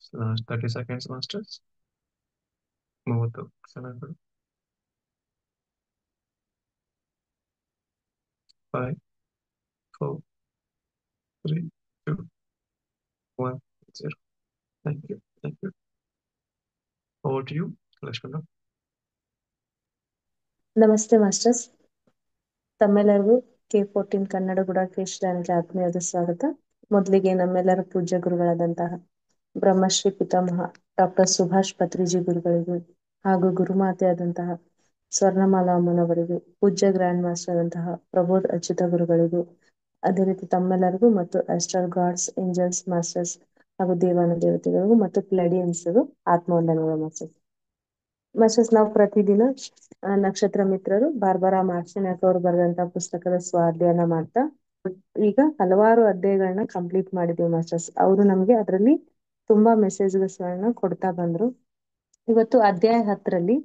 Last 30 seconds, masters. 30 ಕ್ಷಣಗಳು. 5, 4, 3, 2, 1, 0. Thank you. Thank you. Over to you, Lakshmana. ನಮಸ್ತೆ masters. ತಮ್ಮೆಲ್ಲರಿಗೂ K14 Kannada ಗುಡಾಕೇಶ್ ಚಾನೆಲ್ಗೆ ಆತ್ಮೀಯವಾದ ಸ್ವಾಗತ. ಮೊದಲಿಗೆ ನಮ್ಮೆಲ್ಲರ ಪೂಜ್ಯ ಗುರುಗಳಾದಂತಹ ಬ್ರಹ್ಮಶ್ರೀ ಪಿತಾಮಹ ಡಾಕ್ಟರ್ ಸುಭಾಷ್ ಪತ್ರಿಜಿ ಗುರುಗಳಿಗೂ ಹಾಗೂ ಗುರುಮಾತೆಯಾದಂತಹ ಸ್ವರ್ಣಮಾಲಾ ಅಮ್ಮನವರಿಗೂ, ಪೂಜ್ಯ ಗ್ರ್ಯಾಂಡ್ ಮಾಸ್ಟರ್ ಆದಂತಹ ಪ್ರಬೋಧ್ ಅಚ್ಯುತ ಗುರುಗಳಿಗೂ, ಅದೇ ರೀತಿ ತಮ್ಮೆಲ್ಲರಿಗೂ ಮತ್ತು ಆಸ್ಟ್ರಲ್ ಗಾಡ್ಸ್, ಏಂಜಲ್ಸ್, ಮಾಸ್ಟರ್ಸ್ ಹಾಗೂ ದೇವಾನ ದೇವತೆಗಳಿಗೂ ಮತ್ತು ಪ್ಲೆಡಿಯನ್ಸ್ಗೂ ಆತ್ಮವಂದನೆಗಳು ಮಾಸ್ಟರ್ಸ್. ಮಾಸ್ಟರ್ಸ್, ನಾವು ಪ್ರತಿದಿನ ನಕ್ಷತ್ರ ಮಿತ್ರರು ಬಾರ್ಬರಾ ಮಾರ್ಸಿನಾಕ್ ಅವರು ಬರೆದಂತಹ ಪುಸ್ತಕದ ಸ್ವಾಧ್ಯಾಯನ ಮಾಡ್ತಾ ಈಗ ಹಲವಾರು ಅಧ್ಯಾಯಗಳನ್ನ ಕಂಪ್ಲೀಟ್ ಮಾಡಿದೀವಿ ಮಾಸ್ಟರ್ಸ್. ಅವರು ನಮ್ಗೆ ಅದರಲ್ಲಿ ತುಂಬಾ ಮೆಸೇಜ್ಗಳನ್ನ ಕೊಡ್ತಾ ಬಂದ್ರು. ಇವತ್ತು ಅಧ್ಯಾಯ 10ರಲ್ಲಿ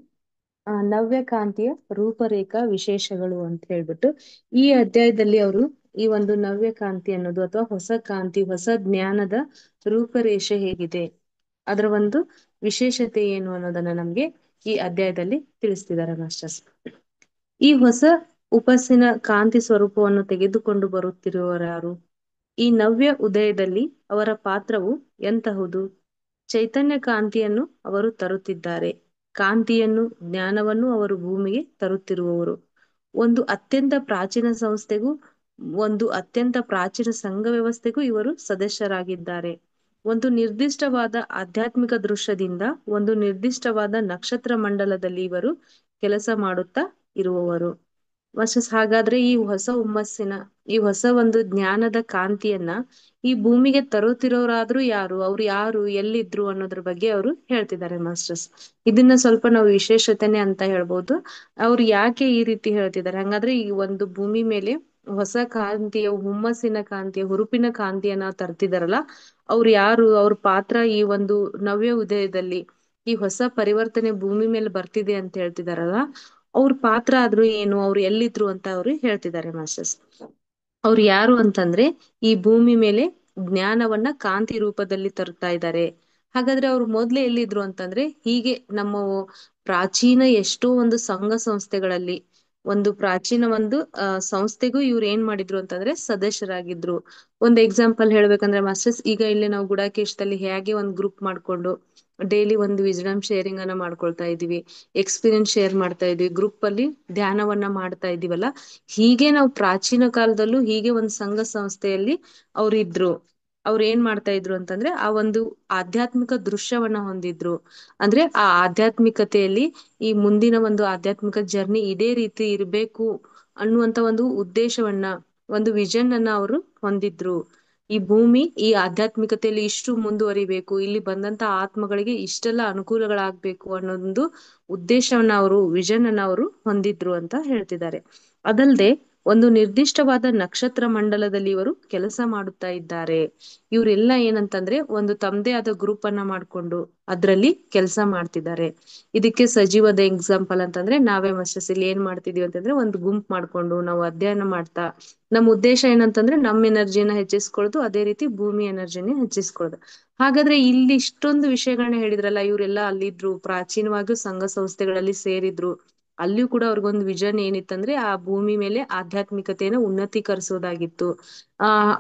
ನವ್ಯಕಾಂತಿಯ ರೂಪರೇಖಾ ವಿಶೇಷಗಳು ಅಂತ ಹೇಳ್ಬಿಟ್ಟು ಈ ಅಧ್ಯಾಯದಲ್ಲಿ ಅವರು ಈ ಒಂದು ನವ್ಯಕಾಂತಿ ಅನ್ನೋದು ಅಥವಾ ಹೊಸ ಕಾಂತಿ, ಹೊಸ ಜ್ಞಾನದ ರೂಪರೇಷೆ ಹೇಗಿದೆ, ಅದರ ಒಂದು ವಿಶೇಷತೆ ಏನು ಅನ್ನೋದನ್ನ ನಮ್ಗೆ ಈ ಅಧ್ಯಾಯದಲ್ಲಿ ತಿಳಿಸ್ತಿದ್ದಾರೆ ಮಾಸ್ಟರ್ಸ್. ಈ ಹೊಸ ಉಪಸ್ಸಿನ ಕಾಂತಿ ಸ್ವರೂಪವನ್ನು ತೆಗೆದುಕೊಂಡು ಬರುತ್ತಿರುವವರಾರು? ಈ ನವ್ಯ ಉದಯದಲ್ಲಿ ಅವರ ಪಾತ್ರವು ಎಂತಹುದು? ಚೈತನ್ಯ ಕಾಂತಿಯನ್ನು ಅವರು ತರುತ್ತಿದ್ದಾರೆ. ಕಾಂತಿಯನ್ನು, ಜ್ಞಾನವನ್ನು ಅವರು ಭೂಮಿಗೆ ತರುತ್ತಿರುವವರು. ಒಂದು ಅತ್ಯಂತ ಪ್ರಾಚೀನ ಸಂಸ್ಥೆಗೂ ಒಂದು ಅತ್ಯಂತ ಪ್ರಾಚೀನ ಸಂಘ ವ್ಯವಸ್ಥೆಗೂ ಇವರು ಸದಸ್ಯರಾಗಿದ್ದಾರೆ. ಒಂದು ನಿರ್ದಿಷ್ಟವಾದ ಆಧ್ಯಾತ್ಮಿಕ ದೃಶ್ಯದಿಂದ ಒಂದು ನಿರ್ದಿಷ್ಟವಾದ ನಕ್ಷತ್ರ ಮಂಡಲದಲ್ಲಿ ಇವರು ಕೆಲಸ ಮಾಡುತ್ತಾ ಇರುವವರು. ಹಾಗಾದ್ರೆ ಈ ಹೊಸ ಹುಮ್ಮಸ್ಸಿನ, ಈ ಹೊಸ ಒಂದು ಜ್ಞಾನದ ಕಾಂತಿಯನ್ನ ಈ ಭೂಮಿಗೆ ತರುತ್ತಿರೋರಾದ್ರೂ ಯಾರು, ಅವ್ರು ಯಾರು, ಎಲ್ಲಿದ್ರು ಅನ್ನೋದ್ರ ಬಗ್ಗೆ ಅವರು ಹೇಳ್ತಿದ್ದಾರೆ ಮಾಸ್ಟರ್ಸ್. ಇದನ್ನ ಸ್ವಲ್ಪ ನಾವು ವಿಶೇಷತೆನೆ ಅಂತ ಹೇಳ್ಬೋದು. ಅವ್ರು ಯಾಕೆ ಈ ರೀತಿ ಹೇಳ್ತಿದ್ದಾರೆ, ಹಂಗಾದ್ರೆ ಈ ಒಂದು ಭೂಮಿ ಮೇಲೆ ಹೊಸ ಕಾಂತಿಯ, ಹುಮ್ಮಸ್ಸಿನ ಕಾಂತಿಯ, ಹುರುಪಿನ ಕಾಂತಿಯನ್ನ ತರ್ತಿದಾರಲ್ಲ, ಅವ್ರು ಯಾರು, ಅವ್ರ ಪಾತ್ರ ಈ ಒಂದು ನವ್ಯ ಉದಯದಲ್ಲಿ, ಈ ಹೊಸ ಪರಿವರ್ತನೆ ಭೂಮಿ ಮೇಲೆ ಬರ್ತಿದೆ ಅಂತ ಹೇಳ್ತಿದಾರಲ್ಲ, ಅವ್ರ ಪಾತ್ರ ಆದ್ರೂ ಏನು, ಅವ್ರು ಎಲ್ಲಿದ್ರು ಅಂತ ಅವ್ರು ಹೇಳ್ತಿದ್ದಾರೆ ಮಾಸ್ಟರ್ಸ್. ಅವ್ರು ಯಾರು ಅಂತಂದ್ರೆ ಈ ಭೂಮಿ ಮೇಲೆ ಜ್ಞಾನವನ್ನ ಕಾಂತಿ ರೂಪದಲ್ಲಿ ತರ್ತಾ ಇದ್ದಾರೆ. ಹಾಗಾದ್ರೆ ಅವ್ರು ಮೊದ್ಲೇ ಎಲ್ಲಿದ್ರು ಅಂತಂದ್ರೆ, ಹೀಗೆ ನಮ್ಮ ಪ್ರಾಚೀನ ಎಷ್ಟೋ ಒಂದು ಸಂಘ ಸಂಸ್ಥೆಗಳಲ್ಲಿ ಒಂದು ಪ್ರಾಚೀನ ಒಂದು ಸಂಸ್ಥೆಗೂ ಇವ್ರು ಏನ್ ಮಾಡಿದ್ರು ಅಂತಂದ್ರೆ ಸದಸ್ಯರಾಗಿದ್ರು. ಒಂದ್ ಎಕ್ಸಾಂಪಲ್ ಹೇಳ್ಬೇಕಂದ್ರೆ ಮಾಸ್ಟರ್ಸ್, ಈಗ ಇಲ್ಲಿ ನಾವು ಗುಡಾಕೇಶದಲ್ಲಿ ಹೇಗೆ ಒಂದ್ ಗ್ರೂಪ್ ಮಾಡ್ಕೊಂಡು ಡೈಲಿ ಒಂದು ವಿಜ್ಡಮ್ ಶೇರಿಂಗ್ ಅನ್ನ ಮಾಡ್ಕೊಳ್ತಾ ಇದೀವಿ, ಎಕ್ಸ್ಪೀರಿಯನ್ಸ್ ಶೇರ್ ಮಾಡ್ತಾ ಇದೀವಿ, ಗ್ರೂಪ್ ಅಲ್ಲಿ ಧ್ಯಾನವನ್ನ ಮಾಡ್ತಾ ಇದೀವಲ್ಲ, ಹೀಗೆ ನಾವು ಪ್ರಾಚೀನ ಕಾಲದಲ್ಲೂ ಹೀಗೆ ಒಂದ್ ಸಂಘ ಸಂಸ್ಥೆಯಲ್ಲಿ ಅವ್ರಿದ್ರು. ಅವ್ರು ಏನ್ ಮಾಡ್ತಾ ಇದ್ರು ಅಂತಂದ್ರೆ ಆ ಒಂದು ಆಧ್ಯಾತ್ಮಿಕ ದೃಶ್ಯವನ್ನ ಹೊಂದಿದ್ರು. ಅಂದ್ರೆ ಆ ಆಧ್ಯಾತ್ಮಿಕತೆಯಲ್ಲಿ ಈ ಮುಂದಿನ ಒಂದು ಆಧ್ಯಾತ್ಮಿಕ ಜರ್ನಿ ಇದೇ ರೀತಿ ಇರ್ಬೇಕು ಅನ್ನುವಂತ ಒಂದು ಉದ್ದೇಶವನ್ನ, ಒಂದು ವಿಷನ್ ಅನ್ನ ಅವರು ಹೊಂದಿದ್ರು. ಈ ಭೂಮಿ ಈ ಆಧ್ಯಾತ್ಮಿಕತೆಯಲ್ಲಿ ಇಷ್ಟು ಮುಂದುವರಿಬೇಕು, ಇಲ್ಲಿ ಬಂದಂತ ಆತ್ಮಗಳಿಗೆ ಇಷ್ಟೆಲ್ಲ ಅನುಕೂಲಗಳಾಗ್ಬೇಕು ಅನ್ನೋದೊಂದು ಉದ್ದೇಶವನ್ನ ಅವರು, ವಿಷನ್ ಅನ್ನ ಅವರು ಹೊಂದಿದ್ರು ಅಂತ ಹೇಳ್ತಿದ್ದಾರೆ. ಅದಲ್ಲದೆ ಒಂದು ನಿರ್ದಿಷ್ಟವಾದ ನಕ್ಷತ್ರ ಮಂಡಲದಲ್ಲಿ ಇವರು ಕೆಲಸ ಮಾಡುತ್ತಾ ಇದ್ದಾರೆ. ಇವರೆಲ್ಲ ಏನಂತಂದ್ರೆ ಒಂದು ತಮ್ಮದೇ ಆದ ಗ್ರೂಪ್ ಅನ್ನ ಮಾಡ್ಕೊಂಡು ಅದ್ರಲ್ಲಿ ಕೆಲಸ ಮಾಡ್ತಿದ್ದಾರೆ. ಇದಕ್ಕೆ ಸಜೀವದ ಎಕ್ಸಾಂಪಲ್ ಅಂತಂದ್ರೆ ನಾವೇ ಮಾಸ್ಟರ್ಸ್ ಇಲ್ಲಿ ಏನ್ ಮಾಡ್ತಿದೀವಿ ಅಂತಂದ್ರೆ ಒಂದು ಗುಂಪು ಮಾಡ್ಕೊಂಡು ನಾವು ಅಧ್ಯಯನ ಮಾಡ್ತಾ, ನಮ್ಮ ಉದ್ದೇಶ ಏನಂತಂದ್ರೆ ನಮ್ಮ ಎನರ್ಜಿನ ಹೆಚ್ಚಿಸ್ಕೊಳ್ಳೋದು, ಅದೇ ರೀತಿ ಭೂಮಿ ಎನರ್ಜಿನ ಹೆಚ್ಚಿಸ್ಕೊಳ್ಳೋದು. ಹಾಗಾದ್ರೆ ಇಲ್ಲಿ ಇಷ್ಟೊಂದು ವಿಷಯಗಳನ್ನ ಹೇಳಿದ್ರಲ್ಲ, ಇವರೆಲ್ಲ ಅಲ್ಲಿದ್ರು, ಪ್ರಾಚೀನವಾಗಿಯೂ ಸಂಘ ಸಂಸ್ಥೆಗಳಲ್ಲಿ ಸೇರಿದ್ರು, ಅಲ್ಲಿಯೂ ಕೂಡ ಅವ್ರಿಗೊಂದು ವಿಷನ್ ಏನಿತ್ತಂದ್ರೆ ಆ ಭೂಮಿ ಮೇಲೆ ಆಧ್ಯಾತ್ಮಿಕತೆಯನ್ನು ಉನ್ನತೀಕರಿಸೋದಾಗಿತ್ತು.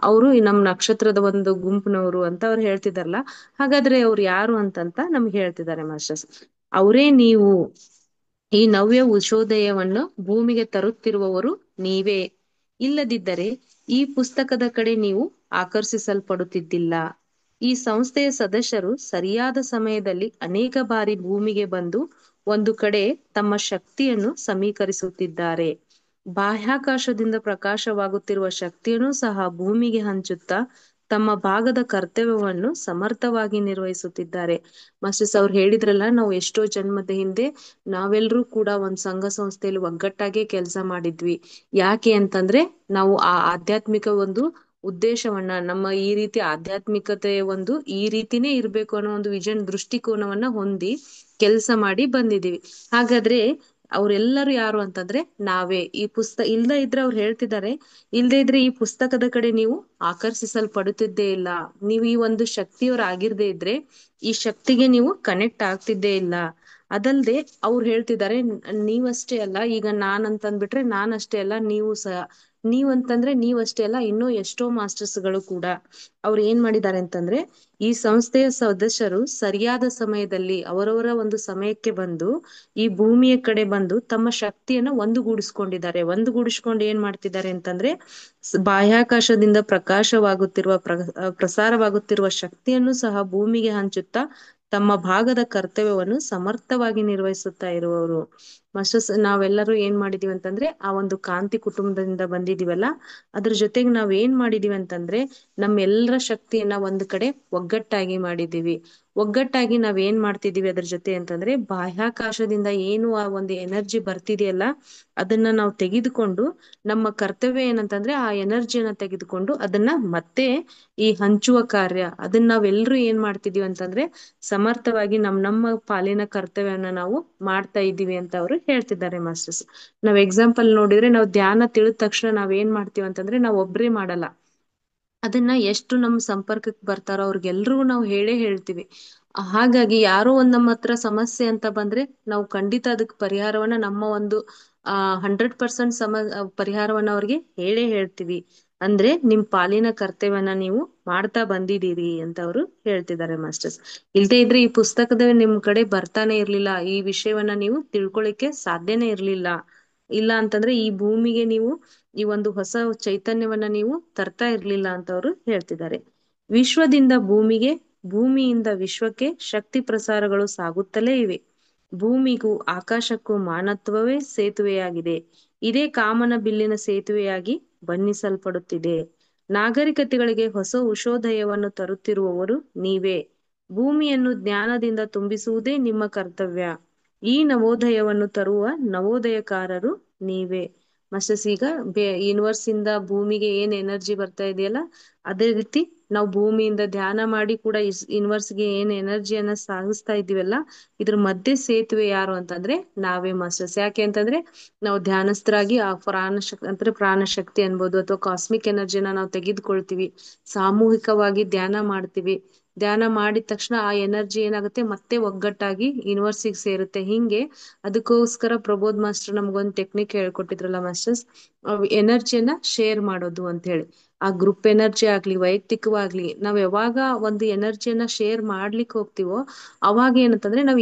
ಅವರು ನಮ್ ನಕ್ಷತ್ರದ ಒಂದು ಗುಂಪಿನವರು ಅಂತ ಅವ್ರು ಹೇಳ್ತಿದಾರಲ್ಲ, ಹಾಗಾದ್ರೆ ಅವ್ರು ಯಾರು ಅಂತಂತ ನಮ್ಗೆ ಹೇಳ್ತಿದ್ದಾರೆ ಮಾಸ್ಟರ್ಸ್. ಅವರೇ ನೀವು. ಈ ನವ್ಯ ಉಷೋದಯವನ್ನು ಭೂಮಿಗೆ ತರುತ್ತಿರುವವರು ನೀವೇ. ಇಲ್ಲದಿದ್ದರೆ ಈ ಪುಸ್ತಕದ ಕಡೆ ನೀವು ಆಕರ್ಷಿಸಲ್ಪಡುತ್ತಿದ್ದಿಲ್ಲ. ಈ ಸಂಸ್ಥೆಯ ಸದಸ್ಯರು ಸರಿಯಾದ ಸಮಯದಲ್ಲಿ ಅನೇಕ ಬಾರಿ ಭೂಮಿಗೆ ಬಂದು ಒಂದು ಕಡೆ ತಮ್ಮ ಶಕ್ತಿಯನ್ನು ಸಮೀಕರಿಸುತ್ತಿದ್ದಾರೆ. ಬಾಹ್ಯಾಕಾಶದಿಂದ ಪ್ರಕಾಶವಾಗುತ್ತಿರುವ ಶಕ್ತಿಯನ್ನು ಸಹ ಭೂಮಿಗೆ ಹಂಚುತ್ತಾ ತಮ್ಮ ಭಾಗದ ಕರ್ತವ್ಯವನ್ನು ಸಮರ್ಥವಾಗಿ ನಿರ್ವಹಿಸುತ್ತಿದ್ದಾರೆ. ಮಾಸ್ಟರ್ಸ್, ಅವ್ರು ಹೇಳಿದ್ರಲ್ಲ, ನಾವು ಎಷ್ಟೋ ಜನ್ಮದ ಹಿಂದೆ ನಾವೆಲ್ಲರೂ ಕೂಡ ಒಂದ್ ಸಂಘ ಸಂಸ್ಥೆಯಲ್ಲಿ ಒಗ್ಗಟ್ಟಾಗೆ ಕೆಲಸ ಮಾಡಿದ್ವಿ. ಯಾಕೆ ಅಂತಂದ್ರೆ ನಾವು ಆ ಆಧ್ಯಾತ್ಮಿಕ ಒಂದು ಉದ್ದೇಶವನ್ನ, ನಮ್ಮ ಈ ರೀತಿ ಆಧ್ಯಾತ್ಮಿಕತೆ ಒಂದು ಈ ರೀತಿನೇ ಇರ್ಬೇಕು ಅನ್ನೋ ಒಂದು ವಿಷನ್, ದೃಷ್ಟಿಕೋನವನ್ನ ಹೊಂದಿ ಕೆಲಸ ಮಾಡಿ ಬಂದಿದೀವಿ. ಹಾಗಾದ್ರೆ ಅವ್ರೆಲ್ಲರೂ ಯಾರು ಅಂತಂದ್ರೆ ನಾವೇ. ಈ ಪುಸ್ತಕ ಇಲ್ದೇ ಇದ್ರೆ ಅವ್ರು ಹೇಳ್ತಿದ್ದಾರೆ, ಇಲ್ದೇ ಇದ್ರೆ ಈ ಪುಸ್ತಕದ ಕಡೆ ನೀವು ಆಕರ್ಷಿಸಲ್ಪಡುತ್ತಿದ್ದೇ ಇಲ್ಲ. ನೀವು ಈ ಒಂದು ಶಕ್ತಿಯವರಾಗಿರ್ದೇ ಇದ್ರೆ ಈ ಶಕ್ತಿಗೆ ನೀವು ಕನೆಕ್ಟ್ ಆಗ್ತಿದ್ದೇ ಇಲ್ಲ. ಅದಲ್ದೆ ಅವ್ರು ಹೇಳ್ತಿದ್ದಾರೆ, ನೀವಷ್ಟೇ ಅಲ್ಲ, ಈಗ ನಾನ್ ಅಂತಂದ್ಬಿಟ್ರೆ ನಾನಷ್ಟೇ ಅಲ್ಲ, ನೀವು ಸಹ, ನೀವಂತಂದ್ರೆ ನೀವಷ್ಟೇ ಅಲ್ಲ, ಇನ್ನೂ ಎಷ್ಟೋ ಮಾಸ್ಟರ್ಸ್ ಗಳು ಕೂಡ. ಅವ್ರು ಏನ್ ಮಾಡಿದ್ದಾರೆ ಅಂತಂದ್ರೆ, ಈ ಸಂಸ್ಥೆಯ ಸದಸ್ಯರು ಸರಿಯಾದ ಸಮಯದಲ್ಲಿ ಅವರವರ ಒಂದು ಸಮಯಕ್ಕೆ ಬಂದು ಈ ಭೂಮಿಯ ಕಡೆ ಬಂದು ತಮ್ಮ ಶಕ್ತಿಯನ್ನ ಒಂದುಗೂಡಿಸ್ಕೊಂಡಿದ್ದಾರೆ. ಒಂದುಗೂಡಿಸ್ಕೊಂಡು ಏನ್ ಮಾಡ್ತಿದ್ದಾರೆ ಅಂತಂದ್ರೆ, ಬಾಹ್ಯಾಕಾಶದಿಂದ ಪ್ರಕಾಶವಾಗುತ್ತಿರುವ ಪ್ರಸಾರವಾಗುತ್ತಿರುವ ಶಕ್ತಿಯನ್ನು ಸಹ ಭೂಮಿಗೆ ಹಂಚುತ್ತಾ ತಮ್ಮ ಭಾಗದ ಕರ್ತವ್ಯವನ್ನು ಸಮರ್ಥವಾಗಿ ನಿರ್ವಹಿಸುತ್ತಾ ಇರುವವರು. ಮಾಸ್ಟರ್ಸ್, ನಾವೆಲ್ಲರೂ ಏನ್ ಮಾಡಿದೀವಿ ಅಂತಂದ್ರೆ, ಆ ಒಂದು ಕಾಂತಿ ಕುಟುಂಬದಿಂದ ಬಂದಿದೀವಲ್ಲ, ಅದ್ರ ಜೊತೆಗೆ ನಾವ್ ಏನ್ ಮಾಡಿದೀವಿ ಅಂತಂದ್ರೆ, ನಮ್ಮೆಲ್ಲರ ಶಕ್ತಿಯನ್ನ ಒಂದ್ ಕಡೆ ಒಗ್ಗಟ್ಟಾಗಿ ಮಾಡಿದೀವಿ. ಒಗ್ಗಟ್ಟಾಗಿ ನಾವ್ ಏನ್ ಮಾಡ್ತಿದೀವಿ ಅದ್ರ ಜೊತೆ ಅಂತಂದ್ರೆ, ಬಾಹ್ಯಾಕಾಶದಿಂದ ಏನು ಆ ಒಂದು ಎನರ್ಜಿ ಬರ್ತಿದೆಯಲ್ಲ, ಅದನ್ನ ನಾವು ತೆಗೆದುಕೊಂಡು ನಮ್ಮ ಕರ್ತವ್ಯ ಏನಂತಂದ್ರೆ ಆ ಎನರ್ಜಿಯನ್ನ ತೆಗೆದುಕೊಂಡು ಅದನ್ನ ಮತ್ತೆ ಈ ಹಂಚುವ ಕಾರ್ಯ, ಅದನ್ನ ನಾವೆಲ್ಲರೂ ಏನ್ ಮಾಡ್ತಿದೀವಿ ಅಂತಂದ್ರೆ ಸಮರ್ಥವಾಗಿ ನಮ್ಮ ಪಾಲಿನ ಕರ್ತವ್ಯನ ನಾವು ಮಾಡ್ತಾ ಇದ್ದೀವಿ ಅಂತ ಅವರು ಹೇಳ್ತಿದ್ದಾರೆ ಮಾಸ್ಟರ್ಸ್. ನಾವ್ ಎಕ್ಸಾಂಪಲ್ ನೋಡಿದ್ರೆ, ನಾವು ಧ್ಯಾನ ತಿಳಿದ ತಕ್ಷಣ ನಾವ್ ಏನ್ ಮಾಡ್ತೀವಿ ಅಂತಂದ್ರೆ, ನಾವ್ ಒಬ್ರೇ ಮಾಡಲ್ಲ. ಅದನ್ನ ಎಷ್ಟು ನಮ್ಮ ಸಂಪರ್ಕಕ್ಕೆ ಬರ್ತಾರೋ ಅವ್ರಿಗೆಲ್ರಿಗೂ ನಾವು ಹೇಳೇ ಹೇಳ್ತೀವಿ. ಹಾಗಾಗಿ ಯಾರೋ ಒಂದ್ ನಮ್ಮ ಹತ್ರ ಸಮಸ್ಯೆ ಅಂತ ಬಂದ್ರೆ ನಾವು ಖಂಡಿತ ಅದಕ್ಕೆ ಪರಿಹಾರವನ್ನ ನಮ್ಮ ಒಂದು 100% ಪರಿಹಾರವನ್ನ ಅವ್ರಿಗೆ ಹೇಳೇ ಹೇಳ್ತೀವಿ. ಅಂದ್ರೆ ನಿಮ್ ಪಾಲಿನ ಕರ್ತವ್ಯನ ನೀವು ಮಾಡ್ತಾ ಬಂದಿದೀರಿ ಅಂತ ಅವರು ಹೇಳ್ತಿದ್ದಾರೆ ಮಾಸ್ಟರ್ಸ್. ಇಲ್ದೇ ಇದ್ರೆ ಈ ಪುಸ್ತಕದ ನಿಮ್ ಕಡೆ ಬರ್ತಾನೆ ಇರ್ಲಿಲ್ಲ, ಈ ವಿಷಯವನ್ನ ನೀವು ತಿಳ್ಕೊಳಿಕ್ಕೆ ಸಾಧ್ಯನೇ ಇರ್ಲಿಲ್ಲ. ಇಲ್ಲ ಅಂತಂದ್ರೆ ಈ ಭೂಮಿಗೆ ನೀವು ಈ ಒಂದು ಹೊಸ ಚೈತನ್ಯವನ್ನ ನೀವು ತರ್ತಾ ಇರ್ಲಿಲ್ಲ ಅಂತ ಅವರು ಹೇಳ್ತಿದ್ದಾರೆ. ವಿಶ್ವದಿಂದ ಭೂಮಿಗೆ, ಭೂಮಿಯಿಂದ ವಿಶ್ವಕ್ಕೆ ಶಕ್ತಿ ಪ್ರಸಾರಗಳು ಸಾಗುತ್ತಲೇ ಇವೆ. ಭೂಮಿಗೂ ಆಕಾಶಕ್ಕೂ ಮಾನತ್ವವೇ ಸೇತುವೆಯಾಗಿದೆ. ಇದೇ ಕಾಮನ ಬಿಲ್ಲಿನ ಸೇತುವೆಯಾಗಿ ಬಣ್ಣಿಸಲ್ಪಡುತ್ತಿದೆ. ನಾಗರಿಕತೆಗಳಿಗೆ ಹೊಸ ಉಷೋದಯವನ್ನು ತರುತ್ತಿರುವವರು ನೀವೇ. ಭೂಮಿಯನ್ನು ಜ್ಞಾನದಿಂದ ತುಂಬಿಸುವುದೇ ನಿಮ್ಮ ಕರ್ತವ್ಯ. ಈ ನವೋದಯವನ್ನು ತರುವ ನವೋದಯಕಾರರು ನೀವೇ. ಮಾಸ್ಟರ್ಸ್, ಈಗ ಯೂನಿವರ್ಸ್ ಇಂದ ಭೂಮಿಗೆ ಏನ್ ಎನರ್ಜಿ ಬರ್ತಾ ಇದೆಯಲ್ಲ, ಅದೇ ರೀತಿ ನಾವು ಭೂಮಿಯಿಂದ ಧ್ಯಾನ ಮಾಡಿ ಕೂಡ ಯೂನಿವರ್ಸ್ಗೆ ಏನ್ ಎನರ್ಜಿಯನ್ನ ಸಾಗಿಸ್ತಾ ಇದೀವಲ್ಲ, ಇದ್ರ ಮಧ್ಯೆ ಸೇತುವೆ ಯಾರು ಅಂತಂದ್ರೆ ನಾವೇ ಮಾಸ್ಟರ್ಸ್. ಯಾಕೆ ಅಂತಂದ್ರೆ, ನಾವು ಧ್ಯಾನಸ್ಥರಾಗಿ ಆ ಪ್ರಾಣ ಶಕ್ತಿ ಅನ್ಬೋದು ಅಥವಾ ಕಾಸ್ಮಿಕ್ ಎನರ್ಜಿನ ನಾವು ತೆಗೆದುಕೊಳ್ತೀವಿ. ಸಾಮೂಹಿಕವಾಗಿ ಧ್ಯಾನ ಮಾಡ್ತೀವಿ. ಧ್ಯಾನ ಮಾಡಿದ ತಕ್ಷಣ ಆ ಎನರ್ಜಿ ಏನಾಗುತ್ತೆ, ಮತ್ತೆ ಒಗ್ಗಟ್ಟಾಗಿ ಯೂನಿವರ್ಸಿಗೆ ಸೇರುತ್ತೆ. ಹಿಂಗೆ ಅದಕ್ಕೋಸ್ಕರ ಪ್ರಬೋಧ್ ಮಾಸ್ಟರ್ ನಮ್ಗೊಂದು ಟೆಕ್ನಿಕ್ ಹೇಳ್ಕೊಟ್ಟಿದ್ರಲ್ಲ ಮಾಸ್ಟರ್ಸ್, ಎನರ್ಜಿಯನ್ನ ಶೇರ್ ಮಾಡೋದು ಅಂತ ಹೇಳಿ. ಆ ಗ್ರೂಪ್ ಎನರ್ಜಿ ಆಗ್ಲಿ ವೈಯಕ್ತಿಕವಾಗ್ಲಿ, ನಾವ್ ಯಾವಾಗ ಒಂದು ಎನರ್ಜಿಯನ್ನ ಶೇರ್ ಮಾಡ್ಲಿಕ್ಕೆ ಹೋಗ್ತಿವೋ ಅವಾಗ ಏನಂತಂದ್ರೆ ನಾವ್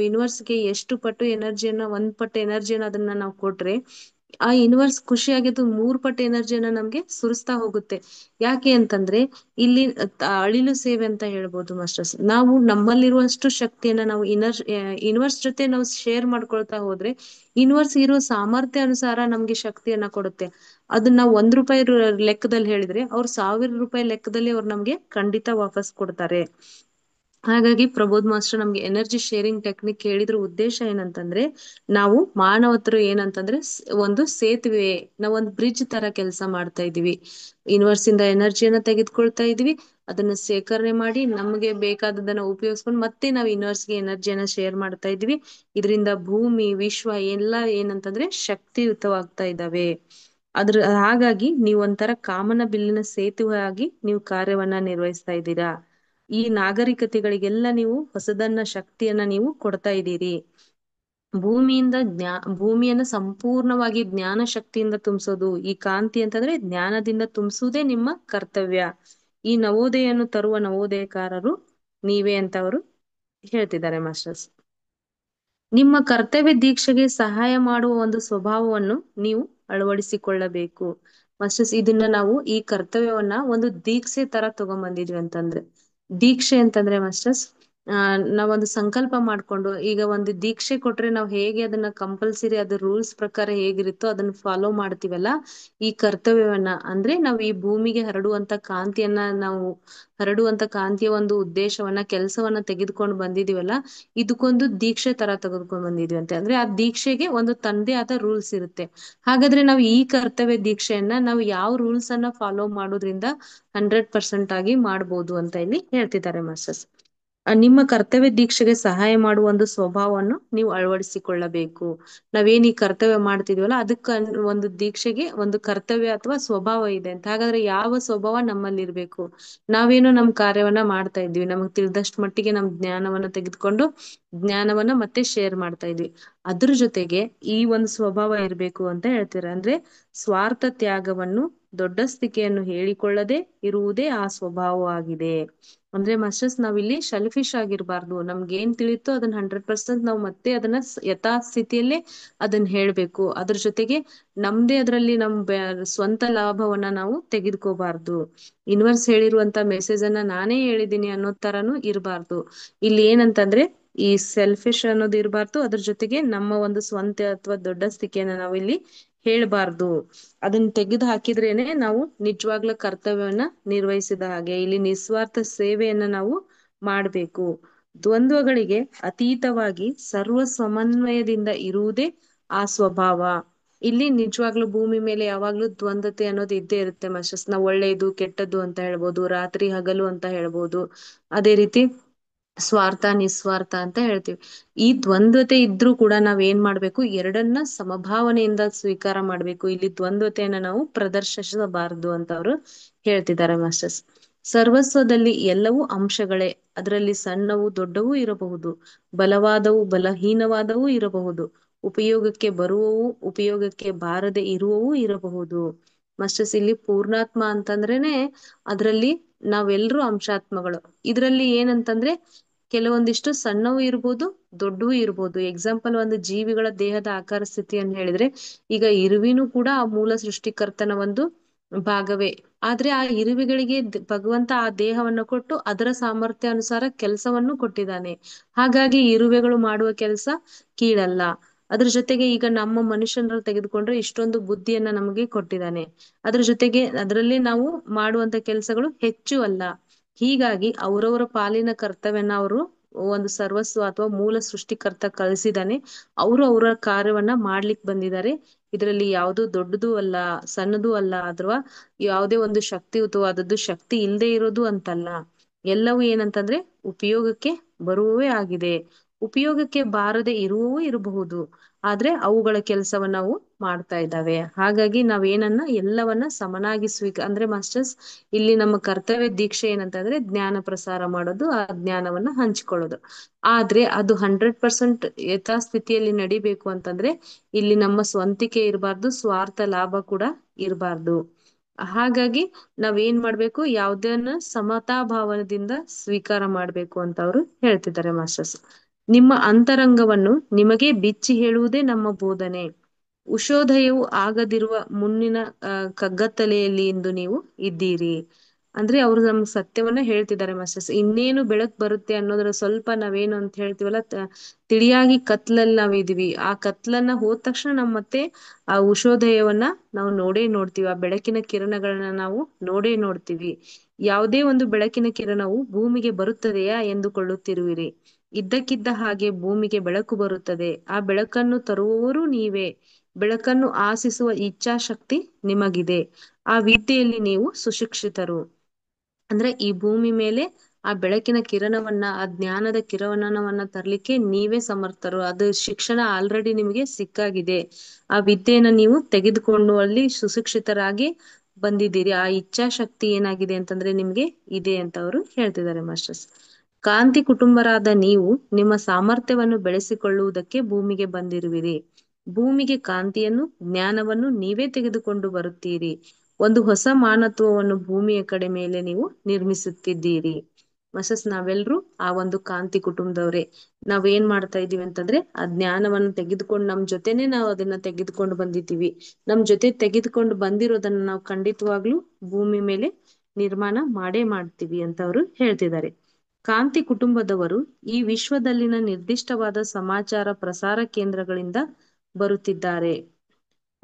ಯೂನಿವರ್ಸ್ಗೆ ಎಷ್ಟು ಪಟ್ಟು ಎನರ್ಜಿಯನ್ನ, 1 ಪಟ್ಟು ಎನರ್ಜಿಯನ್ನ ಅದನ್ನ ನಾವು ಕೊಟ್ರೆ ಆ ಯೂನಿವರ್ಸ್ ಖುಷಿಯಾಗಿದ್ದು 3 ಪಟ್ಟು ಎನರ್ಜಿಯನ್ನ ನಮ್ಗೆ ಸುರಿಸ್ತಾ ಹೋಗುತ್ತೆ. ಯಾಕೆ ಅಂತಂದ್ರೆ ಇಲ್ಲಿ ಅಳಿಲು ಸೇವೆ ಅಂತ ಹೇಳ್ಬೋದು ಮಾಸ್ಟರ್ಸ್. ನಾವು ನಮ್ಮಲ್ಲಿರುವಷ್ಟು ಶಕ್ತಿಯನ್ನ ನಾವು ಯೂನಿವರ್ಸ್ ಜೊತೆ ನಾವು ಶೇರ್ ಮಾಡ್ಕೊಳ್ತಾ ಹೋದ್ರೆ ಯೂನಿವರ್ಸ್ ಇರೋ ಸಾಮರ್ಥ್ಯ ಅನುಸಾರ ನಮ್ಗೆ ಶಕ್ತಿಯನ್ನ ಕೊಡುತ್ತೆ. ಅದನ್ನ ನಾವು ₹1 ಲೆಕ್ಕದಲ್ಲಿ ಹೇಳಿದ್ರೆ ಅವ್ರು ₹1000 ಲೆಕ್ಕದಲ್ಲಿ ಅವ್ರು ನಮ್ಗೆ ಖಂಡಿತ ವಾಪಸ್ ಕೊಡ್ತಾರೆ. ಹಾಗಾಗಿ ಪ್ರಬೋಧ್ ಮಾಸ್ಟರ್ ನಮ್ಗೆ ಎನರ್ಜಿ ಶೇರಿಂಗ್ ಟೆಕ್ನಿಕ್ ಹೇಳಿದ್ರ ಉದ್ದೇಶ ಏನಂತಂದ್ರೆ, ನಾವು ಮಾನವತರು ಏನಂತಂದ್ರೆ ಒಂದು ಸೇತುವೆ, ನಾವೊಂದ್ ಬ್ರಿಡ್ಜ್ ತರ ಕೆಲಸ ಮಾಡ್ತಾ ಇದೀವಿ. ಯೂನಿವರ್ಸ್ ಇಂದ ಎನರ್ಜಿಯನ್ನ ತೆಗೆದುಕೊಳ್ತಾ ಇದೀವಿ, ಅದನ್ನ ಶೇಖರಣೆ ಮಾಡಿ ನಮ್ಗೆ ಬೇಕಾದದನ್ನ ಉಪಯೋಗಿಸ್ಕೊಂಡು ಮತ್ತೆ ನಾವು ಯೂನಿವರ್ಸ್ಗೆ ಎನರ್ಜಿಯನ್ನ ಶೇರ್ ಮಾಡ್ತಾ ಇದೀವಿ. ಇದರಿಂದ ಭೂಮಿ, ವಿಶ್ವ ಎಲ್ಲ ಏನಂತಂದ್ರೆ ಶಕ್ತಿಯುತವಾಗ್ತಾ ಇದಾವೆ. ಹಾಗಾಗಿ ನೀವು ಒಂಥರ ಕಾಮನ ಬಿಲ್ಲಿನ ಸೇತುವೆ ಆಗಿ ನೀವು ಕಾರ್ಯವನ್ನ ನಿರ್ವಹಿಸ್ತಾ ಇದ್ದೀರಾ. ಈ ನಾಗರಿಕತೆಗಳಿಗೆಲ್ಲ ನೀವು ಹೊಸದನ್ನ ಶಕ್ತಿಯನ್ನ ನೀವು ಕೊಡ್ತಾ ಇದ್ದೀರಿ. ಭೂಮಿಯನ್ನ ಸಂಪೂರ್ಣವಾಗಿ ಜ್ಞಾನ ಶಕ್ತಿಯಿಂದ ತುಂಬಿಸೋದು, ಈ ಕಾಂತಿ ಅಂತಂದ್ರೆ ಜ್ಞಾನದಿಂದ ತುಂಬಿಸುವುದೇ ನಿಮ್ಮ ಕರ್ತವ್ಯ. ಈ ನವೋದಯನ್ನು ತರುವ ನವೋದಯಕಾರರು ನೀವೇ ಅಂತ ಅವರು ಹೇಳ್ತಿದ್ದಾರೆ ಮಾಸ್ಟರ್ಸ್. ನಿಮ್ಮ ಕರ್ತವ್ಯ ದೀಕ್ಷೆಗೆ ಸಹಾಯ ಮಾಡುವ ಒಂದು ಸ್ವಭಾವವನ್ನು ನೀವು ಅಳವಡಿಸಿಕೊಳ್ಳಬೇಕು. ಮಾಸ್ಟರ್ಸ್, ಇದನ್ನ ನಾವು ಈ ಕರ್ತವ್ಯವನ್ನ ಒಂದು ದೀಕ್ಷೆ ತರ ತಗೊಂಡ್ಬಂದಿದ್ವಿ ಅಂತಂದ್ರೆ, ದೀಕ್ಷೆ ಅಂತಂದ್ರೆ ಮಾಸ್ಟರ್ಸ್, ನಾವೊಂದು ಸಂಕಲ್ಪ ಮಾಡ್ಕೊಂಡು, ಈಗ ಒಂದು ದೀಕ್ಷೆ ಕೊಟ್ರೆ ನಾವು ಹೇಗೆ ಅದನ್ನ ಕಂಪಲ್ಸರಿ ಅದ್ರ ರೂಲ್ಸ್ ಪ್ರಕಾರ ಹೇಗಿರುತ್ತೋ ಅದನ್ನ ಫಾಲೋ ಮಾಡ್ತೀವಲ್ಲ, ಈ ಕರ್ತವ್ಯವನ್ನ ಅಂದ್ರೆ ನಾವು ಈ ಭೂಮಿಗೆ ಹರಡುವಂತ ಕಾಂತಿಯ ಒಂದು ಉದ್ದೇಶವನ್ನ, ಕೆಲಸವನ್ನ ತೆಗೆದುಕೊಂಡು ಬಂದಿದೀವಲ್ಲ, ಇದಕ್ಕೊಂದು ದೀಕ್ಷೆ ತರ ತೆಗೆದುಕೊಂಡು ಬಂದಿದ್ವಿ ಅಂತ ಅಂದ್ರೆ ಆ ದೀಕ್ಷೆಗೆ ಒಂದು ತಂದೆ ಆದ ರೂಲ್ಸ್ ಇರುತ್ತೆ. ಹಾಗಾದ್ರೆ ನಾವು ಈ ಕರ್ತವ್ಯ ದೀಕ್ಷೆಯನ್ನ ನಾವು ಯಾವ ರೂಲ್ಸ್ ಅನ್ನ ಫಾಲೋ ಮಾಡೋದ್ರಿಂದ 100% ಆಗಿ ಮಾಡ್ಬೋದು ಅಂತ ಇಲ್ಲಿ ಹೇಳ್ತಿದ್ದಾರೆ ಮಾಸ್ಟರ್ಸ್. ನಿಮ್ಮ ಕರ್ತವ್ಯ ದೀಕ್ಷೆಗೆ ಸಹಾಯ ಮಾಡುವ ಒಂದು ಸ್ವಭಾವವನ್ನು ನೀವು ಅಳವಡಿಸಿಕೊಳ್ಳಬೇಕು. ನಾವೇನ್ ಈ ಕರ್ತವ್ಯ ಮಾಡ್ತಿದೀವಲ್ಲ ಅದಕ್ಕ ಒಂದು ದೀಕ್ಷೆಗೆ ಒಂದು ಕರ್ತವ್ಯ ಅಥವಾ ಸ್ವಭಾವ ಇದೆ ಅಂತ. ಹಾಗಾದ್ರೆ ಯಾವ ಸ್ವಭಾವ ನಮ್ಮಲ್ಲಿ ಇರ್ಬೇಕು? ನಾವೇನೋ ನಮ್ ಕಾರ್ಯವನ್ನ ಮಾಡ್ತಾ ಇದ್ವಿ, ನಮಗ್ ತಿಳಿದಷ್ಟು ಮಟ್ಟಿಗೆ ನಮ್ ಜ್ಞಾನವನ್ನ ತೆಗೆದುಕೊಂಡು ಜ್ಞಾನವನ್ನ ಮತ್ತೆ ಶೇರ್ ಮಾಡ್ತಾ ಇದ್ವಿ. ಅದ್ರ ಜೊತೆಗೆ ಈ ಒಂದು ಸ್ವಭಾವ ಇರ್ಬೇಕು ಅಂತ ಹೇಳ್ತೀರ. ಅಂದ್ರೆ ಸ್ವಾರ್ಥ ತ್ಯಾಗವನ್ನು, ದೊಡ್ಡಸ್ತಿಕೆಯನ್ನು ಹೇಳಿಕೊಳ್ಳದೆ ಇರುವುದೇ ಆ ಸ್ವಭಾವವಾಗಿದೆ. ಅಂದ್ರೆ ಮಾಸ್ಟರ್ಸ್ ನಾವಿಲ್ಲಿ ಶೆಲ್ಫಿಶ್ ಆಗಿರ್ಬಾರ್ದು. ನಮ್ಗೆ ಏನ್ ತಿಳಿತೋ ಅದನ್ನ 100% ನಾವು ಮತ್ತೆ ಅದನ್ನ ಯಥಾಸ್ಥಿತಿಯಲ್ಲೇ ಅದನ್ನ ಹೇಳ್ಬೇಕು. ಅದ್ರ ಜೊತೆಗೆ ನಮ್ದೇ ಅದರಲ್ಲಿ ಸ್ವಂತ ಲಾಭವನ್ನ ನಾವು ತೆಗೆದುಕೋಬಾರ್ದು. ಯೂನಿವರ್ಸ್ ಹೇಳಿರುವಂತ ಮೆಸೇಜ್ ಅನ್ನ ನಾನೇ ಹೇಳಿದೀನಿ ಅನ್ನೋ ತರನು ಇರಬಾರ್ದು. ಇಲ್ಲಿ ಏನಂತಂದ್ರೆ ಈ ಸೆಲ್ಫಿಶ್ ಅನ್ನೋದು ಇರಬಾರ್ದು. ಅದ್ರ ಜೊತೆಗೆ ನಮ್ಮ ಒಂದು ಸ್ವಂತ ಅಥವಾ ದೊಡ್ಡ ಸ್ಥಿತಿಯನ್ನ ನಾವು ಇಲ್ಲಿ ಹೇಳ್ಬಾರ್ದು. ಅದನ್ನ ತೆಗೆದು ಹಾಕಿದ್ರೇನೆ ನಾವು ನಿಜವಾಗ್ಲೂ ಕರ್ತವ್ಯವನ್ನ ನಿರ್ವಹಿಸಿದ ಹಾಗೆ. ಇಲ್ಲಿ ನಿಸ್ವಾರ್ಥ ಸೇವೆಯನ್ನ ನಾವು ಮಾಡ್ಬೇಕು. ದ್ವಂದ್ವಗಳಿಗೆ ಅತೀತವಾಗಿ ಸರ್ವ ಸಮನ್ವಯದಿಂದ ಇರುವುದೇ ಆ ಸ್ವಭಾವ. ಇಲ್ಲಿ ನಿಜವಾಗ್ಲೂ ಭೂಮಿ ಮೇಲೆ ಯಾವಾಗ್ಲೂ ದ್ವಂದ್ವತೆ ಅನ್ನೋದು ಇದ್ದೇ ಇರುತ್ತೆ ಮಾಸ್ಟರ್ಸ್. ನಾವು ಒಳ್ಳೇದು ಕೆಟ್ಟದ್ದು ಅಂತ ಹೇಳ್ಬೋದು, ರಾತ್ರಿ ಹಗಲು ಅಂತ ಹೇಳ್ಬೋದು, ಅದೇ ರೀತಿ ಸ್ವಾರ್ಥ ನಿಸ್ವಾರ್ಥ ಅಂತ ಹೇಳ್ತೀವಿ. ಈ ದ್ವಂದ್ವತೆ ಇದ್ರೂ ಕೂಡ ನಾವ್ ಏನ್ ಮಾಡ್ಬೇಕು, ಎರಡನ್ನ ಸಮಭಾವನೆಯಿಂದ ಸ್ವೀಕಾರ ಮಾಡ್ಬೇಕು. ಇಲ್ಲಿ ದ್ವಂದ್ವತೆಯನ್ನ ನಾವು ಪ್ರದರ್ಶಿಸಬಾರದು ಅಂತ ಅವರು ಹೇಳ್ತಿದ್ದಾರೆ ಮಾಸ್ಟರ್ಸ್. ಸರ್ವಸ್ವದಲ್ಲಿ ಎಲ್ಲವೂ ಅಂಶಗಳೇ. ಅದರಲ್ಲಿ ಸಣ್ಣವು ದೊಡ್ಡವೂ ಇರಬಹುದು, ಬಲವಾದವು ಬಲಹೀನವಾದವೂ ಇರಬಹುದು, ಉಪಯೋಗಕ್ಕೆ ಬರುವವು ಉಪಯೋಗಕ್ಕೆ ಬಾರದೆ ಇರುವವೂ ಇರಬಹುದು. ಮಾಸ್ಟರ್ಸ್ ಇಲ್ಲಿ ಪೂರ್ಣಾತ್ಮ ಅಂತಂದ್ರೇನೆ ಅದ್ರಲ್ಲಿ ನಾವೆಲ್ಲರೂ ಅಂಶಾತ್ಮಗಳು. ಇದ್ರಲ್ಲಿ ಏನಂತಂದ್ರೆ ಕೆಲವೊಂದಿಷ್ಟು ಸಣ್ಣವು ಇರ್ಬೋದು, ದೊಡ್ಡವು ಇರ್ಬೋದು. ಎಕ್ಸಾಂಪಲ್ ಒಂದು ಜೀವಿಗಳ ದೇಹದ ಆಕಾರ ಸ್ಥಿತಿಯನ್ನು ಹೇಳಿದ್ರೆ, ಈಗ ಇರುವಿನೂ ಕೂಡ ಆ ಮೂಲ ಸೃಷ್ಟಿಕರ್ತನ ಒಂದು ಭಾಗವೇ. ಆದ್ರೆ ಆ ಇರುವೆಗಳಿಗೆ ಭಗವಂತ ಆ ದೇಹವನ್ನು ಕೊಟ್ಟು ಅದರ ಸಾಮರ್ಥ್ಯ ಅನುಸಾರ ಕೆಲಸವನ್ನು ಕೊಟ್ಟಿದ್ದಾನೆ. ಹಾಗಾಗಿ ಇರುವೆಗಳು ಮಾಡುವ ಕೆಲಸ ಕೀಳಲ್ಲ. ಅದ್ರ ಜೊತೆಗೆ ಈಗ ನಮ್ಮ ಮನುಷ್ಯನ ತೆಗೆದುಕೊಂಡ್ರೆ ಇಷ್ಟೊಂದು ಬುದ್ಧಿಯನ್ನ ನಮಗೆ ಕೊಟ್ಟಿದ್ದಾನೆ. ಅದ್ರ ಜೊತೆಗೆ ಅದರಲ್ಲಿ ನಾವು ಮಾಡುವಂತ ಕೆಲಸಗಳು ಹೆಚ್ಚು ಅಲ್ಲ. ಹೀಗಾಗಿ ಅವರವರ ಪಾಲಿನ ಕರ್ತವ್ಯನ ಅವರು ಒಂದು ಸರ್ವಸ್ವ ಅಥವಾ ಮೂಲ ಸೃಷ್ಟಿಕರ್ತ ಕಳಿಸಿದಾನೆ. ಅವರು ಅವರ ಕಾರ್ಯವನ್ನ ಮಾಡ್ಲಿಕ್ಕೆ ಬಂದಿದ್ದಾರೆ. ಇದರಲ್ಲಿ ಯಾವುದು ದೊಡ್ಡದು ಅಲ್ಲ, ಸಣ್ಣದು ಅಲ್ಲ, ಅಥವಾ ಯಾವುದೇ ಒಂದು ಶಕ್ತಿಯುತವಾದದ್ದು ಶಕ್ತಿ ಇಲ್ಲದೆ ಇರೋದು ಅಂತಲ್ಲ. ಎಲ್ಲವೂ ಏನಂತಂದ್ರೆ ಉಪಯೋಗಕ್ಕೆ ಬರುವವೇ ಆಗಿದೆ. ಉಪಯೋಗಕ್ಕೆ ಬಾರದೆ ಇರುವವೂ ಇರಬಹುದು, ಆದ್ರೆ ಅವುಗಳ ಕೆಲಸವನ್ನ ನಾವು ಮಾಡ್ತಾ ಇದ್ದಾವೆ. ಹಾಗಾಗಿ ನಾವೇನನ್ನ ಎಲ್ಲವನ್ನ ಸಮನಾಗಿ ಅಂದ್ರೆ ಮಾಸ್ಟರ್ಸ್ ಇಲ್ಲಿ ನಮ್ಮ ಕರ್ತವ್ಯ ದೀಕ್ಷೆ ಏನಂತಂದ್ರೆ ಜ್ಞಾನ ಪ್ರಸಾರ ಮಾಡೋದು, ಆ ಜ್ಞಾನವನ್ನ ಹಂಚಿಕೊಳ್ಳೋದು. ಆದ್ರೆ ಅದು 100% ಯಥಾಸ್ಥಿತಿಯಲ್ಲಿ ನಡಿಬೇಕು ಅಂತಂದ್ರೆ ಇಲ್ಲಿ ನಮ್ಮ ಸ್ವಂತಿಕೆ ಇರಬಾರ್ದು, ಸ್ವಾರ್ಥ ಲಾಭ ಕೂಡ ಇರಬಾರ್ದು. ಹಾಗಾಗಿ ನಾವೇನ್ ಮಾಡ್ಬೇಕು, ಯಾವ್ದನ್ನ ಸಮತಾ ಭಾವನದಿಂದ ಸ್ವೀಕಾರ ಮಾಡ್ಬೇಕು ಅಂತ ಅವರು ಹೇಳ್ತಿದ್ದಾರೆ ಮಾಸ್ಟರ್ಸ್. ನಿಮ್ಮ ಅಂತರಂಗವನ್ನು ನಿಮಗೆ ಬಿಚ್ಚಿ ಹೇಳುವುದೇ ನಮ್ಮ ಬೋಧನೆ. ಉಷೋದಯವು ಆಗದಿರುವ ಮುನ್ನಿನ ಕಗ್ಗತ್ತಲೆಯಲ್ಲಿ ಇಂದು ನೀವು ಇದ್ದೀರಿ. ಅಂದ್ರೆ ಅವ್ರು ನಮ್ಗೆ ಸತ್ಯವನ್ನ ಹೇಳ್ತಿದ್ದಾರೆ ಮಾಸ್ಟರ್ಸ್. ಇನ್ನೇನು ಬೆಳಕ್ ಬರುತ್ತೆ ಅನ್ನೋದ್ರ ಸ್ವಲ್ಪ ನಾವೇನು ಅಂತ ಹೇಳ್ತೀವಲ್ಲ, ತಿಳಿಯಾಗಿ ಕತ್ಲಲ್ಲಿ ನಾವಿದೀವಿ. ಆ ಕತ್ಲನ್ನ ಹೋದ ತಕ್ಷಣ ನಮ್ ಮತ್ತೆ ಆ ಉಷೋದಯವನ್ನ ನಾವು ನೋಡ್ತೀವಿ. ಆ ಬೆಳಕಿನ ಕಿರಣಗಳನ್ನ ನಾವು ನೋಡ್ತೀವಿ. ಯಾವುದೇ ಒಂದು ಬೆಳಕಿನ ಕಿರಣವು ಭೂಮಿಗೆ ಬರುತ್ತದೆಯಾ ಎಂದುಕೊಳ್ಳುತ್ತಿರುವಿರಿ. ಇದ್ದಕ್ಕಿದ್ದ ಹಾಗೆ ಭೂಮಿಗೆ ಬೆಳಕು ಬರುತ್ತದೆ. ಆ ಬೆಳಕನ್ನು ತರುವವರು ನೀವೇ. ಬೆಳಕನ್ನು ಆಶಿಸುವ ಇಚ್ಛಾಶಕ್ತಿ ನಿಮಗಿದೆ. ಆ ವಿದ್ಯೆಯಲ್ಲಿ ನೀವು ಸುಶಿಕ್ಷಿತರು. ಅಂದ್ರೆ ಈ ಭೂಮಿ ಮೇಲೆ ಆ ಬೆಳಕಿನ ಕಿರಣವನ್ನ, ಆ ಜ್ಞಾನದ ಕಿರಣವನ್ನ ತರ್ಲಿಕ್ಕೆ ನೀವೇ ಸಮರ್ಥರು. ಅದು ಶಿಕ್ಷಣ ಆಲ್ರೆಡಿ ನಿಮಗೆ ಸಿಕ್ಕಾಗಿದೆ. ಆ ವಿದ್ಯೆಯನ್ನ ನೀವು ತೆಗೆದುಕೊಂಡು ಅಲ್ಲಿ ಸುಶಿಕ್ಷಿತರಾಗಿ ಬಂದಿದ್ದೀರಿ. ಆ ಇಚ್ಛಾಶಕ್ತಿ ಏನಾಗಿದೆ ಅಂತಂದ್ರೆ ನಿಮ್ಗೆ ಇದೆ ಅಂತ ಅವರು ಹೇಳ್ತಿದ್ದಾರೆ ಮಾಸ್ಟರ್ಸ್. ಕಾಂತಿ ಕುಟುಂಬರಾದ ನೀವು ನಿಮ್ಮ ಸಾಮರ್ಥ್ಯವನ್ನು ಬೆಳೆಸಿಕೊಳ್ಳುವುದಕ್ಕೆ ಭೂಮಿಗೆ ಬಂದಿರುವಿರಿ. ಭೂಮಿಗೆ ಕಾಂತಿಯನ್ನು, ಜ್ಞಾನವನ್ನು ನೀವೇ ತೆಗೆದುಕೊಂಡು ಬರುತ್ತೀರಿ. ಒಂದು ಹೊಸ ಮಾನತ್ವವನ್ನು ಭೂಮಿಯ ಕಡೆ ಮೇಲೆ ನೀವು ನಿರ್ಮಿಸುತ್ತಿದ್ದೀರಿ. ಮಸಸ್ ನಾವೆಲ್ಲರೂ ಆ ಒಂದು ಕಾಂತಿ ಕುಟುಂಬದವ್ರೆ. ನಾವೇನ್ ಮಾಡ್ತಾ ಇದೀವಿ ಅಂತಂದ್ರೆ ಆ ಜ್ಞಾನವನ್ನು ತೆಗೆದುಕೊಂಡು ನಮ್ ಜೊತೆನೆ ನಾವು ಅದನ್ನ ತೆಗೆದುಕೊಂಡು ಬಂದಿದ್ದೀವಿ. ನಮ್ ಜೊತೆ ತೆಗೆದುಕೊಂಡು ಬಂದಿರೋದನ್ನ ನಾವು ಖಂಡಿತವಾಗ್ಲೂ ಭೂಮಿ ಮೇಲೆ ನಿರ್ಮಾಣ ಮಾಡೇ ಮಾಡ್ತೀವಿ ಅಂತ ಅವರು ಹೇಳ್ತಿದ್ದಾರೆ. ಕಾಂತಿ ಕುಟುಂಬದವರು ಈ ವಿಶ್ವದಲ್ಲಿನ ನಿರ್ದಿಷ್ಟವಾದ ಸಮಾಚಾರ ಪ್ರಸಾರ ಕೇಂದ್ರಗಳಿಂದ ಬರುತ್ತಿದ್ದಾರೆ.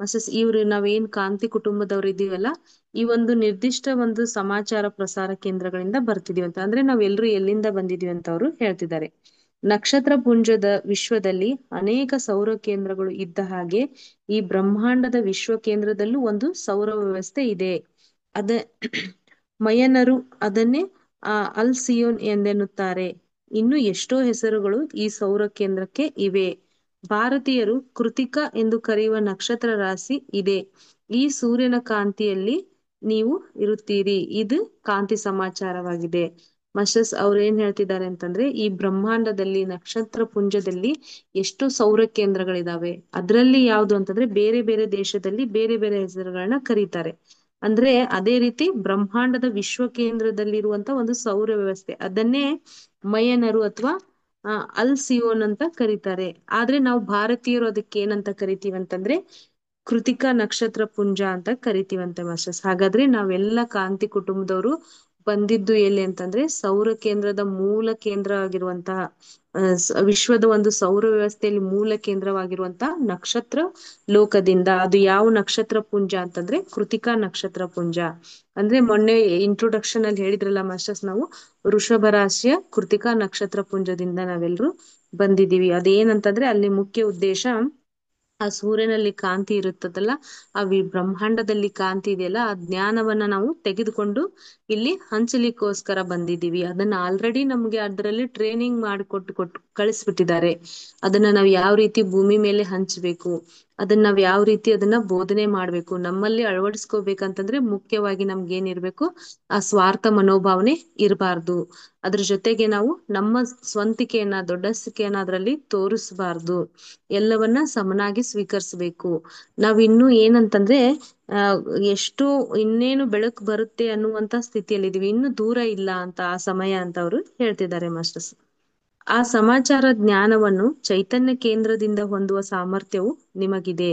ಮಸಸ್ ಇವ್ರು ನಾವೇನ್ ಕಾಂತಿ ಕುಟುಂಬದವ್ರು ಇದೀವಲ್ಲ, ಈ ಒಂದು ನಿರ್ದಿಷ್ಟ ಒಂದು ಸಮಾಚಾರ ಪ್ರಸಾರ ಕೇಂದ್ರಗಳಿಂದ ಬರ್ತಿದೀವಿ ಅಂತ. ಅಂದ್ರೆ ನಾವೆಲ್ಲರೂ ಎಲ್ಲಿಂದ ಬಂದಿದೀವಿ ಅಂತ ಅವರು ಹೇಳ್ತಿದ್ದಾರೆ. ನಕ್ಷತ್ರ ಪುಂಜದ ವಿಶ್ವದಲ್ಲಿ ಅನೇಕ ಸೌರ ಕೇಂದ್ರಗಳು ಇದ್ದ ಹಾಗೆ ಈ ಬ್ರಹ್ಮಾಂಡದ ವಿಶ್ವ ಕೇಂದ್ರದಲ್ಲೂ ಒಂದು ಸೌರ ವ್ಯವಸ್ಥೆ ಇದೆ. ಅದ ಮಯನರು ಅದನ್ನೇ ಅಲ್ ಸಿಯೋನ್ ಎಂದೆನ್ನುತ್ತಾರೆ. ಇನ್ನು ಎಷ್ಟೋ ಹೆಸರುಗಳು ಈ ಸೌರ ಕೇಂದ್ರಕ್ಕೆ ಇವೆ. ಭಾರತೀಯರು ಕೃತಿಕ ಎಂದು ಕರೆಯುವ ನಕ್ಷತ್ರ ರಾಶಿ ಇದೆ. ಈ ಸೂರ್ಯನ ಕಾಂತಿಯಲ್ಲಿ ನೀವು ಇರುತ್ತೀರಿ. ಇದು ಕಾಂತಿ ಸಮಾಚಾರವಾಗಿದೆ. ಮಾಸ್ಟರ್ಸ್ ಅವ್ರು ಏನ್ ಹೇಳ್ತಿದ್ದಾರೆ ಅಂತಂದ್ರೆ, ಈ ಬ್ರಹ್ಮಾಂಡದಲ್ಲಿ ನಕ್ಷತ್ರ ಪುಂಜದಲ್ಲಿ ಎಷ್ಟು ಸೌರ ಕೇಂದ್ರಗಳಿದಾವೆ, ಅದರಲ್ಲಿ ಯಾವ್ದು ಅಂತಂದ್ರೆ ಬೇರೆ ಬೇರೆ ದೇಶದಲ್ಲಿ ಬೇರೆ ಬೇರೆ ಹೆಸರುಗಳನ್ನ ಕರೀತಾರೆ. ಅಂದ್ರೆ ಅದೇ ರೀತಿ ಬ್ರಹ್ಮಾಂಡದ ವಿಶ್ವ ಕೇಂದ್ರದಲ್ಲಿರುವಂತ ಒಂದು ಸೌರ ವ್ಯವಸ್ಥೆ, ಅದನ್ನೇ ಮಯನರು ಅಥವಾ ಅಲ್ ಸಿಯೋನ್ ಅಂತ ಕರೀತಾರೆ. ಆದ್ರೆ ನಾವು ಭಾರತೀಯರು ಅದಕ್ಕೆ ಏನಂತ ಕರಿತೀವಿ ಅಂತಂದ್ರೆ ಕೃತಿಕಾ ನಕ್ಷತ್ರ ಪುಂಜ ಅಂತ ಕರಿತೀವಂತೆ ಮಾಸ್ಟರ್ಸ್. ಹಾಗಾದ್ರೆ ನಾವೆಲ್ಲ ಕಾಂತಿ ಕುಟುಂಬದವರು ಬಂದಿದ್ದು ಎಲ್ಲಿ ಅಂತಂದ್ರೆ ಸೌರ ಕೇಂದ್ರದ ಮೂಲ ಕೇಂದ್ರ ಆಗಿರುವಂತಹ ವಿಶ್ವದ ಒಂದು ಸೌರ ವ್ಯವಸ್ಥೆಯಲ್ಲಿ ಮೂಲ ಕೇಂದ್ರವಾಗಿರುವಂತಹ ನಕ್ಷತ್ರ ಲೋಕದಿಂದ. ಅದು ಯಾವ ನಕ್ಷತ್ರ ಪುಂಜ ಅಂತಂದ್ರೆ ಕೃತಿಕಾ ನಕ್ಷತ್ರ ಪುಂಜ. ಅಂದ್ರೆ ಮೊನ್ನೆ ಇಂಟ್ರೊಡಕ್ಷನ್ ಅಲ್ಲಿ ಹೇಳಿದ್ರಲ್ಲ ಮಾಸ್ಟರ್ಸ್, ನಾವು ವೃಷಭ ರಾಶಿಯ ಕೃತಿಕಾ ನಕ್ಷತ್ರ ಪುಂಜದಿಂದ ನಾವೆಲ್ಲರೂ ಬಂದಿದೀವಿ. ಅದೇನಂತಂದ್ರೆ ಅಲ್ಲಿ ಮುಖ್ಯ ಉದ್ದೇಶ ಆ ಸೂರ್ಯನಲ್ಲಿ ಕಾಂತಿ ಇರುತ್ತದಲ್ಲ, ಆ ಬ್ರಹ್ಮಾಂಡದಲ್ಲಿ ಕಾಂತಿ ಇದೆಯಲ್ಲ, ಆ ಜ್ಞಾನವನ್ನ ನಾವು ತೆಗೆದುಕೊಂಡು ಇಲ್ಲಿ ಹಂಚಲಿಕ್ಕೋಸ್ಕರ ಬಂದಿದೀವಿ. ಅದನ್ನ ಆಲ್ರೆಡಿ ನಮ್ಗೆ ಅದರಲ್ಲಿ ಟ್ರೈನಿಂಗ್ ಕೊಟ್ಟು ಕಳಿಸ್ಬಿಟ್ಟಿದ್ದಾರೆ. ಅದನ್ನ ನಾವ್ ಯಾವ ರೀತಿ ಭೂಮಿ ಮೇಲೆ ಹಂಚ್ಬೇಕು, ಅದನ್ನ ನಾವ್ ಯಾವ ರೀತಿ ಅದನ್ನ ಬೋಧನೆ ಮಾಡ್ಬೇಕು, ನಮ್ಮಲ್ಲಿ ಅಳವಡಿಸ್ಕೋಬೇಕಂತಂದ್ರೆ ಮುಖ್ಯವಾಗಿ ನಮ್ಗೆ ಏನಿರ್ಬೇಕು, ಆ ಸ್ವಾರ್ಥ ಮನೋಭಾವನೆ ಇರಬಾರ್ದು. ಅದ್ರ ಜೊತೆಗೆ ನಾವು ನಮ್ಮ ಸ್ವಂತಿಕೆಯನ್ನ ದೊಡ್ಡಸ್ತಿಕೆಯನ್ನ ಅದರಲ್ಲಿ ತೋರಿಸಬಾರ್ದು. ಎಲ್ಲವನ್ನ ಸಮನಾಗಿ ಸ್ವೀಕರಿಸಬೇಕು. ನಾವ್ ಇನ್ನು ಏನಂತಂದ್ರೆ ಎಷ್ಟು ಇನ್ನೇನು ಬೆಳಕು ಬರುತ್ತೆ ಅನ್ನುವಂತ ಸ್ಥಿತಿಯಲ್ಲಿ ಇದೀವಿ, ಇನ್ನು ದೂರ ಇಲ್ಲ ಅಂತ ಆ ಸಮಯ ಅಂತ ಅವರು ಹೇಳ್ತಿದ್ದಾರೆ ಮಾಸ್ಟರ್ಸ್. ಆ ಸಮಾಚಾರ ಜ್ಞಾನವನ್ನು ಚೈತನ್ಯ ಕೇಂದ್ರದಿಂದ ಹೊಂದುವ ಸಾಮರ್ಥ್ಯವು ನಿಮಗಿದೆ.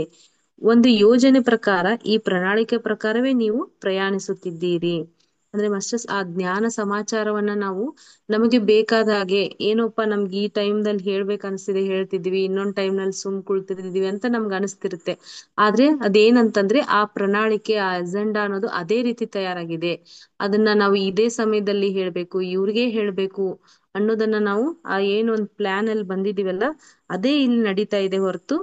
ಒಂದು ಯೋಜನೆ ಪ್ರಕಾರ, ಈ ಪ್ರಣಾಳಿಕೆ ಪ್ರಕಾರವೇ ನೀವು ಪ್ರಯಾಣಿಸುತ್ತಿದ್ದೀರಿ. ಅಂದ್ರೆ ಮಾಸ್ಟರ್ಸ್, ಆ ಜ್ಞಾನ ಸಮಾಚಾರವನ್ನ ನಾವು ನಮಗೆ ಬೇಕಾದ ಹಾಗೆ, ಏನೋಪ್ಪ ನಮ್ಗೆ ಈ ಟೈಮ್ದಲ್ಲಿ ಹೇಳ್ಬೇಕು ಅನ್ಸ್ತಿದೆ ಹೇಳ್ತಿದೀವಿ, ಇನ್ನೊಂದ್ ಟೈಮ್ ನಲ್ಲಿ ಕುಳ್ತಿದೀವಿ ಅಂತ ನಮ್ಗೆ ಅನಿಸ್ತಿರುತ್ತೆ. ಆದ್ರೆ ಅದೇನಂತಂದ್ರೆ ಆ ಪ್ರಣಾಳಿಕೆ, ಆ ಅಜೆಂಡಾ ಅನ್ನೋದು ಅದೇ ರೀತಿ ತಯಾರಾಗಿದೆ. ಅದನ್ನ ನಾವು ಇದೇ ಸಮಯದಲ್ಲಿ ಹೇಳ್ಬೇಕು, ಇವ್ರಿಗೆ ಹೇಳ್ಬೇಕು ಅನ್ನೋದನ್ನ ನಾವು ಆ ಏನೊಂದ್ ಪ್ಲಾನ್ ಅಲ್ಲಿ ಬಂದಿದೀವಲ್ಲ, ಅದೇ ಇಲ್ಲಿ ನಡೀತಾ ಇದೆ ಹೊರತು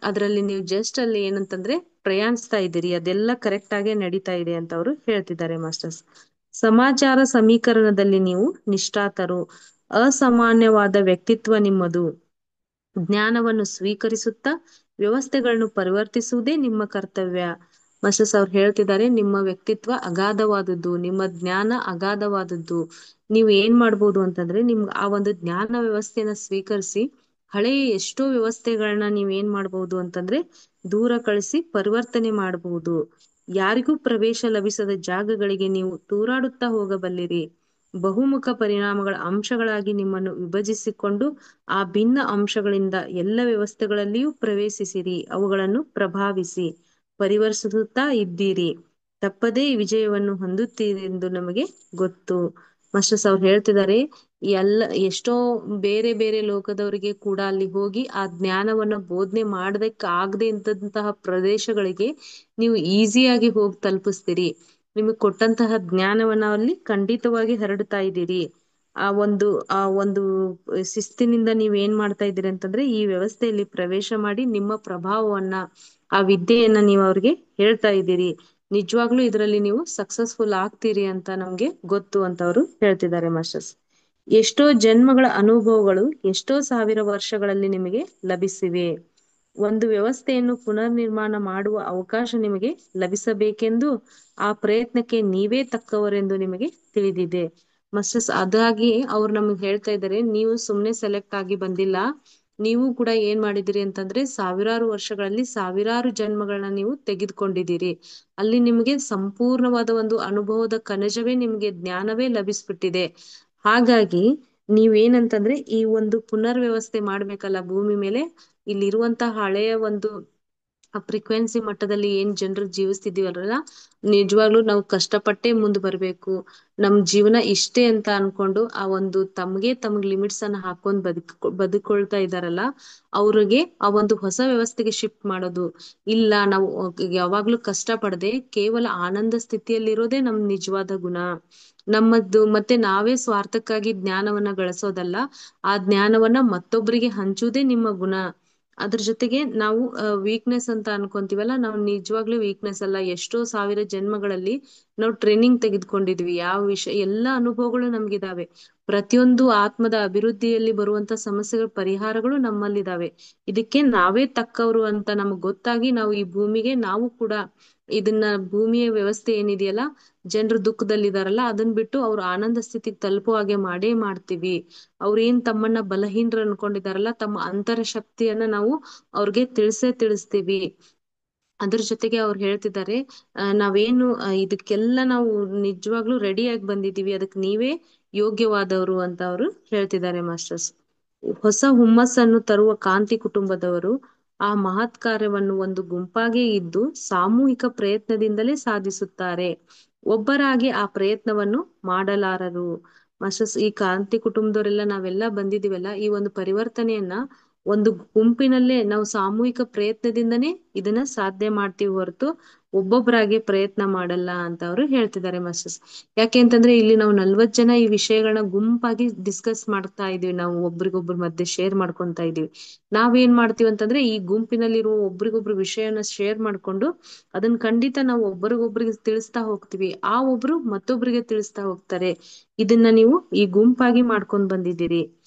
ಅದ್ರಲ್ಲಿ ನೀವು ಜಸ್ಟ್ ಅಲ್ಲಿ ಏನಂತಂದ್ರೆ ಪ್ರಯಾಣಿಸ್ತಾ ಇದ್ದೀರಿ, ಅದೆಲ್ಲ ಕರೆಕ್ಟ್ ಆಗೇ ನಡೀತಾ ಇದೆ ಅಂತ ಅವರು ಹೇಳ್ತಿದ್ದಾರೆ ಮಾಸ್ಟರ್ಸ್. ಸಮಾಚಾರ ಸಮೀಕರಣದಲ್ಲಿ ನೀವು ನಿಷ್ಠಾತರು. ಅಸಾಮಾನ್ಯವಾದ ವ್ಯಕ್ತಿತ್ವ ನಿಮ್ಮದು. ಜ್ಞಾನವನ್ನು ಸ್ವೀಕರಿಸುತ್ತಾ ವ್ಯವಸ್ಥೆಗಳನ್ನು ಪರಿವರ್ತಿಸುವುದೇ ನಿಮ್ಮ ಕರ್ತವ್ಯ. ಮಾಸ್ಟರ್ಸ್ ಅವ್ರು ಹೇಳ್ತಿದ್ದಾರೆ, ನಿಮ್ಮ ವ್ಯಕ್ತಿತ್ವ ಅಗಾಧವಾದದ್ದು, ನಿಮ್ಮ ಜ್ಞಾನ ಅಗಾಧವಾದದ್ದು. ನೀವು ಏನ್ ಮಾಡ್ಬೋದು ಅಂತಂದ್ರೆ ನಿಮ್ಗೆ ಆ ಒಂದು ಜ್ಞಾನ ವ್ಯವಸ್ಥೆಯನ್ನ ಸ್ವೀಕರಿಸಿ ಹಳೆಯ ಎಷ್ಟೋ ವ್ಯವಸ್ಥೆಗಳನ್ನ ನೀವ್ ಏನ್ ಮಾಡ್ಬೋದು ಅಂತಂದ್ರೆ ದೂರ ಕಳಿಸಿ ಪರಿವರ್ತನೆ ಮಾಡಬಹುದು. ಯಾರಿಗೂ ಪ್ರವೇಶ ಲಭಿಸದ ಜಾಗಗಳಿಗೆ ನೀವು ತೂರಾಡುತ್ತಾ ಹೋಗಬಲ್ಲಿರಿ. ಬಹುಮುಖ ಪರಿಣಾಮಗಳ ಅಂಶಗಳಾಗಿ ನಿಮ್ಮನ್ನು ವಿಭಜಿಸಿಕೊಂಡು ಆ ಭಿನ್ನ ಅಂಶಗಳಿಂದ ಎಲ್ಲ ವ್ಯವಸ್ಥೆಗಳಲ್ಲಿಯೂ ಪ್ರವೇಶಿಸಿರಿ, ಅವುಗಳನ್ನು ಪ್ರಭಾವಿಸಿ ಪರಿವರ್ತಿಸುತ್ತಾ ಇದ್ದೀರಿ. ತಪ್ಪದೇ ವಿಜಯವನ್ನು ಹೊಂದುತ್ತೀರಿ ಎಂದು ನಮಗೆ ಗೊತ್ತು. ಮಾಸ್ಟರ್ಸ್ ಅವ್ರು ಹೇಳ್ತಿದ್ದಾರೆ, ಎಷ್ಟೋ ಬೇರೆ ಬೇರೆ ಲೋಕದವರಿಗೆ ಕೂಡ ಅಲ್ಲಿ ಹೋಗಿ ಆ ಜ್ಞಾನವನ್ನ ಬೋಧನೆ ಮಾಡದಕ್ಕೆ ಆಗದೆ ಇದ್ದಂತಹ ಪ್ರದೇಶಗಳಿಗೆ ನೀವು ಈಸಿಯಾಗಿ ಹೋಗಿ ತಲುಪಿಸ್ತೀರಿ. ನಿಮಗೆ ಕೊಟ್ಟಂತಹ ಜ್ಞಾನವನ್ನ ಅಲ್ಲಿ ಖಂಡಿತವಾಗಿ ಹರಡ್ತಾ ಇದ್ದೀರಿ. ಆ ಒಂದು ಶಿಸ್ತಿನಿಂದ ನೀವ್ ಏನ್ ಮಾಡ್ತಾ ಇದ್ದೀರಿ ಅಂತಂದ್ರೆ ಈ ವ್ಯವಸ್ಥೆಯಲ್ಲಿ ಪ್ರವೇಶ ಮಾಡಿ ನಿಮ್ಮ ಪ್ರಭಾವವನ್ನ, ಆ ವಿದ್ಯೆಯನ್ನ ನೀವು ಅವ್ರಿಗೆ ಹೇಳ್ತಾ ಇದ್ದೀರಿ. ನಿಜವಾಗ್ಲೂ ಇದರಲ್ಲಿ ನೀವು ಸಕ್ಸಸ್ಫುಲ್ ಆಗ್ತೀರಿ ಅಂತ ನಮ್ಗೆ ಗೊತ್ತು ಅಂತ ಅವರು ಹೇಳ್ತಿದ್ದಾರೆ ಮಾಸ್ಟರ್ಸ್. ಎಷ್ಟೋ ಜನ್ಮಗಳ ಅನುಭವಗಳು ಎಷ್ಟೋ ಸಾವಿರ ವರ್ಷಗಳಲ್ಲಿ ನಿಮಗೆ ಲಭಿಸಿವೆ. ಒಂದು ವ್ಯವಸ್ಥೆಯನ್ನು ಪುನರ್ ನಿರ್ಮಾಣ ಮಾಡುವ ಅವಕಾಶ ನಿಮಗೆ ಲಭಿಸಬೇಕೆಂದು ಆ ಪ್ರಯತ್ನಕ್ಕೆ ನೀವೇ ತಕ್ಕವರೆಂದು ನಿಮಗೆ ತಿಳಿದಿದೆ. ಮಾಸ್ಟರ್ಸ್, ಅದಾಗಿ ಅವ್ರು ನಮ್ಗೆ ಹೇಳ್ತಾ ಇದ್ದಾರೆ, ನೀವು ಸುಮ್ನೆ ಸೆಲೆಕ್ಟ್ ಆಗಿ ಬಂದಿಲ್ಲ, ನೀವು ಕೂಡ ಏನ್ ಮಾಡಿದಿರಿ ಅಂತಂದ್ರೆ ಸಾವಿರಾರು ವರ್ಷಗಳಲ್ಲಿ ಸಾವಿರಾರು ಜನ್ಮಗಳನ್ನ ನೀವು ತೆಗೆದುಕೊಂಡಿದ್ದೀರಿ. ಅಲ್ಲಿ ನಿಮ್ಗೆ ಸಂಪೂರ್ಣವಾದ ಒಂದು ಅನುಭವದ ಕನಜವೇ, ನಿಮ್ಗೆ ಜ್ಞಾನವೇ ಲಭಿಸ್ಬಿಟ್ಟಿದೆ. ಹಾಗಾಗಿ ನೀವೇನಂತಂದ್ರೆ ಈ ಒಂದು ಪುನರ್ ವ್ಯವಸ್ಥೆ ಮಾಡ್ಬೇಕಲ್ಲ ಭೂಮಿ ಮೇಲೆ, ಇಲ್ಲಿರುವಂತಹ ಹಳೆಯ ಒಂದು ಫ್ರೀಕ್ವೆನ್ಸಿ ಮಟ್ಟದಲ್ಲಿ ಏನ್ ಜನರು ಜೀವಿಸ್ತಿದೀವಲ್ಲ, ನಿಜವಾಗ್ಲೂ ನಾವು ಕಷ್ಟಪಟ್ಟೆ ಮುಂದ್ ಬರ್ಬೇಕು. ನಮ್ ಜೀವನ ಇಷ್ಟೇ ಅಂತ ಅನ್ಕೊಂಡು ಆ ಒಂದು ತಮ್ಗ್ ಲಿಮಿಟ್ಸ್ ಅನ್ನ ಹಾಕೊಂಡ್ ಬದುಕೊಳ್ತಾ ಇದಾರಲ್ಲ, ಅವ್ರಿಗೆ ಆ ಒಂದು ಹೊಸ ವ್ಯವಸ್ಥೆಗೆ ಶಿಫ್ಟ್ ಮಾಡೋದು ಇಲ್ಲ. ನಾವು ಯಾವಾಗ್ಲೂ ಕಷ್ಟ ಪಡದೆ ಕೇವಲ ಆನಂದ ಸ್ಥಿತಿಯಲ್ಲಿರೋದೇ ನಮ್ ನಿಜವಾದ ಗುಣ. ನಮ್ಮದ್ದು ಮತ್ತೆ ನಾವೇ ಸ್ವಾರ್ಥಕ್ಕಾಗಿ ಜ್ಞಾನವನ್ನ ಗಳಿಸೋದಲ್ಲ, ಆ ಜ್ಞಾನವನ್ನ ಮತ್ತೊಬ್ಬರಿಗೆ ಹಂಚುವುದೇ ನಿಮ್ಮ ಗುಣ ಅದ್ರ ಜೊತೆಗೆ ನಾವು ವೀಕ್ನೆಸ್ ಅಂತ ಅನ್ಕೊಂತೀವಲ್ಲ, ನಾವು ನಿಜವಾಗ್ಲೂ ವೀಕ್ನೆಸ್ ಅಲ್ಲ. ಎಷ್ಟೋ ಸಾವಿರ ಜನ್ಮಗಳಲ್ಲಿ ನಾವು ಟ್ರೈನಿಂಗ್ ತೆಗೆದುಕೊಂಡಿದ್ವಿ. ಯಾವ ವಿಷಯ ಎಲ್ಲಾ ಅನುಭವಗಳು ನಮ್ಗಿದಾವೆ. ಪ್ರತಿಯೊಂದು ಆತ್ಮದ ಅಭಿವೃದ್ಧಿಯಲ್ಲಿ ಬರುವಂತ ಸಮಸ್ಯೆಗಳ ಪರಿಹಾರಗಳು ನಮ್ಮಲ್ಲಿದಾವೆ. ಇದಕ್ಕೆ ನಾವೇ ತಕ್ಕವರು ಅಂತ ನಮಗ್ ಗೊತ್ತಾಗಿ ನಾವು ಈ ಭೂಮಿಗೆ ನಾವು ಕೂಡ ಇದನ್ನ ಭೂಮಿಯ ವ್ಯವಸ್ಥೆ ಏನಿದೆಯಲ್ಲ, ಜನರು ದುಃಖದಲ್ಲಿದಾರಲ್ಲ ಅದನ್ ಬಿಟ್ಟು ಅವ್ರು ಆನಂದ ಸ್ಥಿತಿಗೆ ತಲುಪುವ ಹಾಗೆ ಮಾಡೇ ಮಾಡ್ತೀವಿ. ಅವ್ರೇನ್ ತಮ್ಮನ್ನ ಬಲಹೀನರು ಅನ್ಕೊಂಡಿದಾರಲ್ಲ, ತಮ್ಮ ಅಂತರ ಶಕ್ತಿಯನ್ನ ನಾವು ಅವ್ರಿಗೆ ತಿಳಿಸ್ತೀವಿ. ಅದ್ರ ಜೊತೆಗೆ ಅವ್ರು ಹೇಳ್ತಿದ್ದಾರೆ, ನಾವೇನು ಇದಕ್ಕೆಲ್ಲ ನಾವು ನಿಜವಾಗ್ಲೂ ರೆಡಿ ಆಗಿ ಬಂದಿದೀವಿ, ಅದಕ್ಕೆ ನೀವೇ ಯೋಗ್ಯವಾದವರು ಅಂತ ಅವರು ಹೇಳ್ತಿದ್ದಾರೆ ಮಾಸ್ಟರ್ಸ್. ಹೊಸ ಹುಮ್ಮಸ್ಸನ್ನು ತರುವ ಕಾಂತಿ ಕುಟುಂಬದವರು ಆ ಮಹತ್ ಕಾರ್ಯವನ್ನು ಒಂದು ಗುಂಪಾಗಿ ಇದ್ದು ಸಾಮೂಹಿಕ ಪ್ರಯತ್ನದಿಂದಲೇ ಸಾಧಿಸುತ್ತಾರೆ. ಒಬ್ಬರಾಗಿ ಆ ಪ್ರಯತ್ನವನ್ನು ಮಾಡಲಾರರು. ಮಾಸ್ಟರ್ಸ್, ಈ ಕಾಂತಿ ಕುಟುಂಬದವರೆಲ್ಲ ನಾವೆಲ್ಲ ಬಂದಿದೀವಲ್ಲ, ಈ ಒಂದು ಪರಿವರ್ತನೆಯನ್ನ ಒಂದು ಗುಂಪಿನಲ್ಲೇ ನಾವು ಸಾಮೂಹಿಕ ಪ್ರಯತ್ನದಿಂದನೇ ಇದನ್ನ ಸಾಧ್ಯ ಮಾಡ್ತೀವಿ ಹೊರತು ಒಬ್ಬೊಬ್ಬರಾಗಿ ಪ್ರಯತ್ನ ಮಾಡಲ್ಲ ಅಂತ ಅವರು ಹೇಳ್ತಿದ್ದಾರೆ ಮಾಸ್ಟರ್ಸ್. ಯಾಕೆ ಅಂತಂದ್ರೆ ಇಲ್ಲಿ ನಾವು 40 ಜನ ಈ ವಿಷಯಗಳನ್ನ ಗುಂಪಾಗಿ ಡಿಸ್ಕಸ್ ಮಾಡ್ತಾ ಇದೀವಿ. ನಾವು ಒಬ್ರಿಗೊಬ್ರ ಮಧ್ಯೆ ಶೇರ್ ಮಾಡ್ಕೊಂತಾ ಇದೀವಿ. ನಾವೇನ್ ಮಾಡ್ತೀವಿ ಅಂತಂದ್ರೆ ಈ ಗುಂಪಿನಲ್ಲಿರುವ ಒಬ್ರಿಗೊಬ್ರು ವಿಷಯನ ಶೇರ್ ಮಾಡ್ಕೊಂಡು ಅದನ್ನ ಖಂಡಿತ ನಾವು ಒಬ್ಬರಿಗೊಬ್ರಿಗೆ ತಿಳಿಸ್ತಾ ಹೋಗ್ತೀವಿ. ಆ ಒಬ್ರು ಮತ್ತೊಬ್ರಿಗೆ ತಿಳಿಸ್ತಾ ಹೋಗ್ತಾರೆ. ಇದನ್ನ ನೀವು ಈ ಗುಂಪಾಗಿ ಮಾಡ್ಕೊಂಡ್ ಬಂದಿದ್ದೀರಿ.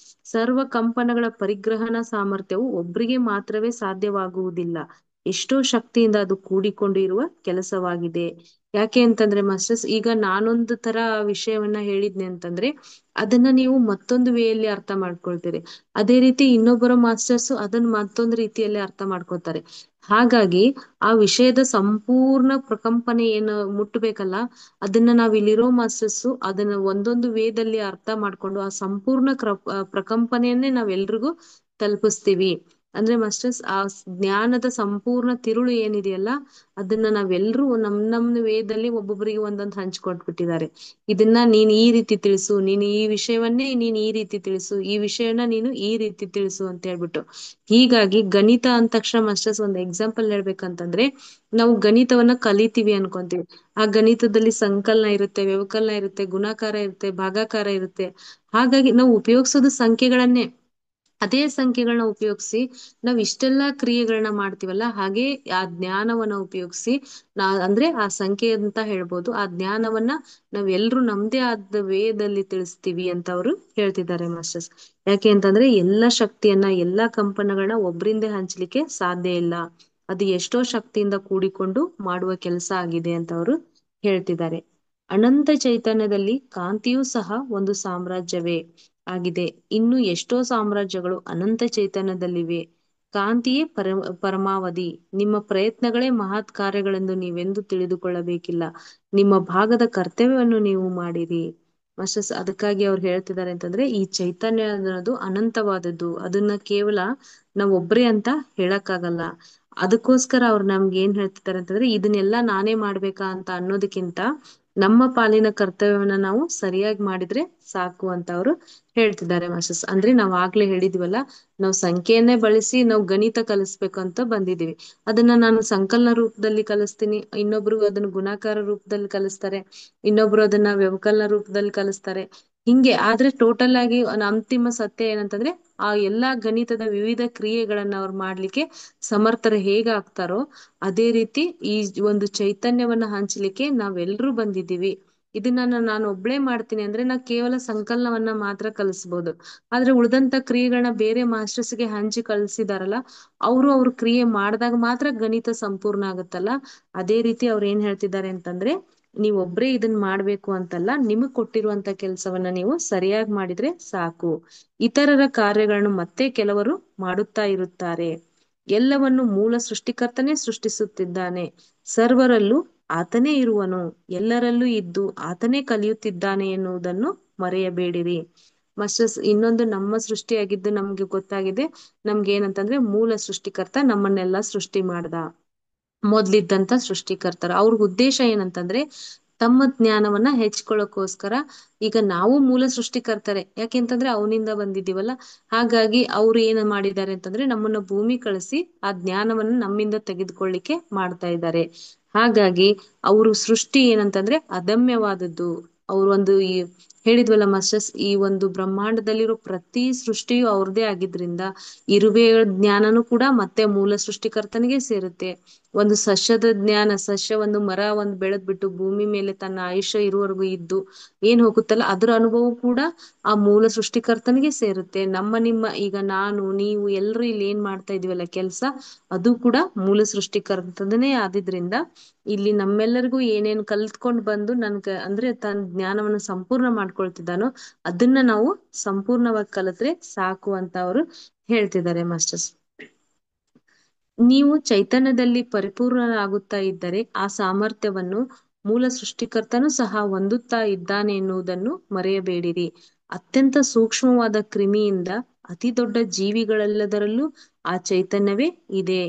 ಸರ್ವ ಕಂಪನಗಳ ಪರಿಗ್ರಹಣ ಸಾಮರ್ಥ್ಯವು ಒಬ್ರಿಗೆ ಮಾತ್ರವೇ ಸಾಧ್ಯವಾಗುವುದಿಲ್ಲ. ಎಷ್ಟೋ ಶಕ್ತಿಯಿಂದ ಅದು ಕೂಡಿಕೊಂಡು ಇರುವ ಕೆಲಸವಾಗಿದೆ. ಯಾಕೆ ಅಂತಂದ್ರೆ ಮಾಸ್ಟರ್ಸ್, ಈಗ ನಾನೊಂದು ತರ ವಿಷಯವನ್ನ ಹೇಳಿದ್ನೆ ಅಂತಂದ್ರೆ ಅದನ್ನ ನೀವು ಮತ್ತೊಂದು ವೇಯಲ್ಲಿ ಅರ್ಥ ಮಾಡ್ಕೊಳ್ತೀರಿ. ಅದೇ ರೀತಿ ಇನ್ನೊಬ್ಬರ ಮಾಸ್ಟರ್ಸ್ ಅದನ್ನ ಮತ್ತೊಂದು ರೀತಿಯಲ್ಲಿ ಅರ್ಥ ಮಾಡ್ಕೊತಾರೆ. ಹಾಗಾಗಿ ಆ ವಿಷಯದ ಸಂಪೂರ್ಣ ಪ್ರಕಂಪನೆ ಏನು ಮುಟ್ಬೇಕಲ್ಲ, ಅದನ್ನ ನಾವ್ ಇಲ್ಲಿರೋ ಮಾಸ್ಟರ್ಸ್ ಅದನ್ನ ಒಂದೊಂದು ವೇದಲ್ಲಿ ಅರ್ಥ ಮಾಡ್ಕೊಂಡು ಆ ಸಂಪೂರ್ಣ ಪ್ರಕಂಪನೆಯನ್ನೇ ನಾವೆಲ್ರಿಗೂ ತಲುಪಿಸ್ತೀವಿ. ಅಂದ್ರೆ ಮಾಸ್ಟರ್ಸ್, ಆ ಜ್ಞಾನದ ಸಂಪೂರ್ಣ ತಿರುಳು ಏನಿದೆಯಲ್ಲ, ಅದನ್ನ ನಾವೆಲ್ರೂ ನಮ್ ವೇದಲ್ಲಿ ಒಬ್ಬೊಬ್ಬರಿಗೆ ಒಂದೊಂದು ಹಂಚ್ಕೊಟ್ಬಿಟ್ಟಿದ್ದಾರೆ. ಇದನ್ನ ನೀನ್ ಈ ರೀತಿ ತಿಳಿಸು, ನೀನು ಈ ವಿಷಯವನ್ನೇ ನೀನ್ ಈ ರೀತಿ ತಿಳಿಸು, ಈ ವಿಷಯನ ನೀನು ಈ ರೀತಿ ತಿಳಿಸು ಅಂತ ಹೇಳ್ಬಿಟ್ಟು. ಹೀಗಾಗಿ ಗಣಿತ ಅಂದ ತಕ್ಷಣ ಮಾಸ್ಟರ್ಸ್ ಒಂದು ಎಕ್ಸಾಂಪಲ್ ಹೇಳ್ಬೇಕಂತಂದ್ರೆ, ನಾವು ಗಣಿತವನ್ನ ಕಲಿತೀವಿ ಅನ್ಕೊಂತೀವಿ. ಆ ಗಣಿತದಲ್ಲಿ ಸಂಕಲನ ಇರುತ್ತೆ, ವ್ಯವಕಲನ ಇರುತ್ತೆ, ಗುಣಾಕಾರ ಇರುತ್ತೆ, ಭಾಗಾಕಾರ ಇರುತ್ತೆ. ಹಾಗಾಗಿ ನಾವು ಉಪಯೋಗಿಸೋದು ಸಂಖ್ಯೆಗಳನ್ನೇ. ಅದೇ ಸಂಖ್ಯೆಗಳನ್ನ ಉಪಯೋಗಿಸಿ ನಾವ್ ಇಷ್ಟೆಲ್ಲಾ ಕ್ರಿಯೆಗಳನ್ನ ಮಾಡ್ತೀವಲ್ಲ, ಹಾಗೆ ಆ ಜ್ಞಾನವನ್ನ ಉಪಯೋಗಿಸಿ ಅಂದ್ರೆ ಆ ಸಂಖ್ಯೆ ಅಂತ ಹೇಳ್ಬೋದು, ಆ ಜ್ಞಾನವನ್ನ ನಾವ್ ಎಲ್ರು ನಮ್ದೇ ಆದ ವೇದಲ್ಲಿ ತಿಳಿಸ್ತೀವಿ ಅಂತ ಅವರು ಹೇಳ್ತಿದ್ದಾರೆ ಮಾಸ್ಟರ್ಸ್. ಯಾಕೆ ಅಂತಂದ್ರೆ ಎಲ್ಲಾ ಶಕ್ತಿಯನ್ನ, ಎಲ್ಲಾ ಕಂಪನಗಳನ್ನ ಒಬ್ರಿಂದೇ ಹಂಚ್ಲಿಕ್ಕೆ ಸಾಧ್ಯ ಇಲ್ಲ. ಅದು ಎಷ್ಟೋ ಶಕ್ತಿಯಿಂದ ಕೂಡಿಕೊಂಡು ಮಾಡುವ ಕೆಲಸ ಆಗಿದೆ ಅಂತ ಅವರು ಹೇಳ್ತಿದ್ದಾರೆ. ಅನಂತ ಚೈತನ್ಯದಲ್ಲಿ ಕಾಂತಿಯೂ ಸಹ ಒಂದು ಸಾಮ್ರಾಜ್ಯವೇ ಆಗಿದೆ. ಇನ್ನು ಎಷ್ಟೋ ಸಾಮ್ರಾಜ್ಯಗಳು ಅನಂತ ಚೈತನ್ಯದಲ್ಲಿವೆ. ಕಾಂತಿಯೇ ಪರಮಾವಧಿ. ನಿಮ್ಮ ಪ್ರಯತ್ನಗಳೇ ಮಹತ್ ಕಾರ್ಯಗಳೆಂದು ನೀವೆಂದು ತಿಳಿದುಕೊಳ್ಳಬೇಕಿಲ್ಲ. ನಿಮ್ಮ ಭಾಗದ ಕರ್ತವ್ಯವನ್ನು ನೀವು ಮಾಡಿರಿ. ಮಾಸ್ಟರ್ಸ್, ಅದಕ್ಕಾಗಿ ಅವ್ರು ಹೇಳ್ತಿದ್ದಾರೆ ಅಂತಂದ್ರೆ ಈ ಚೈತನ್ಯ ಅನ್ನೋದು ಅನಂತವಾದದ್ದು. ಅದನ್ನ ಕೇವಲ ನಾವ್ ಒಬ್ರೇ ಅಂತ ಹೇಳಕ್ಕಾಗಲ್ಲ. ಅದಕ್ಕೋಸ್ಕರ ಅವ್ರು ನಮ್ಗೆ ಏನ್ ಹೇಳ್ತಿದ್ದಾರೆ ಅಂತಂದ್ರೆ, ಇದನ್ನೆಲ್ಲಾ ನಾನೇ ಮಾಡ್ಬೇಕಾ ಅಂತ ಅನ್ನೋದಕ್ಕಿಂತ ನಮ್ಮ ಪಾಲಿನ ಕರ್ತವ್ಯವನ್ನ ನಾವು ಸರಿಯಾಗಿ ಮಾಡಿದ್ರೆ ಸಾಕು ಅಂತ ಅವರು ಹೇಳ್ತಿದ್ದಾರೆ ಮಾಸ್ಟರ್ಸ್. ಅಂದ್ರೆ ನಾವ್ ಆಗ್ಲೇ ಹೇಳಿದ್ವಲ್ಲ, ನಾವ್ ಸಂಖ್ಯೆಯನ್ನೇ ಬಳಸಿ ನಾವು ಗಣಿತ ಕಲಿಸ್ಬೇಕು ಅಂತ ಬಂದಿದೀವಿ. ಅದನ್ನ ನಾನು ಸಂಕಲನ ರೂಪದಲ್ಲಿ ಕಲಿಸ್ತೀನಿ, ಇನ್ನೊಬ್ರು ಅದನ್ನ ಗುಣಾಕಾರ ರೂಪದಲ್ಲಿ ಕಲಿಸ್ತಾರೆ, ಇನ್ನೊಬ್ರು ಅದನ್ನ ವ್ಯವಕಲನ ರೂಪದಲ್ಲಿ ಕಲಿಸ್ತಾರೆ. ಹಿಂಗೆ ಆದ್ರೆ ಟೋಟಲ್ ಆಗಿ ಅಂತಿಮ ಸತ್ಯ ಏನಂತಂದ್ರೆ, ಆ ಎಲ್ಲಾ ಗಣಿತದ ವಿವಿಧ ಕ್ರಿಯೆಗಳನ್ನ ಅವ್ರು ಮಾಡ್ಲಿಕ್ಕೆ ಸಮರ್ಥರು ಹೇಗಾಗ್ತಾರೋ ಅದೇ ರೀತಿ ಈ ಒಂದು ಚೈತನ್ಯವನ್ನ ಹಂಚ್ಲಿಕ್ಕೆ ನಾವೆಲ್ರೂ ಬಂದಿದ್ದೀವಿ. ಇದನ್ನ ನಾನು ಒಬ್ಳೇ ಮಾಡ್ತೀನಿ ಅಂದ್ರೆ ನಾ ಕೇವಲ ಸಂಕಲನವನ್ನ ಮಾತ್ರ ಕಲಿಸ್ಬೋದು. ಆದ್ರೆ ಉಳಿದಂತ ಕ್ರಿಯೆಗಳನ್ನ ಬೇರೆ ಮಾಸ್ಟರ್ಸ್ಗೆ ಹಂಚಿ ಕಳ್ಸಿದಾರಲ್ಲ, ಅವ್ರ ಕ್ರಿಯೆ ಮಾಡಿದಾಗ ಮಾತ್ರ ಗಣಿತ ಸಂಪೂರ್ಣ ಆಗುತ್ತಲ್ಲ. ಅದೇ ರೀತಿ ಅವ್ರು ಏನ್ ಹೇಳ್ತಿದ್ದಾರೆ ಅಂತಂದ್ರೆ, ನೀವ್ ಒಬ್ರೇ ಇದನ್ ಮಾಡ್ಬೇಕು ಅಂತಲ್ಲ, ನಿಮಗ್ ಕೊಟ್ಟಿರುವಂತ ಕೆಲ್ಸವನ್ನ ನೀವು ಸರಿಯಾಗಿ ಮಾಡಿದ್ರೆ ಸಾಕು. ಇತರರ ಕಾರ್ಯಗಳನ್ನು ಮತ್ತೆ ಕೆಲವರು ಮಾಡುತ್ತಾ ಇರುತ್ತಾರೆ. ಎಲ್ಲವನ್ನು ಮೂಲ ಸೃಷ್ಟಿಕರ್ತನೇ ಸೃಷ್ಟಿಸುತ್ತಿದ್ದಾನೆ. ಸರ್ವರಲ್ಲೂ ಆತನೇ ಇರುವನು, ಎಲ್ಲರಲ್ಲೂ ಇದ್ದು ಆತನೇ ಕಲಿಯುತ್ತಿದ್ದಾನೆ ಎನ್ನುವುದನ್ನು ಮರೆಯಬೇಡಿರಿ. ಮಾಸ್ಟರ್ಸ್, ಇನ್ನೊಂದು ನಮ್ಮ ಸೃಷ್ಟಿಯಾಗಿದ್ದು ನಮ್ಗೆ ಗೊತ್ತಾಗಿದೆ. ನಮ್ಗೆ ಏನಂತಂದ್ರೆ, ಮೂಲ ಸೃಷ್ಟಿಕರ್ತ ನಮ್ಮನ್ನೆಲ್ಲಾ ಸೃಷ್ಟಿ ಮಾಡ್ದ. ಮೊದ್ಲಿದ್ದಂತ ಸೃಷ್ಟಿಕರ್ತರ ಅವ್ರ ಉದ್ದೇಶ ಏನಂತಂದ್ರೆ, ತಮ್ಮ ಜ್ಞಾನವನ್ನ ಹೆಚ್ಕೊಳ್ಳೋಕೋಸ್ಕರ. ಈಗ ನಾವು ಮೂಲ ಸೃಷ್ಟಿಕರ್ತಾರೆ, ಯಾಕೆಂತಂದ್ರೆ ಅವನಿಂದ ಬಂದಿದ್ದೀವಲ್ಲ. ಹಾಗಾಗಿ ಅವ್ರು ಏನ್ ಮಾಡಿದ್ದಾರೆ ಅಂತಂದ್ರೆ, ನಮ್ಮನ್ನ ಭೂಮಿ ಕಳಿಸಿ ಆ ಜ್ಞಾನವನ್ನ ನಮ್ಮಿಂದ ತೆಗೆದುಕೊಳ್ಳಿಕ್ಕೆ ಮಾಡ್ತಾ ಇದ್ದಾರೆ. ಹಾಗಾಗಿ ಅವ್ರ ಸೃಷ್ಟಿ ಏನಂತಂದ್ರೆ ಅದಮ್ಯವಾದದ್ದು. ಅವ್ರ ಒಂದು ಈ ಹೇಳಿದ್ವಲ್ಲ ಮಾಸ್ಟರ್ಸ್, ಈ ಒಂದು ಬ್ರಹ್ಮಾಂಡದಲ್ಲಿರೋ ಪ್ರತಿ ಸೃಷ್ಟಿಯು ಅವ್ರದೇ ಆಗಿದ್ರಿಂದ ಇರುವೆ ಜ್ಞಾನನೂ ಕೂಡ ಮತ್ತೆ ಮೂಲ ಸೃಷ್ಟಿಕರ್ತನಿಗೆ ಸೇರುತ್ತೆ. ಒಂದು ಸಸ್ಯದ ಜ್ಞಾನ, ಸಸ್ಯ ಒಂದು ಮರ ಒಂದು ಬೆಳೆದ್ಬಿಟ್ಟು ಭೂಮಿ ಮೇಲೆ ತನ್ನ ಆಯುಷ್ಯ ಇರುವವರೆಗೂ ಇದ್ದು ಏನ್ ಹೋಗುತ್ತಲ್ಲ ಅದ್ರ ಅನುಭವ ಕೂಡ ಆ ಮೂಲ ಸೃಷ್ಟಿಕರ್ತನಿಗೆ ಸೇರುತ್ತೆ. ನಿಮ್ಮ ಈಗ ನಾನು ನೀವು ಎಲ್ರು ಇಲ್ಲಿ ಏನ್ ಮಾಡ್ತಾ ಇದೀವಲ್ಲ ಕೆಲ್ಸ, ಅದು ಕೂಡ ಮೂಲ ಸೃಷ್ಟಿಕರ್ತನೇ ಆದಿದ್ರಿಂದ ಇಲ್ಲಿ ನಮ್ಮೆಲ್ಲರಿಗೂ ಏನೇನ್ ಕಲ್ತ್ಕೊಂಡ್ ಬಂದು ಅಂದ್ರೆ ತನ್ನ ಜ್ಞಾನವನ್ನು ಸಂಪೂರ್ಣ ಮಾಡ್ಕೊಳ್ತಿದ್ದಾನೋ ಅದನ್ನ ನಾವು ಸಂಪೂರ್ಣವಾಗಿ ಕಲಿತ್ರೆ ಸಾಕು ಅಂತ ಅವರು ಹೇಳ್ತಿದ್ದಾರೆ ಮಾಸ್ಟರ್ಸ್. ನೀವು ಚೈತನ್ಯದಲ್ಲಿ ಪರಿಪೂರ್ಣರಾಗುತ್ತಾ ಇದ್ದರೆ ಆ ಸಾಮರ್ಥ್ಯವನ್ನು ಮೂಲ ಸೃಷ್ಟಿಕರ್ತನು ಸಹ ಹೊಂದುತ್ತಾ ಇದ್ದಾನೆ ಎನ್ನುವುದನ್ನು ಮರೆಯಬೇಡಿರಿ. ಅತ್ಯಂತ ಸೂಕ್ಷ್ಮವಾದ ಕ್ರಿಮಿಯಿಂದ ಅತಿ ದೊಡ್ಡ ಜೀವಿಗಳೆಲ್ಲದರಲ್ಲೂ ಆ ಚೈತನ್ಯವೇ ಇದೆ.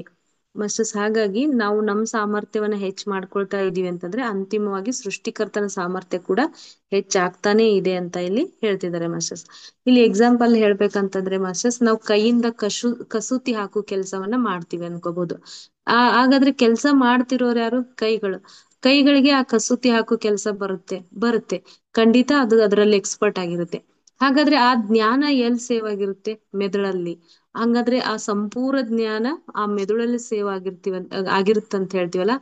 ಮಾಸ್ಟರ್ಸ್, ಹಾಗಾಗಿ ನಾವು ನಮ್ಮ ಸಾಮರ್ಥ್ಯವನ್ನ ಹೆಚ್ಚು ಮಾಡ್ಕೊಳ್ತಾ ಇದೀವಿ ಅಂತಂದ್ರೆ ಅಂತಿಮವಾಗಿ ಸೃಷ್ಟಿಕರ್ತನ ಸಾಮರ್ಥ್ಯ ಕೂಡ ಹೆಚ್ಚಾಗ್ತಾನೆ ಇದೆ ಅಂತ ಇಲ್ಲಿ ಹೇಳ್ತಿದ್ದಾರೆ ಮಾಸ್ಟರ್ಸ್. ಇಲ್ಲಿ ಎಕ್ಸಾಂಪಲ್ ಹೇಳ್ಬೇಕಂತಂದ್ರೆ ಮಾಸ್ಟರ್ಸ್, ನಾವು ಕೈಯಿಂದ ಕಸೂತಿ ಹಾಕೋ ಕೆಲಸವನ್ನ ಮಾಡ್ತೀವಿ ಅನ್ಕೋಬಹುದು. ಹಾಗಾದ್ರೆ ಕೆಲಸ ಮಾಡ್ತಿರೋರು ಯಾರು? ಕೈಗಳಿಗೆ ಆ ಕಸೂತಿ ಹಾಕೋ ಕೆಲಸ ಬರುತ್ತೆ ಖಂಡಿತ, ಅದು ಅದರಲ್ಲಿ ಎಕ್ಸ್ಪರ್ಟ್ ಆಗಿರುತ್ತೆ. ಹಾಗಾದ್ರೆ ಆ ಜ್ಞಾನ ಎಲ್ಲಿ ಸೇವ್ ಆಗಿರುತ್ತೆ? ಮೆದುಳಲ್ಲಿ. ಹಂಗಾದ್ರೆ ಆ ಸಂಪೂರ್ಣ ಜ್ಞಾನ ಆ ಮೆದುಳಲ್ಲಿ ಸೇವ್ ಆಗಿರುತ್ತಂತ ಹೇಳ್ತೀವಲ್ಲ,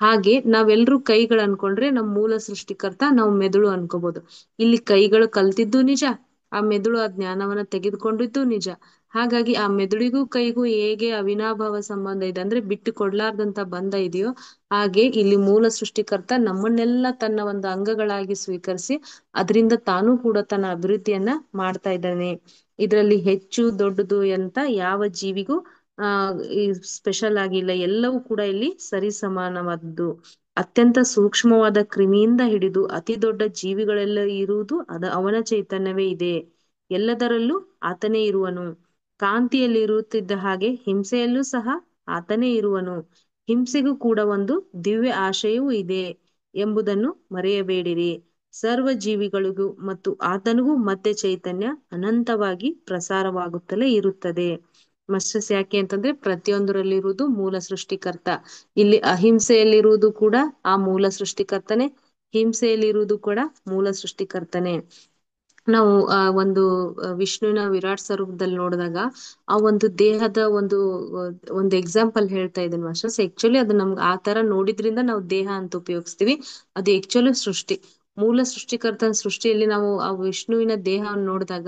ಹಾಗೆ ನಾವೆಲ್ರೂ ಕೈಗಳು ಅನ್ಕೊಂಡ್ರೆ ನಮ್ ಮೂಲ ಸೃಷ್ಟಿಕರ್ತ ನಾವು ಮೆದುಳು ಅನ್ಕೋಬಹುದು. ಇಲ್ಲಿ ಕೈಗಳು ಕಲ್ತಿದ್ದು ನಿಜ, ಆ ಮೆದುಳು ಆ ಜ್ಞಾನವನ್ನ ತೆಗೆದುಕೊಂಡಿದ್ದು ನಿಜ. ಹಾಗಾಗಿ ಆ ಮೆದುಳಿಗೂ ಕೈಗೂ ಹೇಗೆ ಅವಿನಾಭಾವ ಸಂಬಂಧ ಇದೆ ಅಂದ್ರೆ ಬಿಟ್ಟು ಕೊಡ್ಲಾರ್ದಂತ ಬಂಧ ಇದೆಯೋ, ಹಾಗೆ ಇಲ್ಲಿ ಮೂಲ ಸೃಷ್ಟಿಕರ್ತ ನಮ್ಮನ್ನೆಲ್ಲ ತನ್ನ ಒಂದು ಅಂಗಗಳಾಗಿ ಸ್ವೀಕರಿಸಿ ಅದರಿಂದ ತಾನೂ ಕೂಡ ತನ್ನ ಅಭಿವೃದ್ಧಿಯನ್ನ ಮಾಡ್ತಾ ಇದ್ದಾನೆ. ಇದರಲ್ಲಿ ಹೆಚ್ಚು ದೊಡ್ಡದು ಅಂತ ಯಾವ ಜೀವಿಗೂ ಈ ಸ್ಪೆಷಲ್ ಆಗಿಲ್ಲ, ಎಲ್ಲವೂ ಕೂಡ ಇಲ್ಲಿ ಸರಿ ಸಮಾನವಾದದ್ದು. ಅತ್ಯಂತ ಸೂಕ್ಷ್ಮವಾದ ಕ್ರಿಮಿಯಿಂದ ಹಿಡಿದು ಅತಿ ದೊಡ್ಡ ಜೀವಿಗಳೆಲ್ಲ ಇರುವುದು ಅವನ ಚೈತನ್ಯವೇ ಇದೆ. ಎಲ್ಲದರಲ್ಲೂ ಆತನೇ ಇರುವನು. ಕಾಂತಿಯಲ್ಲಿ ಇರುತ್ತಿದ್ದ ಹಾಗೆ ಹಿಂಸೆಯಲ್ಲೂ ಸಹ ಆತನೇ ಇರುವನು. ಹಿಂಸೆಗೂ ಕೂಡ ಒಂದು ದಿವ್ಯ ಆಶಯವೂ ಇದೆ ಎಂಬುದನ್ನು ಮರೆಯಬೇಡಿರಿ. ಸರ್ವ ಜೀವಿಗಳಿಗೂ ಮತ್ತು ಆತನಿಗೂ ಮಧ್ಯೆ ಚೈತನ್ಯ ಅನಂತವಾಗಿ ಪ್ರಸಾರವಾಗುತ್ತಲೇ ಇರುತ್ತದೆ. ಮಸ್ಟರ್ಸ್, ಯಾಕೆ ಅಂತಂದ್ರೆ ಪ್ರತಿಯೊಂದರಲ್ಲಿರುವುದು ಮೂಲ ಸೃಷ್ಟಿಕರ್ತ. ಇಲ್ಲಿ ಅಹಿಂಸೆಯಲ್ಲಿರುವುದು ಕೂಡ ಆ ಮೂಲ ಸೃಷ್ಟಿಕರ್ತನೆ, ಹಿಂಸೆಯಲ್ಲಿರುವುದು ಕೂಡ ಮೂಲ ಸೃಷ್ಟಿಕರ್ತನೆ. ನಾವು ಒಂದು ವಿಷ್ಣುವಿನ ವಿರಾಟ್ ಸ್ವರೂಪದಲ್ಲಿ ನೋಡಿದಾಗ ಆ ಒಂದು ದೇಹದ ಒಂದು ಎಕ್ಸಾಂಪಲ್ ಹೇಳ್ತಾ ಇದ್ದೀನಿ ಮಾಸ್ಟರ್ಸ್. ಆಕ್ಚುಲಿ ಅದು ನಮ್ಗೆ ಆ ತರ ನೋಡಿದ್ರಿಂದ ನಾವು ದೇಹ ಅಂತ ಉಪಯೋಗಿಸ್ತೀವಿ. ಅದು ಆಕ್ಚುಲಿ ಮೂಲ ಸೃಷ್ಟಿಕರ್ತನ ಸೃಷ್ಟಿಯಲ್ಲಿ ನಾವು ಆ ವಿಷ್ಣುವಿನ ದೇಹವನ್ನು ನೋಡಿದಾಗ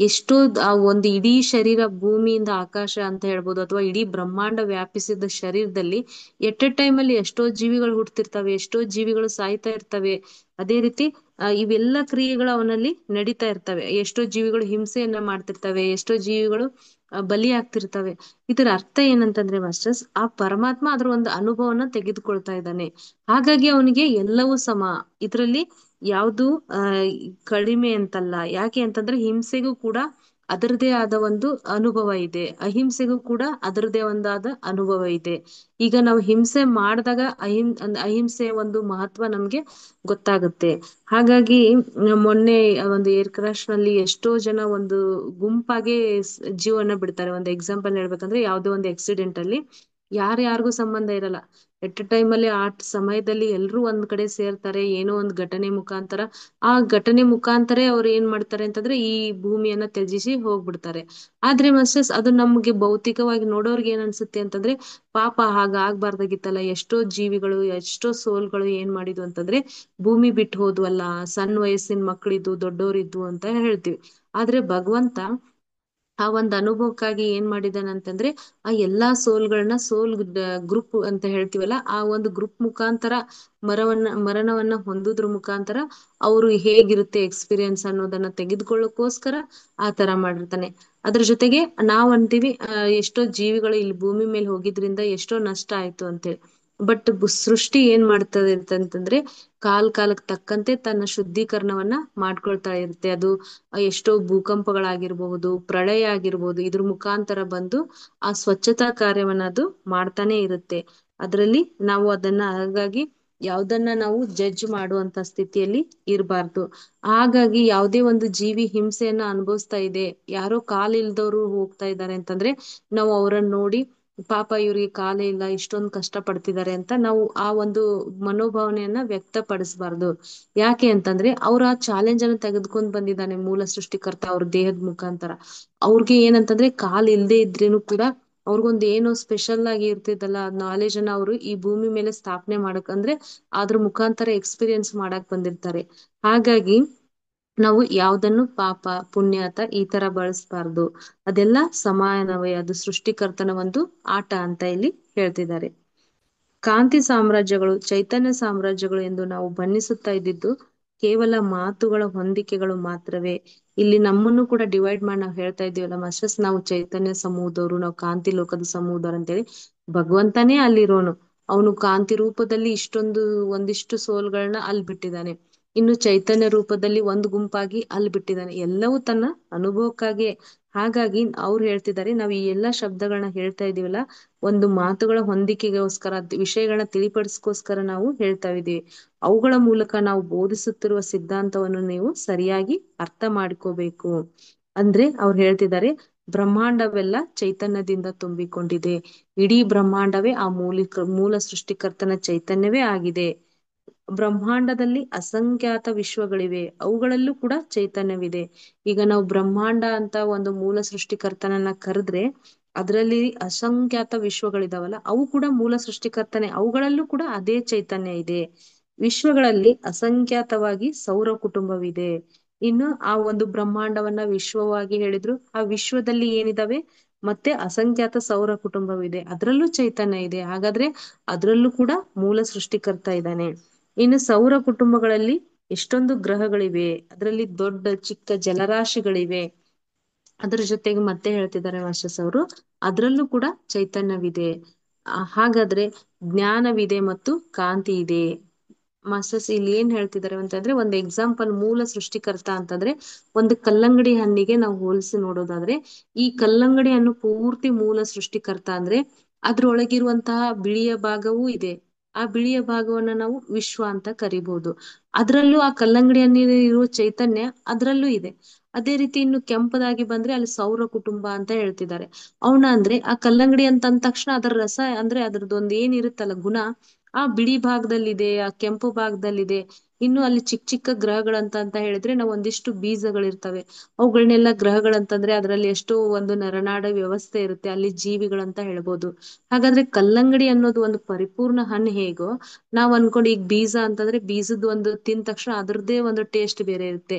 ಎಷ್ಟೋ ಆ ಒಂದು ಇಡೀ ಶರೀರ, ಭೂಮಿಯಿಂದ ಆಕಾಶ ಅಂತ ಹೇಳ್ಬೋದು, ಅಥವಾ ಇಡೀ ಬ್ರಹ್ಮಾಂಡ ವ್ಯಾಪಿಸಿದ ಶರೀರದಲ್ಲಿ ಎಟ್ ಎ ಟೈಮ್ ಅಲ್ಲಿ ಎಷ್ಟೋ ಜೀವಿಗಳು ಹುಡ್ತಿರ್ತವೆ, ಎಷ್ಟೋ ಜೀವಿಗಳು ಸಾಯ್ತಾ ಇರ್ತವೆ. ಅದೇ ರೀತಿ ಇವೆಲ್ಲ ಕ್ರಿಯೆಗಳು ಅವನಲ್ಲಿ ನಡೀತಾ ಇರ್ತವೆ. ಎಷ್ಟೋ ಜೀವಿಗಳು ಹಿಂಸೆಯನ್ನ ಮಾಡ್ತಿರ್ತವೆ, ಎಷ್ಟೋ ಜೀವಿಗಳು ಬಲಿ ಆಗ್ತಿರ್ತವೆ. ಇದರ ಅರ್ಥ ಏನಂತಂದ್ರೆ ಮಾಸ್ಟರ್ಸ್, ಆ ಪರಮಾತ್ಮ ಅದ್ರ ಒಂದು ಅನುಭವನ ತೆಗೆದುಕೊಳ್ತಾ ಇದ್ದಾನೆ. ಹಾಗಾಗಿ ಅವನಿಗೆ ಎಲ್ಲವೂ ಸಮ. ಇದರಲ್ಲಿ ಯಾವುದು ಕಡಿಮೆ ಅಂತಲ್ಲ. ಯಾಕೆ ಅಂತಂದ್ರೆ ಹಿಂಸೆಗೂ ಕೂಡ ಅದರದೇ ಆದ ಒಂದು ಅನುಭವ ಇದೆ, ಅಹಿಂಸೆಗೂ ಕೂಡ ಅದರದೇ ಒಂದಾದ ಅನುಭವ ಇದೆ. ಈಗ ನಾವು ಹಿಂಸೆ ಮಾಡಿದಾಗ ಅಹಿಂಸೆಯ ಒಂದು ಮಹತ್ವ ನಮ್ಗೆ ಗೊತ್ತಾಗುತ್ತೆ. ಹಾಗಾಗಿ ಮೊನ್ನೆ ಒಂದು ಏರ್ ಕ್ರಾಶ್ ನಲ್ಲಿ ಎಷ್ಟೋ ಜನ ಒಂದು ಗುಂಪಾಗೆ ಜೀವನ ಬಿಡ್ತಾರೆ. ಒಂದು ಎಕ್ಸಾಂಪಲ್ ಹೇಳ್ಬೇಕಂದ್ರೆ, ಯಾವ್ದೋ ಒಂದು ಆಕ್ಸಿಡೆಂಟ್ ಅಲ್ಲಿ ಯಾರಿಗೂ ಸಂಬಂಧ ಇರಲ್ಲ, ಎಟ್ ಎ ಟೈಮ್ ಅಲ್ಲಿ ಆ ಸಮಯದಲ್ಲಿ ಎಲ್ರೂ ಒಂದ್ ಕಡೆ ಸೇರ್ತಾರೆ, ಏನೋ ಒಂದು ಘಟನೆ ಮುಖಾಂತರ, ಆ ಘಟನೆ ಮುಖಾಂತರ ಅವ್ರು ಏನ್ ಮಾಡ್ತಾರೆ ಅಂತಂದ್ರೆ ಈ ಭೂಮಿಯನ್ನ ತ್ಯಜಿಸಿ ಹೋಗ್ಬಿಡ್ತಾರೆ. ಆದ್ರೆ ಮಾಸ್ಟರ್ಸ್, ಅದು ನಮ್ಗೆ ಭೌತಿಕವಾಗಿ ನೋಡೋರ್ಗೆ ಏನ್ ಅನ್ಸುತ್ತೆ ಅಂತಂದ್ರೆ, ಪಾಪ ಹಾಗ ಆಗ್ಬಾರ್ದಾಗಿತ್ತಲ್ಲ, ಎಷ್ಟೋ ಜೀವಿಗಳು ಎಷ್ಟೋ ಸೋಲ್ಗಳು ಏನ್ ಮಾಡಿದ್ವು ಅಂತಂದ್ರೆ ಭೂಮಿ ಬಿಟ್ಟು ಹೋದ್ವಲ್ಲ, ಸಣ್ಣ ವಯಸ್ಸಿನ ಮಕ್ಳಿದ್ವು, ದೊಡ್ಡೋರಿದ್ವು ಅಂತ ಹೇಳ್ತೀವಿ. ಆದ್ರೆ ಭಗವಂತ ಆ ಒಂದ್ ಅನುಭವಕ್ಕಾಗಿ ಏನ್ ಮಾಡಿದಾನಂತಂದ್ರೆ ಆ ಎಲ್ಲಾ ಸೋಲ್ ಗ್ರೂಪ್ ಅಂತ ಹೇಳ್ತೀವಲ್ಲ, ಆ ಒಂದು ಗ್ರೂಪ್ ಮುಖಾಂತರ ಮರಣವನ್ನ ಹೊಂದುದ್ರ ಮುಖಾಂತರ ಅವರು ಹೇಗಿರುತ್ತೆ ಎಕ್ಸ್ಪೀರಿಯನ್ಸ್ ಅನ್ನೋದನ್ನ ತೆಗೆದುಕೊಳ್ಳೋಕೋಸ್ಕರ ಆ ತರ ಮಾಡಿರ್ತಾನೆ. ಅದ್ರ ಜೊತೆಗೆ ನಾವ್ ಅಂತೀವಿ ಎಷ್ಟೋ ಜೀವಿಗಳು ಇಲ್ಲಿ ಭೂಮಿ ಮೇಲೆ ಹೋಗಿದ್ರಿಂದ ಎಷ್ಟೋ ನಷ್ಟ ಆಯ್ತು ಅಂತೇಳಿ. ಬಟ್ ಸೃಷ್ಟಿ ಏನ್ ಮಾಡ್ತದೆ ಅಂತಂದ್ರೆ ಕಾಲಕ್ಕೆ ತಕ್ಕಂತೆ ತನ್ನ ಶುದ್ಧೀಕರಣವನ್ನ ಮಾಡ್ಕೊಳ್ತಾ ಇರುತ್ತೆ. ಅದು ಎಷ್ಟೋ ಭೂಕಂಪಗಳಾಗಿರ್ಬಹುದು, ಪ್ರಳಯ ಆಗಿರ್ಬಹುದು, ಇದ್ರ ಮುಖಾಂತರ ಬಂದು ಆ ಸ್ವಚ್ಛತಾ ಕಾರ್ಯವನ್ನ ಅದು ಮಾಡ್ತಾನೆ ಇರುತ್ತೆ. ಅದರಲ್ಲಿ ನಾವು ಹಾಗಾಗಿ ಯಾವ್ದನ್ನ ನಾವು ಜಡ್ಜ್ ಮಾಡುವಂತ ಸ್ಥಿತಿಯಲ್ಲಿ ಇರಬಾರ್ದು. ಹಾಗಾಗಿ ಯಾವುದೇ ಒಂದು ಜೀವಿ ಹಿಂಸೆಯನ್ನ ಅನುಭವಿಸ್ತಾ ಇದೆ, ಯಾರೋ ಕಾಲಿಲ್ದವ್ರು ಹೋಗ್ತಾ ಇದ್ದಾರೆ ಅಂತಂದ್ರೆ ನಾವು ಅವ್ರನ್ನ ನೋಡಿ ಪಾಪ ಇವ್ರಿಗೆ ಕಾಲೇ ಇಲ್ಲ, ಇಷ್ಟೊಂದು ಕಷ್ಟ ಪಡ್ತಿದ್ದಾರೆ ಅಂತ ನಾವು ಆ ಒಂದು ಮನೋಭಾವನೆಯನ್ನ ವ್ಯಕ್ತಪಡಿಸಬಾರ್ದು. ಯಾಕೆ ಅಂತಂದ್ರೆ ಅವ್ರ ಆ ಚಾಲೆಂಜ್ ಅನ್ನು ತೆಗೆದುಕೊಂಡ್ ಬಂದಿದ್ದಾನೆ ಮೂಲ ಸೃಷ್ಟಿಕರ್ತ ಅವ್ರ ದೇಹದ ಮುಖಾಂತರ. ಅವ್ರಿಗೆ ಏನಂತಂದ್ರೆ ಕಾಲ್ ಇಲ್ದೇ ಇದ್ರೇನು ಕೂಡ ಅವ್ರಿಗೊಂದು ಏನೋ ಸ್ಪೆಷಲ್ ಆಗಿ ಇರ್ತಿದ್ದಲ್ಲ ನಾಲೆಜ್ ಅನ್ನ ಅವರು ಈ ಭೂಮಿ ಮೇಲೆ ಸ್ಥಾಪನೆ ಮಾಡಕ್ ಅಂದ್ರೆ ಅದ್ರ ಮುಖಾಂತರ ಎಕ್ಸ್ಪೀರಿಯನ್ಸ್ ಮಾಡಕ್ ಬಂದಿರ್ತಾರೆ. ಹಾಗಾಗಿ ನಾವು ಯಾವ್ದನ್ನು ಪಾಪ ಪುಣ್ಯ ಅಂತ ಈ ತರ ಬಳಸಬಾರ್ದು. ಅದೆಲ್ಲ ಸಮಾನವೇ, ಅದು ಸೃಷ್ಟಿಕರ್ತನ ಒಂದು ಆಟ ಅಂತ ಇಲ್ಲಿ ಹೇಳ್ತಿದ್ದಾರೆ. ಕಾಂತಿ ಸಾಮ್ರಾಜ್ಯಗಳು, ಚೈತನ್ಯ ಸಾಮ್ರಾಜ್ಯಗಳು ಎಂದು ನಾವು ಬಣ್ಣಿಸುತ್ತಾ ಇದ್ದಿದ್ದು ಕೇವಲ ಮಾತುಗಳ ಹೊಂದಿಕೆಗಳು ಮಾತ್ರವೇ. ಇಲ್ಲಿ ನಮ್ಮನ್ನು ಕೂಡ ಡಿವೈಡ್ ಮಾಡಿ ನಾವು ಹೇಳ್ತಾ ಇದೀವಲ್ಲ ಮಾಸ್ಟರ್ಸ್, ನಾವು ಚೈತನ್ಯ ಸಮೂಹದವರು, ನಾವು ಕಾಂತಿ ಲೋಕದ ಸಮೂಹದವರು ಅಂತೇಳಿ. ಭಗವಂತನೇ ಅಲ್ಲಿರೋನು, ಅವನು ಕಾಂತಿ ರೂಪದಲ್ಲಿ ಒಂದಿಷ್ಟು ಸೋಲ್ಗಳನ್ನ ಅಲ್ಲಿ ಬಿಟ್ಟಿದ್ದಾನೆ. ಇನ್ನು ಚೈತನ್ಯ ರೂಪದಲ್ಲಿ ಒಂದು ಗುಂಪಾಗಿ ಅಲ್ಲಿ ಬಿಟ್ಟಿದ್ದಾನೆ. ಎಲ್ಲವೂ ತನ್ನ ಅನುಭವಕ್ಕಾಗಿ. ಹಾಗಾಗಿ ಅವ್ರು ಹೇಳ್ತಿದ್ದಾರೆ, ನಾವು ಈ ಎಲ್ಲಾ ಶಬ್ದಗಳನ್ನ ಹೇಳ್ತಾ ಇದೀವಲ್ಲ ಒಂದು ಮಾತುಗಳ ಹೊಂದಿಕೆಗೋಸ್ಕರ, ವಿಷಯಗಳನ್ನ ತಿಳಿಪಡಿಸ್ಕೋಸ್ಕರ ನಾವು ಹೇಳ್ತಾ ಇದೀವಿ. ಅವುಗಳ ಮೂಲಕ ನಾವು ಬೋಧಿಸುತ್ತಿರುವ ಸಿದ್ಧಾಂತವನ್ನು ನೀವು ಸರಿಯಾಗಿ ಅರ್ಥ ಮಾಡ್ಕೋಬೇಕು. ಅಂದ್ರೆ ಅವ್ರು ಹೇಳ್ತಿದ್ದಾರೆ, ಬ್ರಹ್ಮಾಂಡವೆಲ್ಲ ಚೈತನ್ಯದಿಂದ ತುಂಬಿಕೊಂಡಿದೆ. ಇಡೀ ಬ್ರಹ್ಮಾಂಡವೇ ಆ ಮೂಲ ಸೃಷ್ಟಿಕರ್ತನ ಚೈತನ್ಯವೇ ಆಗಿದೆ. ಬ್ರಹ್ಮಾಂಡದಲ್ಲಿ ಅಸಂಖ್ಯಾತ ವಿಶ್ವಗಳಿವೆ, ಅವುಗಳಲ್ಲೂ ಕೂಡ ಚೈತನ್ಯವಿದೆ. ಈಗ ನಾವು ಬ್ರಹ್ಮಾಂಡ ಅಂತ ಒಂದು ಮೂಲ ಸೃಷ್ಟಿಕರ್ತನನ್ನ ಕರೆದ್ರೆ ಅದರಲ್ಲಿ ಅಸಂಖ್ಯಾತ ವಿಶ್ವಗಳಿದಾವಲ್ಲ, ಅವು ಕೂಡ ಮೂಲ ಸೃಷ್ಟಿಕರ್ತನೆ, ಅವುಗಳಲ್ಲೂ ಕೂಡ ಅದೇ ಚೈತನ್ಯ ಇದೆ. ವಿಶ್ವಗಳಲ್ಲಿ ಅಸಂಖ್ಯಾತವಾಗಿ ಸೌರ ಕುಟುಂಬವಿದೆ. ಇನ್ನು ಆ ಒಂದು ಬ್ರಹ್ಮಾಂಡವನ್ನ ವಿಶ್ವವಾಗಿ ಹೇಳಿದ್ರು, ಆ ವಿಶ್ವದಲ್ಲಿ ಏನಿದಾವೆ ಮತ್ತೆ ಅಸಂಖ್ಯಾತ ಸೌರ ಕುಟುಂಬವಿದೆ, ಅದರಲ್ಲೂ ಚೈತನ್ಯ ಇದೆ. ಹಾಗಾದ್ರೆ ಅದರಲ್ಲೂ ಕೂಡ ಮೂಲ ಸೃಷ್ಟಿಕರ್ತ ಇದ್ದಾನೆ. ಇನ್ನು ಸೌರ ಕುಟುಂಬಗಳಲ್ಲಿ ಎಷ್ಟೊಂದು ಗ್ರಹಗಳಿವೆ, ಅದರಲ್ಲಿ ದೊಡ್ಡ ಚಿಕ್ಕ ಜಲರಾಶಿಗಳಿವೆ. ಅದ್ರ ಜೊತೆಗೆ ಮತ್ತೆ ಹೇಳ್ತಿದ್ದಾರೆ ಮಾಸ್ಟರ್ಸ್ ಅವರು, ಅದ್ರಲ್ಲೂ ಕೂಡ ಚೈತನ್ಯವಿದೆ. ಹಾಗಾದ್ರೆ ಜ್ಞಾನವಿದೆ ಮತ್ತು ಕಾಂತಿ ಇದೆ. ಮಾಸ್ಟರ್ಸ್ ಇಲ್ಲಿ ಏನ್ ಹೇಳ್ತಿದ್ದಾರೆ ಅಂತಂದ್ರೆ, ಒಂದು ಎಕ್ಸಾಂಪಲ್ ಮೂಲ ಸೃಷ್ಟಿಕರ್ತ ಅಂತಂದ್ರೆ ಒಂದು ಕಲ್ಲಂಗಡಿ ಹಣ್ಣಿಗೆ ನಾವು ಹೋಲಿಸಿ ನೋಡೋದಾದ್ರೆ, ಈ ಕಲ್ಲಂಗಡಿ ಹಣ್ಣು ಪೂರ್ತಿ ಮೂಲ ಸೃಷ್ಟಿಕರ್ತ ಅಂದ್ರೆ ಅದ್ರೊಳಗಿರುವಂತಹ ಬಿಳಿಯ ಭಾಗವೂ ಇದೆ. ಆ ಬಿಳಿಯ ಭಾಗವನ್ನ ನಾವು ವಿಶ್ವ ಅಂತ ಕರಿಬಹುದು. ಅದ್ರಲ್ಲೂ ಆ ಕಲ್ಲಂಗಡಿ ಹಣ್ಣಿರುವ ಚೈತನ್ಯ ಅದ್ರಲ್ಲೂ ಇದೆ. ಅದೇ ರೀತಿ ಇನ್ನು ಕೆಂಪದಾಗಿ ಬಂದ್ರೆ ಅಲ್ಲಿ ಸೌರ ಕುಟುಂಬ ಅಂತ ಹೇಳ್ತಿದ್ದಾರೆ. ಅವನ ಅಂದ್ರೆ ಆ ಕಲ್ಲಂಗಡಿ ಅಂತ ಅಂದ ತಕ್ಷಣ ಅದರ ರಸ ಅಂದ್ರೆ ಅದ್ರದ್ದೊಂದು ಏನಿರುತ್ತಲ್ಲ ಗುಣ, ಆ ಬಿಳಿ ಭಾಗದಲ್ಲಿದೆ, ಆ ಕೆಂಪು ಭಾಗದಲ್ಲಿದೆ. ಇನ್ನು ಅಲ್ಲಿ ಚಿಕ್ಕ ಚಿಕ್ಕ ಗ್ರಹಗಳಂತ ಹೇಳಿದ್ರೆ ನಾವು ಒಂದಿಷ್ಟು ಬೀಜಗಳಿರ್ತವೆ, ಅವುಗಳನ್ನೆಲ್ಲ ಗ್ರಹಗಳಂತಂದ್ರೆ ಅದರಲ್ಲಿ ಎಷ್ಟೋ ಒಂದು ನರನಾಡ ವ್ಯವಸ್ಥೆ ಇರುತ್ತೆ, ಅಲ್ಲಿ ಜೀವಿಗಳಂತ ಹೇಳ್ಬೋದು. ಹಾಗಾದ್ರೆ ಕಲ್ಲಂಗಡಿ ಅನ್ನೋದು ಒಂದು ಪರಿಪೂರ್ಣ ಹಣ್ಣು ಹೇಗೋ, ನಾವ್ ಅನ್ಕೊಂಡು ಈಗ ಬೀಜ ಅಂತಂದ್ರೆ ಬೀಜದ ಒಂದು ತಿಂದ ತಕ್ಷಣ ಅದ್ರದ್ದೇ ಒಂದು ಟೇಸ್ಟ್ ಬೇರೆ ಇರುತ್ತೆ.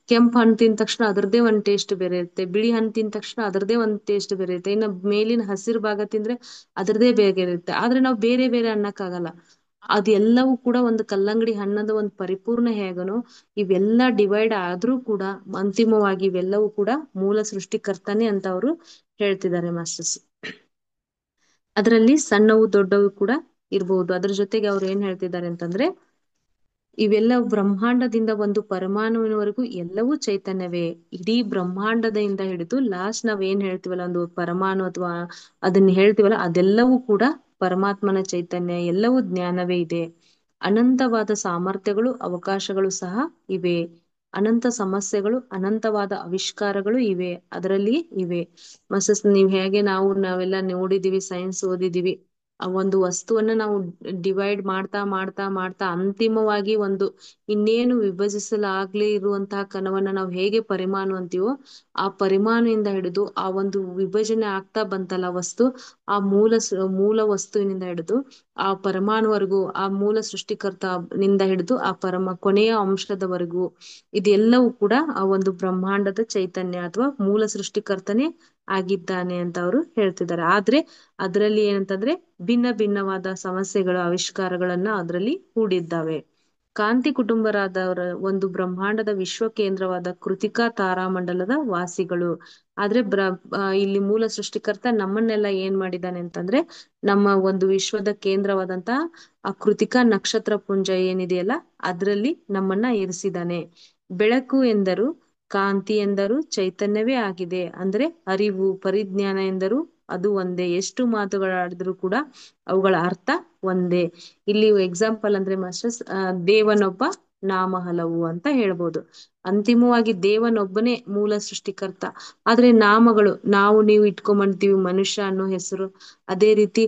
ಕೆಂಪು ಹಣ್ಣು ತಿಂದ ತಕ್ಷಣ ಅದ್ರದ್ದೇ ಒಂದ್ ಟೇಸ್ಟ್ ಬೇರೆ ಇರುತ್ತೆ, ಬಿಳಿ ಹಣ್ಣು ತಿಂದ ತಕ್ಷಣ ಅದ್ರದ್ದೇ ಒಂದ್ ಟೇಸ್ಟ್ ಬೇರೆ ಇರುತ್ತೆ, ಇನ್ನು ಮೇಲಿನ ಹಸಿರು ಭಾಗ ತಿಂದ್ರೆ ಅದ್ರದ್ದೇ ಬೇರೆ ಇರುತ್ತೆ. ಆದ್ರೆ ನಾವು ಬೇರೆ ಬೇರೆ ಅನ್ನಕ್ಕಾಗಲ್ಲ. ಅದೆಲ್ಲವೂ ಕೂಡ ಒಂದು ಕಲ್ಲಂಗಡಿ ಹಣ್ಣದ ಒಂದು ಪರಿಪೂರ್ಣ ಹೇಗನೋ, ಇವೆಲ್ಲ ಡಿವೈಡ್ ಆದ್ರೂ ಕೂಡ ಅಂತಿಮವಾಗಿ ಇವೆಲ್ಲವೂ ಕೂಡ ಮೂಲ ಸೃಷ್ಟಿಕರ್ತನೆ ಅಂತ ಅವರು ಹೇಳ್ತಿದ್ದಾರೆ ಮಾಸ್ಟರ್ಸ್. ಅದರಲ್ಲಿ ಸಣ್ಣವು ದೊಡ್ಡವು ಕೂಡ ಇರ್ಬಹುದು. ಅದ್ರ ಜೊತೆಗೆ ಅವ್ರು ಏನ್ ಹೇಳ್ತಿದ್ದಾರೆ ಅಂತಂದ್ರೆ, ಇವೆಲ್ಲ ಬ್ರಹ್ಮಾಂಡದಿಂದ ಒಂದು ಪರಮಾಣುವಿನವರೆಗೂ ಎಲ್ಲವೂ ಚೈತನ್ಯವೇ. ಇಡೀ ಬ್ರಹ್ಮಾಂಡದಿಂದ ಹಿಡಿದು ಲಾಸ್ಟ್ ನಾವ್ ಏನ್ ಹೇಳ್ತೀವಲ್ಲ ಒಂದು ಪರಮಾಣು ಅಥವಾ ಅದನ್ನ ಹೇಳ್ತೀವಲ್ಲ, ಅದೆಲ್ಲವೂ ಕೂಡ ಪರಮಾತ್ಮನ ಚೈತನ್ಯ, ಎಲ್ಲವೂ ಜ್ಞಾನವೇ ಇದೆ. ಅನಂತವಾದ ಸಾಮರ್ಥ್ಯಗಳು ಅವಕಾಶಗಳು ಸಹ ಇವೆ. ಅನಂತ ಸಮಸ್ಯೆಗಳು, ಅನಂತವಾದ ಆವಿಷ್ಕಾರಗಳು ಇವೆ, ಅದರಲ್ಲಿ ಇವೆ. ಮಸಸ್ ನೀವ್ ಹೇಗೆ ನಾವೆಲ್ಲ ನೋಡಿದೀವಿ, ಸೈನ್ಸ್ ಓದಿದೀವಿ, ಆ ಒಂದು ವಸ್ತುವನ್ನ ನಾವು ಡಿವೈಡ್ ಮಾಡ್ತಾ ಮಾಡ್ತಾ ಮಾಡ್ತಾ ಅಂತಿಮವಾಗಿ ಒಂದು ಇನ್ನೇನು ವಿಭಜಿಸಲಾಗ್ಲೇ ಇರುವಂತಹ ಕಣವನ್ನ ನಾವು ಹೇಗೆ ಪರಿಮಾಣು ಅಂತೀವೋ, ಆ ಪರಿಮಾಣದಿಂದ ಹಿಡಿದು ಆ ಒಂದು ವಿಭಜನೆ ಆಗ್ತಾ ಬಂತಲ್ಲ ವಸ್ತು, ಆ ಮೂಲ ವಸ್ತುವಿನಿಂದ ಹಿಡಿದು ಆ ಪರಮಾಣುವರೆಗೂ, ಆ ಮೂಲ ಸೃಷ್ಟಿಕರ್ತನಿಂದ ಹಿಡಿದು ಆ ಕೊನೆಯ ಅಂಶದವರೆಗೂ, ಇದೆಲ್ಲವೂ ಕೂಡ ಆ ಒಂದು ಬ್ರಹ್ಮಾಂಡದ ಚೈತನ್ಯ ಅಥವಾ ಮೂಲ ಸೃಷ್ಟಿಕರ್ತನೇ ಆಗಿದ್ದಾನೆ ಅಂತ ಅವರು ಹೇಳ್ತಿದ್ದಾರೆ. ಆದ್ರೆ ಅದರಲ್ಲಿ ಏನಂತಂದ್ರೆ ಭಿನ್ನ ಭಿನ್ನವಾದ ಸಮಸ್ಯೆಗಳು, ಆವಿಷ್ಕಾರಗಳನ್ನ ಅದರಲ್ಲಿ ಹೂಡಿದ್ದಾವೆ. ಕಾಂತಿ ಕುಟುಂಬರಾದವರ ಒಂದು ಬ್ರಹ್ಮಾಂಡದ ವಿಶ್ವ ಕೇಂದ್ರವಾದ ಕೃತಿಕಾ ತಾರಾಮಂಡಲದ ವಾಸಿಗಳು. ಆದ್ರೆ ಇಲ್ಲಿ ಮೂಲ ಸೃಷ್ಟಿಕರ್ತ ನಮ್ಮನ್ನೆಲ್ಲ ಏನ್ ಮಾಡಿದಾನೆ ಅಂತಂದ್ರೆ, ನಮ್ಮ ಒಂದು ವಿಶ್ವದ ಕೇಂದ್ರವಾದಂತಹ ಆ ಕೃತಿಕಾ ನಕ್ಷತ್ರ ಪುಂಜ ಏನಿದೆಯಲ್ಲ ಅದ್ರಲ್ಲಿ ನಮ್ಮನ್ನ ಇರಿಸಿದಾನೆ. ಬೆಳಕು ಎಂದರು, ಕಾಂತಿ ಎಂದರು ಚೈತನ್ಯವೇ ಆಗಿದೆ. ಅಂದ್ರೆ ಅರಿವು, ಪರಿಜ್ಞಾನ ಎಂದರು ಅದು ಒಂದೇ. ಎಷ್ಟು ಮಾತುಗಳಾಡಿದ್ರು ಕೂಡ ಅವುಗಳ ಅರ್ಥ ಒಂದೇ. ಇಲ್ಲಿ ಎಕ್ಸಾಂಪಲ್ ಅಂದ್ರೆ ಮಾಸ್ಟರ್ಸ್, ದೇವನೊಬ್ಬ ನಾಮ ಹಲವು ಅಂತ ಹೇಳ್ಬೋದು. ಅಂತಿಮವಾಗಿ ದೇವನೊಬ್ಬನೇ ಮೂಲ ಸೃಷ್ಟಿಕರ್ತ. ಆದ್ರೆ ನಾಮಗಳು ನಾವು ನೀವು ಇಟ್ಕೊಂಬಂತೀವಿ, ಮನುಷ್ಯ ಅನ್ನೋ ಹೆಸರು, ಅದೇ ರೀತಿ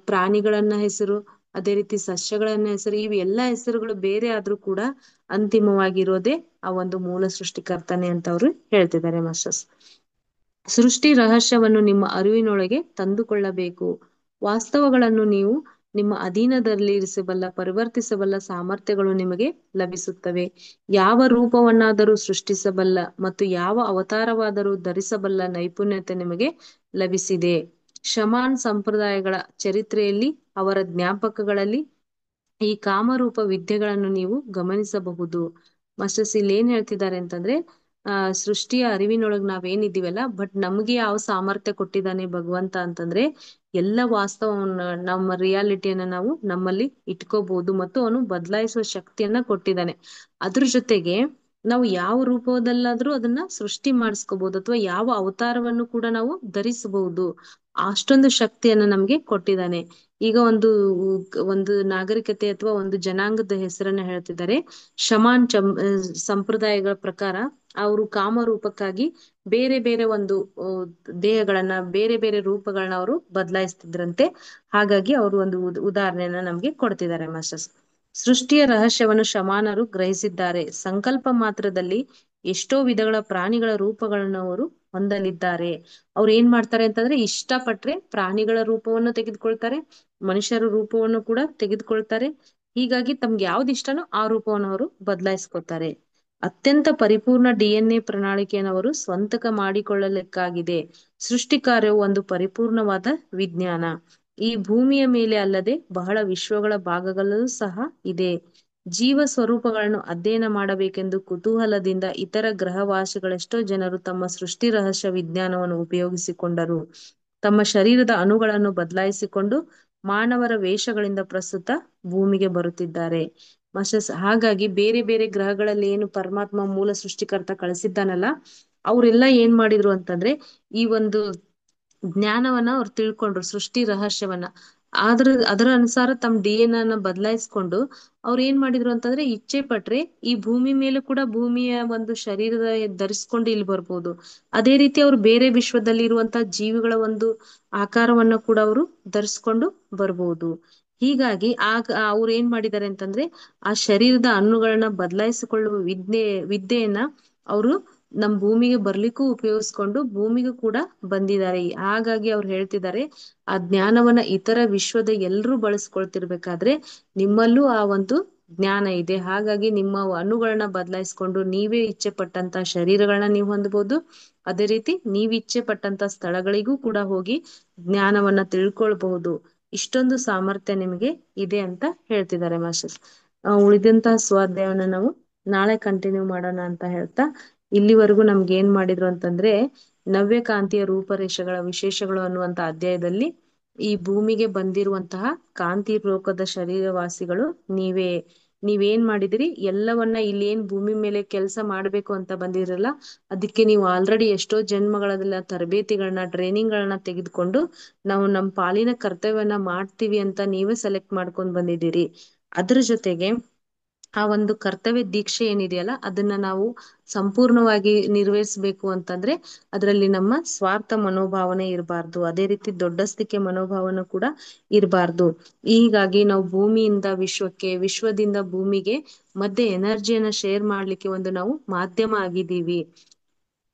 ಪ್ರಾಣಿಗಳನ್ನ ಹೆಸರು, ಅದೇ ರೀತಿ ಸಸ್ಯಗಳನ್ನ ಹೆಸರು, ಇವು ಎಲ್ಲಾ ಹೆಸರುಗಳು ಬೇರೆ ಆದ್ರೂ ಕೂಡ ಅಂತಿಮವಾಗಿರೋದೇ ಆ ಒಂದು ಮೂಲ ಸೃಷ್ಟಿಕರ್ತನೆ ಅಂತ ಅವ್ರು ಹೇಳ್ತಿದ್ದಾರೆ ಮಾಸ್ಟರ್ಸ್. ಸೃಷ್ಟಿ ರಹಸ್ಯವನ್ನು ನಿಮ್ಮ ಅರಿವಿನೊಳಗೆ ತಂದುಕೊಳ್ಳಬೇಕು. ವಾಸ್ತವಗಳನ್ನು ನೀವು ನಿಮ್ಮ ಅಧೀನದಲ್ಲಿ ಇರಿಸಬಲ್ಲ ಪರಿವರ್ತಿಸಬಲ್ಲ ಸಾಮರ್ಥ್ಯಗಳು ನಿಮಗೆ ಲಭಿಸುತ್ತವೆ. ಯಾವ ರೂಪವನ್ನಾದರೂ ಸೃಷ್ಟಿಸಬಲ್ಲ ಮತ್ತು ಯಾವ ಅವತಾರವಾದರೂ ಧರಿಸಬಲ್ಲ ನೈಪುಣ್ಯತೆ ನಿಮಗೆ ಲಭಿಸಿದೆ. ಶಮಾನ್ ಸಂಪ್ರದಾಯಗಳ ಚರಿತ್ರೆಯಲ್ಲಿ, ಅವರ ಜ್ಞಾಪಕಗಳಲ್ಲಿ ಈ ಕಾಮರೂಪ ವಿದ್ಯೆಗಳನ್ನು ನೀವು ಗಮನಿಸಬಹುದು. ಮಾಸ್ಟರ್ಸ್ ಇಲ್ಲಿ ಏನ್ ಹೇಳ್ತಿದ್ದಾರೆ ಅಂತಂದ್ರೆ, ಸೃಷ್ಟಿಯ ಅರಿವಿನೊಳಗ್ ನಾವೇನಿದ್ದೀವಲ್ಲ, ಬಟ್ ನಮ್ಗೆ ಯಾವ ಸಾಮರ್ಥ್ಯ ಕೊಟ್ಟಿದ್ದಾನೆ ಭಗವಂತ ಅಂತಂದ್ರೆ, ಎಲ್ಲ ವಾಸ್ತವವನ್ನ ನಮ್ಮ ರಿಯಾಲಿಟಿಯನ್ನ ನಾವು ನಮ್ಮಲ್ಲಿ ಇಟ್ಕೋಬಹುದು ಮತ್ತು ಅವನು ಬದಲಾಯಿಸುವ ಶಕ್ತಿಯನ್ನ ಕೊಟ್ಟಿದ್ದಾನೆ. ಅದ್ರ ಜೊತೆಗೆ ನಾವು ಯಾವ ರೂಪದಲ್ಲಾದ್ರೂ ಅದನ್ನ ಸೃಷ್ಟಿ ಮಾಡಿಸ್ಕೋಬಹುದು, ಅಥವಾ ಯಾವ ಅವತಾರವನ್ನು ಕೂಡ ನಾವು ಧರಿಸಬಹುದು. ಅಷ್ಟೊಂದು ಶಕ್ತಿಯನ್ನ ನಮ್ಗೆ ಕೊಟ್ಟಿದ್ದಾನೆ. ಈಗ ಒಂದು ನಾಗರಿಕತೆ ಅಥವಾ ಒಂದು ಜನಾಂಗದ ಹೆಸರನ್ನ ಹೇಳ್ತಿದ್ದಾರೆ. ಶಮಾನ್ ಸಂಪ್ರದಾಯಗಳ ಪ್ರಕಾರ ಅವರು ಕಾಮರೂಪಕ್ಕಾಗಿ ಬೇರೆ ಬೇರೆ ಒಂದು ದೇಹಗಳನ್ನ, ಬೇರೆ ಬೇರೆ ರೂಪಗಳನ್ನ ಅವರು ಬದಲಾಯಿಸ್ತಿದ್ರಂತೆ. ಹಾಗಾಗಿ ಅವರು ಒಂದು ಉದಾಹರಣೆಯನ್ನ ನಮ್ಗೆ ಕೊಡ್ತಿದ್ದಾರೆ ಮಾಸ್ಟರ್ಸ್. ಸೃಷ್ಟಿಯ ರಹಸ್ಯವನ್ನು ಶಮಾನರು ಗ್ರಹಿಸಿದ್ದಾರೆ. ಸಂಕಲ್ಪ ಮಾತ್ರದಲ್ಲಿ ಎಷ್ಟೋ ವಿಧಗಳ ಪ್ರಾಣಿಗಳ ರೂಪಗಳನ್ನು ಅವರು ಹೊಂದಲಿದ್ದಾರೆ. ಅವ್ರು ಏನ್ ಮಾಡ್ತಾರೆ ಅಂತಂದ್ರೆ, ಇಷ್ಟಪಟ್ರೆ ಪ್ರಾಣಿಗಳ ರೂಪವನ್ನು ತೆಗೆದುಕೊಳ್ತಾರೆ, ಮನುಷ್ಯರ ರೂಪವನ್ನು ಕೂಡ ತೆಗೆದುಕೊಳ್ತಾರೆ. ಹೀಗಾಗಿ ತಮ್ಗೆ ಯಾವ್ದು ಇಷ್ಟನೋ ಆ ರೂಪವನ್ನು ಅವರು ಬದಲಾಯಿಸ್ಕೊತಾರೆ. ಅತ್ಯಂತ ಪರಿಪೂರ್ಣ DNA ಪ್ರಣಾಳಿಕೆಯನ್ನು ಅವರು ಸ್ವಂತಕ ಮಾಡಿಕೊಳ್ಳಲಿಕ್ಕಾಗಿದೆ. ಸೃಷ್ಟಿ ಕಾರ್ಯವು ಒಂದು ಪರಿಪೂರ್ಣವಾದ ವಿಜ್ಞಾನ. ಈ ಭೂಮಿಯ ಮೇಲೆ ಅಲ್ಲದೆ ಬಹಳ ವಿಶ್ವಗಳ ಭಾಗಗಳಲ್ಲೂ ಸಹ ಇದೆ. ಜೀವ ಸ್ವರೂಪಗಳನ್ನು ಅಧ್ಯಯನ ಮಾಡಬೇಕೆಂದು ಕುತೂಹಲದಿಂದ ಇತರ ಗ್ರಹವಾಸಿಗಳೆಷ್ಟೋ ಜನರು ತಮ್ಮ ಸೃಷ್ಟಿ ರಹಸ್ಯ ವಿಜ್ಞಾನವನ್ನು ಉಪಯೋಗಿಸಿಕೊಂಡರು. ತಮ್ಮ ಶರೀರದ ಅಣುಗಳನ್ನು ಬದಲಾಯಿಸಿಕೊಂಡು ಮಾನವರ ವೇಷಗಳಿಂದ ಪ್ರಸ್ತುತ ಭೂಮಿಗೆ ಬರುತ್ತಿದ್ದಾರೆ. ಮಾಸ್ಟರ್ಸ್, ಹಾಗಾಗಿ ಬೇರೆ ಬೇರೆ ಗ್ರಹಗಳಲ್ಲಿ ಏನು ಪರಮಾತ್ಮ ಮೂಲ ಸೃಷ್ಟಿಕರ್ತ ಕಳಿಸಿದ್ದಾನಲ್ಲ, ಅವ್ರೆಲ್ಲಾ ಏನ್ ಮಾಡಿದ್ರು ಅಂತಂದ್ರೆ, ಈ ಒಂದು ಜ್ಞಾನವನ್ನ ಅವ್ರು ತಿಳ್ಕೊಂಡ್ರು, ಸೃಷ್ಟಿ ರಹಸ್ಯವನ್ನ. ಅದರ ಅನುಸಾರ ತಮ್ಮ DNA ನ ಬದಲಾಯಿಸ್ಕೊಂಡು ಅವ್ರು ಏನ್ ಮಾಡಿದ್ರು ಅಂತಂದ್ರೆ, ಇಚ್ಛೆ ಪಟ್ರೆ ಈ ಭೂಮಿ ಮೇಲೆ ಕೂಡ ಭೂಮಿಯ ಒಂದು ಶರೀರದ ಧರಿಸ್ಕೊಂಡು ಇಲ್ಲಿ ಬರ್ಬೋದು. ಅದೇ ರೀತಿ ಅವ್ರು ಬೇರೆ ವಿಶ್ವದಲ್ಲಿ ಇರುವಂತಹ ಜೀವಿಗಳ ಒಂದು ಆಕಾರವನ್ನ ಕೂಡ ಅವರು ಧರಿಸ್ಕೊಂಡು ಬರ್ಬೋದು. ಹೀಗಾಗಿ ಅವ್ರು ಏನ್ ಮಾಡಿದ್ದಾರೆ ಅಂತಂದ್ರೆ, ಆ ಶರೀರದ ಹಣ್ಣುಗಳನ್ನ ಬದಲಾಯಿಸಿಕೊಳ್ಳುವ ವಿದ್ಯೆಯನ್ನ ಅವರು ನಮ್ ಭೂಮಿಗೆ ಬರ್ಲಿಕ್ಕೂ ಉಪಯೋಗಿಸ್ಕೊಂಡು ಭೂಮಿಗೂ ಕೂಡ ಬಂದಿದ್ದಾರೆ. ಹಾಗಾಗಿ ಅವ್ರು ಹೇಳ್ತಿದ್ದಾರೆ, ಆ ಜ್ಞಾನವನ್ನ ಇತರ ವಿಶ್ವದ ಎಲ್ರೂ ಬಳಸ್ಕೊಳ್ತಿರ್ಬೇಕಾದ್ರೆ ನಿಮ್ಮಲ್ಲೂ ಆ ಒಂದು ಜ್ಞಾನ ಇದೆ. ಹಾಗಾಗಿ ನಿಮ್ಮ ಅಣುಗಳನ್ನ ಬದಲಾಯಿಸ್ಕೊಂಡು ನೀವೇ ಇಚ್ಛೆ ಪಟ್ಟಂತ ಶರೀರಗಳನ್ನ ನೀವು ಹೊಂದಬಹುದು. ಅದೇ ರೀತಿ ನೀವ್ ಇಚ್ಛೆ ಪಟ್ಟಂತ ಸ್ಥಳಗಳಿಗೂ ಕೂಡ ಹೋಗಿ ಜ್ಞಾನವನ್ನ ತಿಳ್ಕೊಳ್ಬಹುದು. ಇಷ್ಟೊಂದು ಸಾಮರ್ಥ್ಯ ನಿಮಗೆ ಇದೆ ಅಂತ ಹೇಳ್ತಿದ್ದಾರೆ ಮಾಸ್ಟರ್ಸ್. ಉಳಿದಂತಹ ಸ್ವಾಧ್ಯಾಯವನ್ನ ನಾವು ನಾಳೆ ಕಂಟಿನ್ಯೂ ಮಾಡೋಣ ಅಂತ ಹೇಳ್ತಾ, ಇಲ್ಲಿವರೆಗೂ ನಮ್ಗೆ ಏನ್ ಮಾಡಿದ್ರು ಅಂತಂದ್ರೆ, ನವ್ಯಕಾಂತಿಯ ರೂಪರೇಷೆಗಳ ವಿಶೇಷಗಳು ಅನ್ನುವಂತ ಅಧ್ಯಾಯದಲ್ಲಿ ಈ ಭೂಮಿಗೆ ಬಂದಿರುವಂತಹ ಕಾಂತಿ ಲೋಕದ ಶರೀರವಾಸಿಗಳು ನೀವೇನ್ ಮಾಡಿದಿರಿ, ಎಲ್ಲವನ್ನ ಇಲ್ಲಿ ಏನ್ ಭೂಮಿ ಮೇಲೆ ಕೆಲಸ ಮಾಡ್ಬೇಕು ಅಂತ ಬಂದಿರಲ್ಲ, ಅದಕ್ಕೆ ನೀವು ಆಲ್ರೆಡಿ ಎಷ್ಟೋ ಜನ್ಮಗಳಲ್ಲ ತರಬೇತಿಗಳನ್ನ, ಟ್ರೈನಿಂಗ್ಗಳನ್ನ ತೆಗೆದುಕೊಂಡು ನಾವು ನಮ್ಮ ಪಾಲಿನ ಕರ್ತವ್ಯವನ್ನ ಮಾಡ್ತೀವಿ ಅಂತ ನೀವೇ ಸೆಲೆಕ್ಟ್ ಮಾಡ್ಕೊಂಡ್ ಬಂದಿದ್ದೀರಿ. ಅದ್ರ ಜೊತೆಗೆ ಆ ಒಂದು ಕರ್ತವ್ಯ ದೀಕ್ಷೆ ಏನಿದೆಯಲ್ಲ, ಅದನ್ನ ನಾವು ಸಂಪೂರ್ಣವಾಗಿ ನಿರ್ವಹಿಸ್ಬೇಕು ಅಂತಂದ್ರೆ ಅದರಲ್ಲಿ ನಮ್ಮ ಸ್ವಾರ್ಥ ಮನೋಭಾವನೆ ಇರಬಾರ್ದು. ಅದೇ ರೀತಿ ದೊಡ್ಡಸ್ತಿಕೆ ಮನೋಭಾವನೆ ಕೂಡ ಇರಬಾರ್ದು. ಹೀಗಾಗಿ ನಾವು ಭೂಮಿಯಿಂದ ವಿಶ್ವಕ್ಕೆ, ವಿಶ್ವದಿಂದ ಭೂಮಿಗೆ ಮಧ್ಯೆ ಎನರ್ಜಿಯನ್ನ ಶೇರ್ ಮಾಡ್ಲಿಕ್ಕೆ ಒಂದು ನಾವು ಮಾಧ್ಯಮ ಆಗಿದ್ದೀವಿ.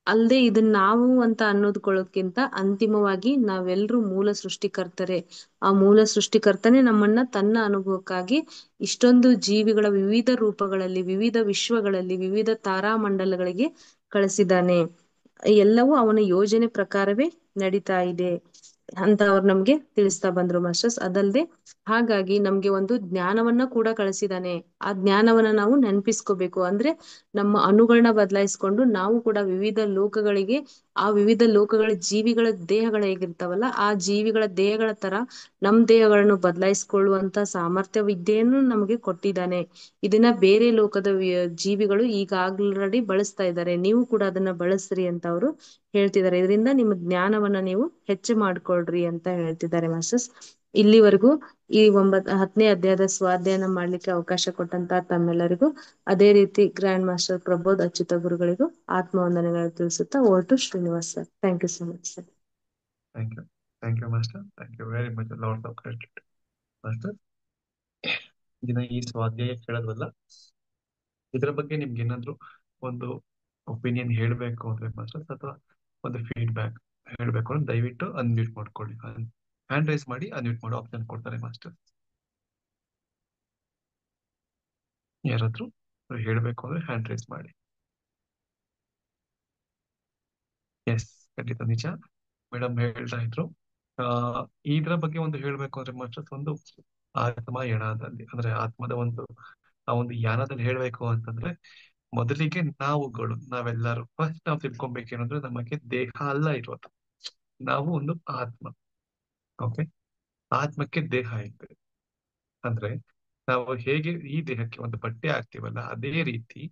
ಅಲ್ದೆ ಇದನ್ನ ನಾವು ಅಂತ ಅನ್ನೋದ್ಕೊಳ್ಳೋದ್ಕಿಂತ ಅಂತಿಮವಾಗಿ ನಾವೆಲ್ಲರೂ ಮೂಲ ಸೃಷ್ಟಿಕರ್ತರೆ. ಆ ಮೂಲ ಸೃಷ್ಟಿಕರ್ತನೆ ನಮ್ಮನ್ನ ತನ್ನ ಅನುಭವಕ್ಕಾಗಿ ಇಷ್ಟೊಂದು ಜೀವಿಗಳ ವಿವಿಧ ರೂಪಗಳಲ್ಲಿ, ವಿವಿಧ ವಿಶ್ವಗಳಲ್ಲಿ, ವಿವಿಧ ತಾರಾಮಂಡಲಗಳಿಗೆ ಕಳಿಸಿದ್ದಾನೆ. ಎಲ್ಲವೂ ಅವನ ಯೋಜನೆ ಪ್ರಕಾರವೇ ನಡೀತಾ ಇದೆ ಅಂತ ಅವ್ರು ನಮ್ಗೆ ತಿಳಿಸ್ತಾ ಬಂದ್ರು ಮಾಸ್ಟರ್ಸ್. ಅದಲ್ದೆ ಹಾಗಾಗಿ ನಮ್ಗೆ ಒಂದು ಜ್ಞಾನವನ್ನ ಕೂಡ ಕಳಿಸಿದಾನೆ. ಆ ಜ್ಞಾನವನ್ನ ನಾವು ನೆನಪಿಸ್ಕೋಬೇಕು. ಅಂದ್ರೆ ನಮ್ಮ ಅಣುಗಳನ್ನ ಬದಲಾಯಿಸ್ಕೊಂಡು ನಾವು ಕೂಡ ವಿವಿಧ ಲೋಕಗಳಿಗೆ, ಆ ವಿವಿಧ ಲೋಕಗಳ ಜೀವಿಗಳ ದೇಹಗಳು ಹೇಗಿರ್ತಾವಲ್ಲ, ಆ ಜೀವಿಗಳ ದೇಹಗಳ ತರ ನಮ್ ದೇಹಗಳನ್ನು ಬದಲಾಯಿಸ್ಕೊಳ್ಳುವಂತ ಸಾಮರ್ಥ್ಯ ವಿದ್ಯೆಯನ್ನು ನಮಗೆ ಕೊಟ್ಟಿದ್ದಾನೆ. ಇದನ್ನ ಬೇರೆ ಲೋಕದ ಜೀವಿಗಳು ಈಗ ಆಲ್ರೆಡಿ ಬಳಸ್ತಾ ಇದ್ದಾರೆ. ನೀವು ಕೂಡ ಅದನ್ನ ಬಳಸ್ರಿ ಅಂತ ಅವರು ಹೇಳ್ತಿದ್ದಾರೆ. ಇದರಿಂದ ನಿಮ್ಮ ಜ್ಞಾನವನ್ನ ನೀವು ಹೆಚ್ಚು ಮಾಡ್ಕೊಳ್ರಿ ಅಂತ ಹೇಳ್ತಿದ್ದಾರೆ ಮಾಸ್ಟರ್ಸ್. ಇಲ್ಲಿವರೆಗೂ ಈ 10ನೇ ಅಧ್ಯಾಯದ ಸ್ವಾಧ್ಯಯನ ಮಾಡ್ಲಿಕ್ಕೆ ಅವಕಾಶ ಕೊಟ್ಟಂತ ತಮ್ಮೆಲ್ಲರಿಗೂ, ಅದೇ ರೀತಿ ಗ್ರ್ಯಾಂಡ್ ಮಾಸ್ಟರ್ ಪ್ರಬೋಧ್ ಅಚ್ಯುತ ಗುರುಗಳಿಗೂ ಆತ್ಮವಂದನೆಗಳು ತಿಳಿಸುತ್ತಾ over to Srinivas sir. Thank you so much sir. Thank you master. Thank you very much. Lots of credit master. ದಿನ ಈ ಸ್ವಾಧ್ಯಾಯ ಕೇಳೋದಲ್ಲ, ಇದ್ರ ಬಗ್ಗೆ ನಿಮ್ಗೆ ಏನಾದ್ರು ಒಂದು ಒಪಿನಿಯನ್ ಹೇಳ್ಬೇಕು ಅಂದ್ರೆ ಮಾಸ್ಟರ್, ಅಥವಾ ಒಂದು ಫೀಡ್ಬ್ಯಾಕ್ ಹೇಳ್ಬೇಕು ಅಂದ್ರೆ ದಯವಿಟ್ಟು ಅನ್ಮ್ಯೂಟ್ ಮಾಡ್ಕೊಳ್ಳಿ. ಹ್ಯಾಂಡ್ ರೈಸ್ ಮಾಡಿ ಅನ್ಮ್ಯೂಟ್ ಮಾಡೋ ಆಪ್ಷನ್ ಕೊಡ್ತಾರೆ ಮಾಸ್ಟರ್. ಯಾರಾದ್ರೂ ಹೇಳ್ಬೇಕು ಅಂದ್ರೆ ಹ್ಯಾಂಡ್ ರೈಸ್ ಮಾಡಿ. ಎಸ್, ಖಂಡಿತ ನಿಜ. ಮೇಡಮ್ ಹೇಳ್ತಾ ಇದ್ರು, ಆ ಇದ್ರ ಬಗ್ಗೆ ಒಂದು ಹೇಳ್ಬೇಕು ಅಂದ್ರೆ ಮಾಸ್ಟರ್ಸ್, ಒಂದು ಆತ್ಮಯಾನದಲ್ಲಿ, ಅಂದ್ರೆ ಆತ್ಮದ ಆ ಒಂದು ಯಾನದಲ್ಲಿ ಹೇಳ್ಬೇಕು ಅಂತಂದ್ರೆ, ಮೊದಲಿಗೆ ನಾವೆಲ್ಲರೂ ಫಸ್ಟ್ ನಾವು ತಿಳ್ಕೊಬೇಕೇನಂದ್ರೆ, ನಮಗೆ ದೇಹ ಅಲ್ಲ ಇರೋದು, ನಾವು ಒಂದು ಆತ್ಮ. ಓಕೆ, ಆತ್ಮಕ್ಕೆ ದೇಹ ಇದೆ. ಅಂದ್ರೆ ನಾವು ಹೇಗೆ ಈ ದೇಹಕ್ಕೆ ಒಂದು ಬಟ್ಟೆ ಹಾಕ್ತೀವಲ್ಲ, ಅದೇ ರೀತಿ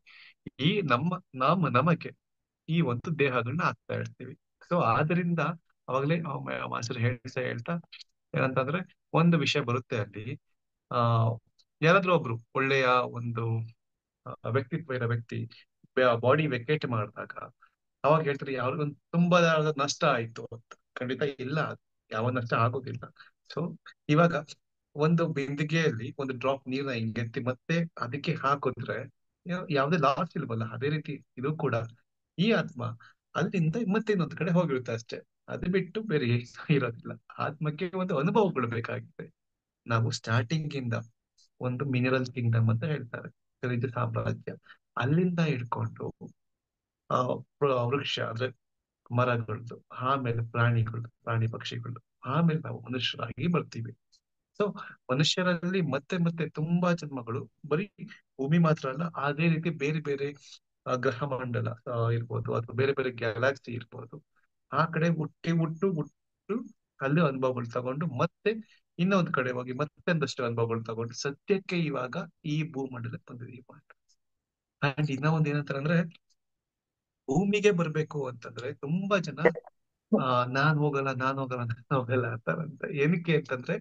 ಈ ನಮಗೆ ಈ ಒಂದು ದೇಹಗಳನ್ನ ಹಾಕ್ತಾ ಇರ್ತೀವಿ. ಸೊ ಆದ್ರಿಂದ ಅವಾಗಲೇ ಮಾಸ್ಟರ್ ಹೇಳ್ತಾ ಏನಂತಂದ್ರೆ, ಒಂದು ವಿಷಯ ಬರುತ್ತೆ ಅಲ್ಲಿ. ಆ ಯಾರಾದ್ರೂ ಒಬ್ರು ಒಳ್ಳೆಯ ಒಂದು ವ್ಯಕ್ತಿತ್ವ ಇರೋ ವ್ಯಕ್ತಿ ಬಾಡಿ ವೆಕೇಟ್ ಮಾಡಿದಾಗ ಅವಾಗ ಹೇಳ್ತಾರೆ ಯಾವ್ರಿಗೊಂದು ತುಂಬಾ ನಷ್ಟ ಆಯ್ತು ಅಂತ. ಖಂಡಿತ ಇಲ್ಲ, ಯಾವ ನಷ್ಟ ಆಗೋದಿಲ್ಲ. ಸೊ ಇವಾಗ ಒಂದು ಬಿಂದಿಗೆಯಲ್ಲಿ ಒಂದು ಡ್ರಾಪ್ ನೀರ್ನ ಹಿಂಗೆತ್ತಿ ಮತ್ತೆ ಅದಕ್ಕೆ ಹಾಕಿದ್ರೆ ಯಾವ್ದೇ ಲಾಸ್ ಇಲ್ವಲ್ಲ, ಅದೇ ರೀತಿ ಇದು ಕೂಡ ಈ ಆತ್ಮ ಅಲ್ಲಿಂದ ಮತ್ತೆ ಇನ್ನೊಂದ್ ಕಡೆ ಹೋಗಿರುತ್ತೆ ಅಷ್ಟೇ. ಅದು ಬಿಟ್ಟು ಬೇರೆ ಇರೋದಿಲ್ಲ. ಆತ್ಮಕ್ಕೆ ಒಂದು ಅನುಭವಗಳು ಬೇಕಾಗಿದೆ. ನಾವು ಸ್ಟಾರ್ಟಿಂಗ್ ಇಂದ ಒಂದು ಮಿನರಲ್ ಕಿಂಗ್ಡಮ್ ಅಂತ ಹೇಳ್ತಾರೆ, ಖನಿಜ ಸಾಮ್ರಾಜ್ಯ, ಅಲ್ಲಿಂದ ಹಿಡ್ಕೊಂಡು ವೃಕ್ಷ ಅಂದ್ರೆ ಮರಗಳದ್ದು, ಆಮೇಲೆ ಪ್ರಾಣಿ ಪಕ್ಷಿಗಳು, ಆಮೇಲೆ ನಾವು ಮನುಷ್ಯರಾಗಿ ಬರ್ತೀವಿ. ಸೊ ಮನುಷ್ಯರಲ್ಲಿ ಮತ್ತೆ ಮತ್ತೆ ತುಂಬಾ ಜನ್ಮಗಳು, ಬರೀ ಭೂಮಿ ಮಾತ್ರ ಅಲ್ಲ, ಅದೇ ರೀತಿ ಬೇರೆ ಬೇರೆ ಗ್ರಹ ಮಂಡಲ ಇರ್ಬೋದು, ಅಥವಾ ಬೇರೆ ಬೇರೆ ಗ್ಯಾಲಾಕ್ಸಿ ಇರ್ಬೋದು, ಆ ಕಡೆ ಹುಟ್ಟು ಅಲ್ಲಿ ಅನುಭವಗಳು ತಗೊಂಡು ಮತ್ತೆ ಇನ್ನೊಂದ್ ಕಡೆ ಹೋಗಿ ಮತ್ತೊಂದಷ್ಟು ಅನುಭವಗಳು ತಗೊಂಡು ಸದ್ಯಕ್ಕೆ ಇವಾಗ ಈ ಭೂಮಂಡಲಕ್ಕೆ ಬಂದಿದ್ದೀವಿ. ಅಂಡ್ ಇನ್ನ ಒಂದ್ ಏನಂತಾರೆ ಅಂದ್ರೆ, ಭೂಮಿಗೆ ಬರ್ಬೇಕು ಅಂತಂದ್ರೆ ತುಂಬಾ ಜನ ನಾನ್ ಹೋಗಲ್ಲ ಅಂತಾರಂತೆ. ಏನಕ್ಕೆ ಅಂತಂದ್ರೆ,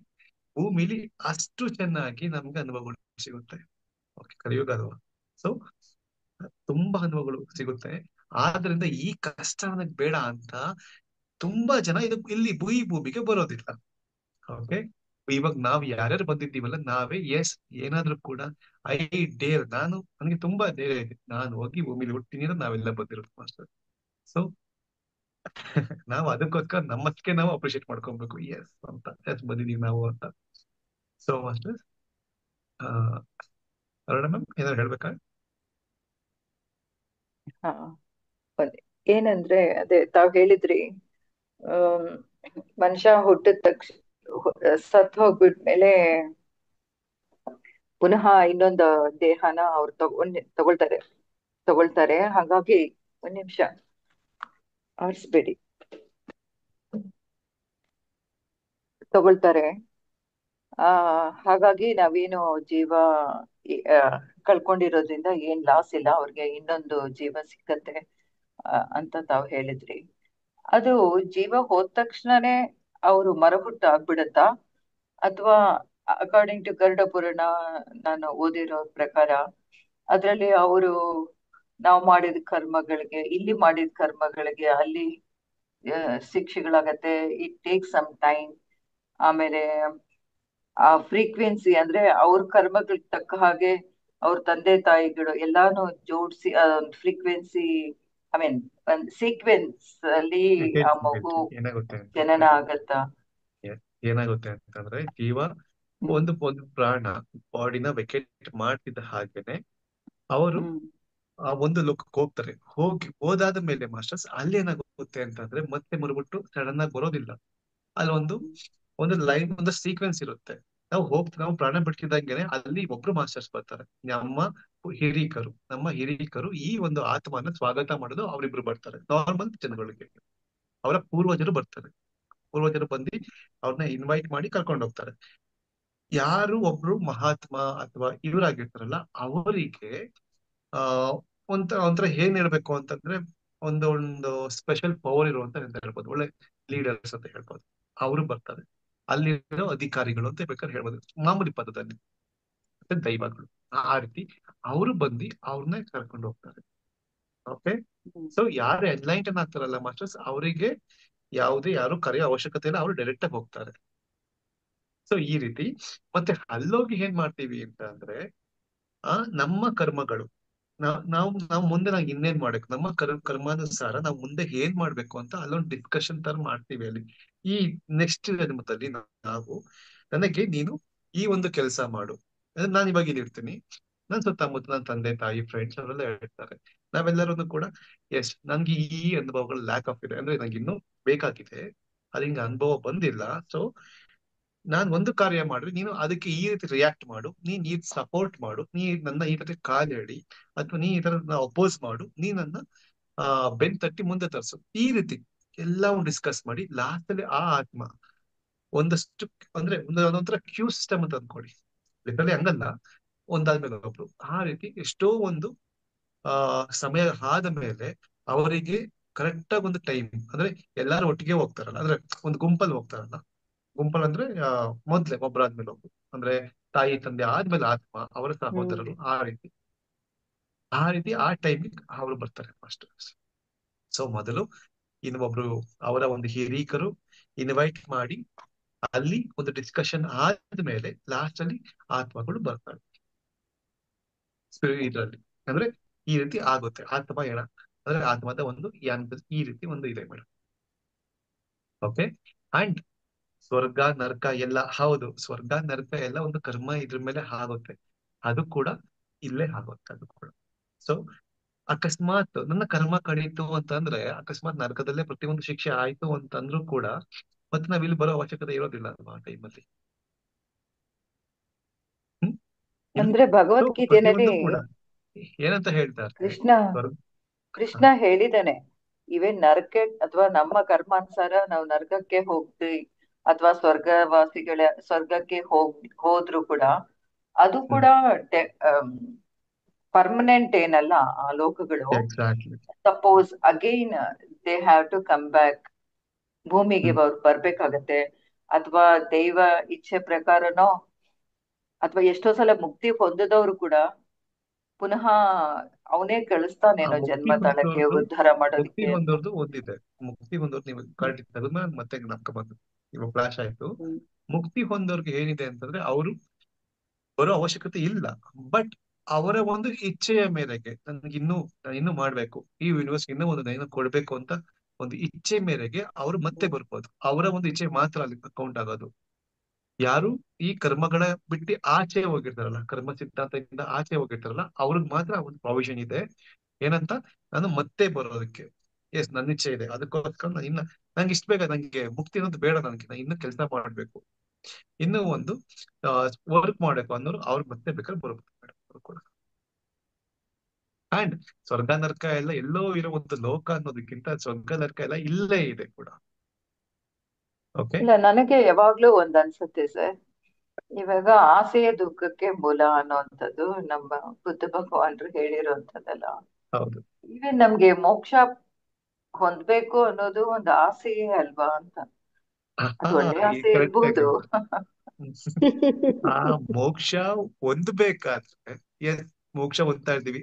ಭೂಮಿಲಿ ಅಷ್ಟು ಚೆನ್ನಾಗಿ ನಮ್ಗೆ ಅನುಭವಗಳು ಸಿಗುತ್ತೆ. ಓಕೆ, ಕಲಿಯುಗ ಅಲ್ವಾ. ಸೊ ತುಂಬಾ ಅನುಭವಗಳು ಸಿಗುತ್ತೆ. ಆದ್ರಿಂದ ಈ ಕಷ್ಟ ನನಗ್ ಬೇಡ ಅಂತ ತುಂಬಾ ಜನ ಇಲ್ಲಿ ಭೂಮಿಗೆ ಬರೋದಿಲ್ಲ. ಓಕೆ, ಇವಾಗ ನಾವ್ ಯಾರ್ಯಾರು ಬಂದಿದ್ದೀವಲ್ಲ, ನಾವೇ ಎಸ್ ಏನಾದ್ರೂ ಕೂಡ ಐ ಡೇರ್, ನನಗೆ ತುಂಬಾ ಧೈರ್ಯ ಇದೆ, ನಾನು ಹೋಗಿ ಭೂಮಿಲಿ ಹುಟ್ಟಿನಿ ಅಂತ ನಾವೆಲ್ಲ ಬಂದಿರೋದು ಮಾಸ್ಟರ್. ಸೊ ನಾವು ಅದಕ್ಕೋಸ್ಕರ ನಮ್ಮಷ್ಟಕ್ಕೆ ನಾವು ಅಪ್ರಿಶಿಯೇಟ್ ಮಾಡ್ಕೊಬೇಕು, ಎಸ್ ಅಂತ, ಎಸ್ ಬಂದಿದೀವಿ ನಾವು ಅಂತ. ಸೊ ಮಾಸ್ಟರ್, ಅರುಣ ಮ್ಯಾಮ್ ಏನಾದ್ರು ಹೇಳ್ಬೇಕಾ? ಹಾ, ಏನಂದ್ರೆ ಅದೇ ತಾವ್ ಹೇಳಿದ್ರಿ, ಮನುಷ್ಯ ಹುಟ್ಟಿದ ತಕ್ಷಣ ಸತ್ ಹೋಗ್ಬಿಟ್ಮೇಲೆ ಪುನಃ ಇನ್ನೊಂದು ದೇಹನ ಅವ್ರು ತಗೊಳ್ತಾರೆ. ಹಾಗಾಗಿ ಒಂದ್ ನಿಮಿಷ ಆರಿಸ್ಬೇಡಿ, ತಗೊಳ್ತಾರೆ. ಹಾಗಾಗಿ ನಾವೇನು ಜೀವ ಆ, ಕಳ್ಕೊಂಡಿರೋದ್ರಿಂದ ಏನ್ ಲಾಸ್ ಇಲ್ಲ, ಅವ್ರಿಗೆ ಇನ್ನೊಂದು ಜೀವ ಸಿಕ್ಕತ್ತೆ ಅಂತ ತಾವ್ ಹೇಳಿದ್ರಿ. ಅದು ಜೀವ ಹೋದ ತಕ್ಷಣನೇ ಅವರು ಮರಹುಟ್ಟ ಆಗ್ಬಿಡತ್ತಾ, ಅಥವಾ ಅಕಾರ್ಡಿಂಗ್ ಟು ಗರುಡ ಪುರಾಣ ನಾನು ಓದಿರೋ ಪ್ರಕಾರ ಅದ್ರಲ್ಲಿ ಅವರು ನಾವು ಮಾಡಿದ ಕರ್ಮಗಳಿಗೆ, ಇಲ್ಲಿ ಮಾಡಿದ ಕರ್ಮಗಳಿಗೆ ಅಲ್ಲಿ ಶಿಕ್ಷೆಗಳಾಗತ್ತೆ. It take some time. ಆಮೇಲೆ ಆ ಫ್ರೀಕ್ವೆನ್ಸಿ ಅಂದ್ರೆ ಅವ್ರ ಕರ್ಮಗಳಿಗೆ ತಕ್ಕ ಹಾಗೆ ಅವ್ರ ತಂದೆ ತಾಯಿಗಳು ಎಲ್ಲಾನು ಜೋಡಿಸಿ ಫ್ರೀಕ್ವೆನ್ಸಿ, ಐ ಮೀನ್ ಒಂದ್ ಸೀಕ್ವೆನ್ಸ್ ಅಲ್ಲಿ ಆ ಮಗು ಏನಾಗುತ್ತೆ ಜನನ ಆಗತ್ತಾ? ಏನಾಗುತ್ತೆ ಅಂತಂದ್ರೆ, ಜೀವ ಒಂದು ಪ್ರಾಣ ಬಾಡಿನ ವೆಕೇಟ್ ಮಾಡ್ತಿದ್ದ ಹಾಗೇನೆ ಅವರು ಆ ಒಂದು ಲೋಕಕ್ಕೆ ಹೋಗ್ತಾರೆ. ಹೋದಾದ ಮೇಲೆ ಮಾಸ್ಟರ್ಸ್ ಅಲ್ಲಿ ಏನಾಗುತ್ತೆ ಅಂತಂದ್ರೆ, ಮತ್ತೆ ಮರುಬಿಟ್ಟು ಸಡನ್ ಆಗಿ ಬರೋದಿಲ್ಲ. ಅಲ್ಲಿ ಒಂದು ಲೈನ್, ಒಂದು ಸೀಕ್ವೆನ್ಸ್ ಇರುತ್ತೆ. ನಾವು ಪ್ರಾಣ ಬಿಡ್ತಿದ್ದಂಗೆನೆ ಅಲ್ಲಿ ಒಬ್ರು ಮಾಸ್ಟರ್ಸ್ ಬರ್ತಾರೆ, ನಮ್ಮ ಹಿರೀಕರು ಈ ಒಂದು ಆತ್ಮನ ಸ್ವಾಗತ ಮಾಡೋದು ಅವರಿಬ್ರು ಬರ್ತಾರೆ. ನಾರ್ಮಲ್ ಜನಗಳಿಗೆ ಅವರ ಪೂರ್ವಜರು ಬರ್ತಾರೆ. ಪೂರ್ವಜರು ಬಂದು ಅವ್ರನ್ನ ಇನ್ವೈಟ್ ಮಾಡಿ ಕರ್ಕೊಂಡು ಹೋಗ್ತಾರೆ. ಯಾರು ಒಬ್ರು ಮಹಾತ್ಮ ಅಥವಾ ಇವರಾಗಿರ್ತಾರಲ್ಲ, ಅವರಿಗೆ ಆ ಒಂಥರ ಏನ್ ಹೇಳ್ಬೇಕು ಅಂತಂದ್ರೆ, ಒಂದು ಸ್ಪೆಷಲ್ ಪವರ್ ಇರುವಂತ ಹೇಳ್ಬೋದು, ಒಳ್ಳೆ ಲೀಡರ್ಸ್ ಅಂತ ಹೇಳ್ಬೋದು. ಅವರು ಬರ್ತಾರೆ. ಅಲ್ಲಿರೋ ಅಧಿಕಾರಿಗಳು ಅಂತ ಬೇಕಾದ್ರೆ ಹೇಳ್ಬೋದು, ಮಾಮೂಲಿ ಪದದಲ್ಲಿ ಮತ್ತೆ ದೈವಗಳು. ಆ ರೀತಿ ಅವರು ಬಂದು ಅವ್ರನ್ನ ಕರ್ಕೊಂಡು ಹೋಗ್ತಾರೆ. ಓಕೆ. ಹ್ಮ್. ಸೊ ಯಾರು ಎನ್ಲೈಟನ್ ಆಗ್ತಾರಲ್ಲ ಮಾಸ್ಟರ್ಸ್, ಅವರಿಗೆ ಯಾವುದೇ ಯಾರು ಕರೆಯೋ ಅವಶ್ಯಕತೆ ಇಲ್ಲ, ಅವರು ಡೈರೆಕ್ಟ್ ಆಗಿ ಹೋಗ್ತಾರೆ. ಸೊ ಈ ರೀತಿ. ಮತ್ತೆ ಅಲ್ಲೋಗಿ ಏನ್ ಮಾಡ್ತೀವಿ ಅಂತ ಅಂದ್ರೆ, ನಮ್ಮ ಕರ್ಮಗಳು, ನಾವು ಮುಂದೆ ನಾವು ಇನ್ನೇನ್ ಮಾಡ್ಬೇಕು, ನಮ್ಮ ಕರ್ಮಾನುಸಾರ ನಾವು ಮುಂದೆ ಏನ್ ಮಾಡ್ಬೇಕು ಅಂತ ಅಲ್ಲೊಂದು ಡಿಸ್ಕಷನ್ ತರ ಮಾಡ್ತೀವಿ ಅಲ್ಲಿ. ಈ ನೆಕ್ಸ್ಟ್ ಜನ್ಮದಲ್ಲಿ ನಾವು, ನನಗೆ ನೀನು ಈ ಒಂದು ಕೆಲಸ ಮಾಡು. ನಾನು ಇವಾಗ ಇಲ್ಲಿ ಇರ್ತೀನಿ, ನನ್ ಸುತ್ತಮುತ್ತ ನನ್ನ ತಂದೆ ತಾಯಿ ಫ್ರೆಂಡ್ಸ್ ಅವರೆಲ್ಲ ಹೇಳ್ತಾರೆ. ನಾವೆಲ್ಲರೂ ಕೂಡ ಎಸ್ ನನ್ಗೆ ಈ ಅನುಭವಗಳು ಲ್ಯಾಕ್ ಆಫ್ ಇದೆ, ಅಂದ್ರೆ ನಂಗೆ ಇನ್ನೂ ಬೇಕಾಗಿದೆ, ಅದು ಹಿಂಗ ಅನುಭವ ಬಂದಿಲ್ಲ. ಸೊ ನಾನ್ ಒಂದು ಕಾರ್ಯ ಮಾಡ್ರಿ, ನೀನು ಅದಕ್ಕೆ ಈ ರೀತಿ ರಿಯಾಕ್ಟ್ ಮಾಡು, ನೀನ್ ಈ ಸಪೋರ್ಟ್ ಮಾಡು, ನೀ ನನ್ನ ಈ ರೀತಿ ಕಾಲೆಡಿ, ಅಥವಾ ನೀ ಈ ತರ ಅಪೋಸ್ ಮಾಡು, ನೀ ನನ್ನ ಬೆನ್ ತಟ್ಟಿ ಮುಂದೆ ತರ್ಸು. ಈ ರೀತಿ ಎಲ್ಲವೂ ಡಿಸ್ಕಸ್ ಮಾಡಿ ಲಾಸ್ಟ್ ಅಲ್ಲಿ ಆ ಆತ್ಮ ಒಂದಷ್ಟು, ಅಂದ್ರೆ ಒಂದೊಂಥರ ಕ್ಯೂ ಸಿಸ್ಟಮ್ ಅಂತ ಅಂದ್ಕೊಡಿ. ಲಿಟರಲಿ ಹಂಗಲ್ಲ, ಒಂದಾದ್ಮೇಲೆ ಒಬ್ರು ಆ ರೀತಿ ಎಷ್ಟೋ ಒಂದು ಸಮಯ ಆದ ಮೇಲೆ ಅವರಿಗೆ ಕರೆಕ್ಟ್ ಆಗಿ ಒಂದು ಟೈಮ್, ಅಂದ್ರೆ ಎಲ್ಲಾರು ಒಟ್ಟಿಗೆ ಹೋಗ್ತಾರಲ್ಲ, ಅಂದ್ರೆ ಒಂದು ಗುಂಪಲ್ಲಿ ಹೋಗ್ತಾರಲ್ಲ. ಗುಂಪಲ್ ಅಂದ್ರೆ ಮೊದ್ಲೇ ಒಬ್ಬರಾದ್ಮೇಲೆ ಒಬ್ರು, ಅಂದ್ರೆ ತಾಯಿ ತಂದೆ ಆದ್ಮೇಲೆ ಆತ್ಮ, ಅವರ ಸಹೋದರರು, ಆ ರೀತಿ ಆ ಟೈಮಿಗೆ ಅವರು ಬರ್ತಾರೆ ಫಸ್ಟ್. ಸೊ ಮೊದಲು ಇನ್ನೊಬ್ರು ಅವರ ಒಂದು ಹಿರೀಕರು ಇನ್ವೈಟ್ ಮಾಡಿ, ಅಲ್ಲಿ ಒಂದು ಡಿಸ್ಕಷನ್ ಆದ್ಮೇಲೆ ಲಾಸ್ಟ್ ಅಲ್ಲಿ ಆತ್ಮಗಳು ಬರ್ತಾರೆ ಇದರಲ್ಲಿ. ಅಂದ್ರೆ ಈ ರೀತಿ ಆಗುತ್ತೆ ಆತ್ಮಯಣ, ಅಂದ್ರೆ ಆತ್ಮದ ಒಂದು ಈ ರೀತಿ ಒಂದು ಇದೆ ಮೇಡಮ್. ಓಕೆ. ಅಂಡ್ ಸ್ವರ್ಗ ನರಕ ಎಲ್ಲ ಹೌದು, ಸ್ವರ್ಗ ನರಕ ಎಲ್ಲ ಒಂದು ಕರ್ಮ ಇದ್ರ ಮೇಲೆ ಆಗುತ್ತೆ, ಅದು ಕೂಡ ಇಲ್ಲೇ ಆಗುತ್ತೆ ಅದು ಕೂಡ. ಸೊ ಅಕಸ್ಮಾತ್ ನನ್ನ ಕರ್ಮ ಕಳೀತು ಅಂತಂದ್ರೆ, ಅಕಸ್ಮಾತ್ ನರಕದಲ್ಲೇ ಪ್ರತಿಯೊಂದು ಶಿಕ್ಷೆ ಆಯ್ತು ಅಂತಂದ್ರೂ ಕೂಡ ಮತ್ತೆ ನಾವ್ ಇಲ್ಲಿ ಬರೋ ಅವಶ್ಯಕತೆ ಇರೋದಿಲ್ಲ ಅಲ್ವಾ ಆ ಟೈಮಲ್ಲಿ. ಹ್ಮ್. ಅಂದ್ರೆ ಸೊ ಭಗವದ್ಗೀತೆನಲ್ಲಿ ಪ್ರತಿಯೊಂದು ಕೂಡ ಏನಂತ ಹೇಳ್ತಾರೆ, ಕೃಷ್ಣ ಸ್ವರ್ಗ. ಕೃಷ್ಣ ಹೇಳಿದಾನೆ, ಇವೇನ್ ನರಕ ಅಥವಾ ನಮ್ಮ ಕರ್ಮಾನುಸಾರ ನಾವು ನರಕಕ್ಕೆ ಹೋಗ್ತೀವಿ ಅಥವಾ ಸ್ವರ್ಗಕ್ಕೆ ಹೋದ್ರು ಕೂಡ ಅದು ಕೂಡ ಪರ್ಮನೆಂಟ್ ಏನಲ್ಲ ಆ ಲೋಕಗಳು. Exactly. Suppose again they have to come back, ಭೂಮಿಗೆ ಬರ್ಬೇಕಾಗತ್ತೆ, ಅಥವಾ ದೈವ ಇಚ್ಛೆ ಪ್ರಕಾರನೋ, ಅಥವಾ ಎಷ್ಟೋ ಸಲ ಮುಕ್ತಿ ಹೊಂದದವರು ಕೂಡ ಪುನಃ ಅವನೇ ಆ ಕಳಿಸ್ತಾನೇನೋ ಮುಕ್ತಿ ಜನ್ಮ ತಾಳಕ್ಕೆ ಹೊಂದೋರ್ದು, ಉದ್ಧಾರ ಮುಕ್ತಿ ಮಾಡೋದಕ್ಕೆ ಅಂತ. ಹೊಂದೋರ್ದು ಒಂದಿದೆ. ಮುಕ್ತಿ ಹೊಂದೋರ್ದು ನೀವು ಕರೆಕ್ಟ್ ತೆಗೆದ್ಮೇಲೆ ಮತ್ತೆ ಜ್ಞಾಪಕ ಬಂದು ಇವಾಗ ಫ್ಲಾಶ್ ಆಯ್ತು. ಹ್ಮ್. ಮುಕ್ತಿ ಹೊಂದೋರ್ಗೆ ಏನಿದೆ ಅಂತಂದ್ರೆ, ಅವರು ಬರೋ ಅವಶ್ಯಕತೆ ಇಲ್ಲ, ಬಟ್ ಅವರ ಒಂದು ಇಚ್ಛೆಯ ಮೇರೆಗೆ ನಾನು ಇನ್ನೂ ಮಾಡ್ಬೇಕು, ಈ ಯೂನಿವರ್ಸ್ ಇನ್ನೂ ಒಂದು ಏನೋ ಕೊಡ್ಬೇಕು ಅಂತ ಒಂದು ಇಚ್ಛೆ ಮೇರೆಗೆ ಅವರು ಮತ್ತೆ ಬರ್ಬೋದು. ಅವರ ಒಂದು ಇಚ್ಛೆ ಮಾತ್ರ ಅಲ್ಲಿ ಕೌಂಟ್ ಆಗೋದು. ಯಾರು ಈ ಕರ್ಮಗಳ ಬಿಟ್ಟು ಆಚೆ ಹೋಗಿರ್ತಾರಲ್ಲ, ಕರ್ಮ ಸಿದ್ಧಾಂತದಿಂದ ಆಚೆ ಹೋಗಿರ್ತಾರಲ್ಲ, ಅವ್ರಿಗೆ ಮಾತ್ರ ಒಂದು ಪ್ರಾವಿಷನ್ ಇದೆ. ಏನಂತ, ನಾನು ಮತ್ತೆ ಬರೋದಕ್ಕೆ ಎಸ್ ನನ್ನ ಇಚ್ಛೆ ಇದೆ, ಅದಕ್ಕೋಸ್ಕರ ನಾನು ನಂಗೆ ಇಷ್ಟ ಬೇಗ, ನಂಗೆ ಮುಕ್ತಿ ಅನ್ನೋದು ಬೇಡ, ನನಗೆ ನಾನು ಇನ್ನೂ ಕೆಲಸ ಮಾಡ್ಬೇಕು, ಇನ್ನೂ ಒಂದು ವರ್ಕ್ ಮಾಡ್ಬೇಕು ಅನ್ನೋರು ಅವ್ರು ಮತ್ತೆ ಬೇಕಾದ್ರೆ ಬರ್ಬೋದು ಮೇಡಮ್ ಅವ್ರು ಕೂಡ. ಅಂಡ್ ಸ್ವರ್ಗ ನರಕ ಎಲ್ಲ ಎಲ್ಲೋ ಇರೋ ಒಂದು ಲೋಕ ಅನ್ನೋದಕ್ಕಿಂತ ಸ್ವರ್ಗ ನರಕ ಎಲ್ಲ ಇಲ್ಲೇ ಇದೆ ಕೂಡ. ಓಕೆ. ಇಲ್ಲ, ನನಗೆ ಯಾವಾಗ್ಲೂ ಒಂದ್ ಅನ್ಸುತ್ತೆ ಸರ್, ಇವಾಗ ಆಸೆಯ ದುಃಖಕ್ಕೆ ಮೂಲ ಅನ್ನೋಂಥದ್ದು ನಮ್ಮ ಬುದ್ಧ ಭಗವಾನ್ರು ಹೇಳಿರುವಂತದ್ದಲ್ಲ. ಹೌದು. ಇವನ್ ನಮ್ಗೆ ಮೋಕ್ಷ ಹೊಂದ್ಬೇಕು ಅನ್ನೋದು ಒಂದು ಆಸೆಯೇ ಅಲ್ವಾ ಅಂತ. ಅದು ಒಳ್ಳೆ ಆಸೆ ಕರೆಕ್ಟ್ ಇರ್ಬೋದು. ಆಗಿ ಆ ಮೋಕ್ಷ ಹೊಂದ್ಬೇಕಾದ್ರೆ, ಎಸ್ ಮೋಕ್ಷ ಹೊಂದ್ತಾ ಇದ್ದೀವಿ,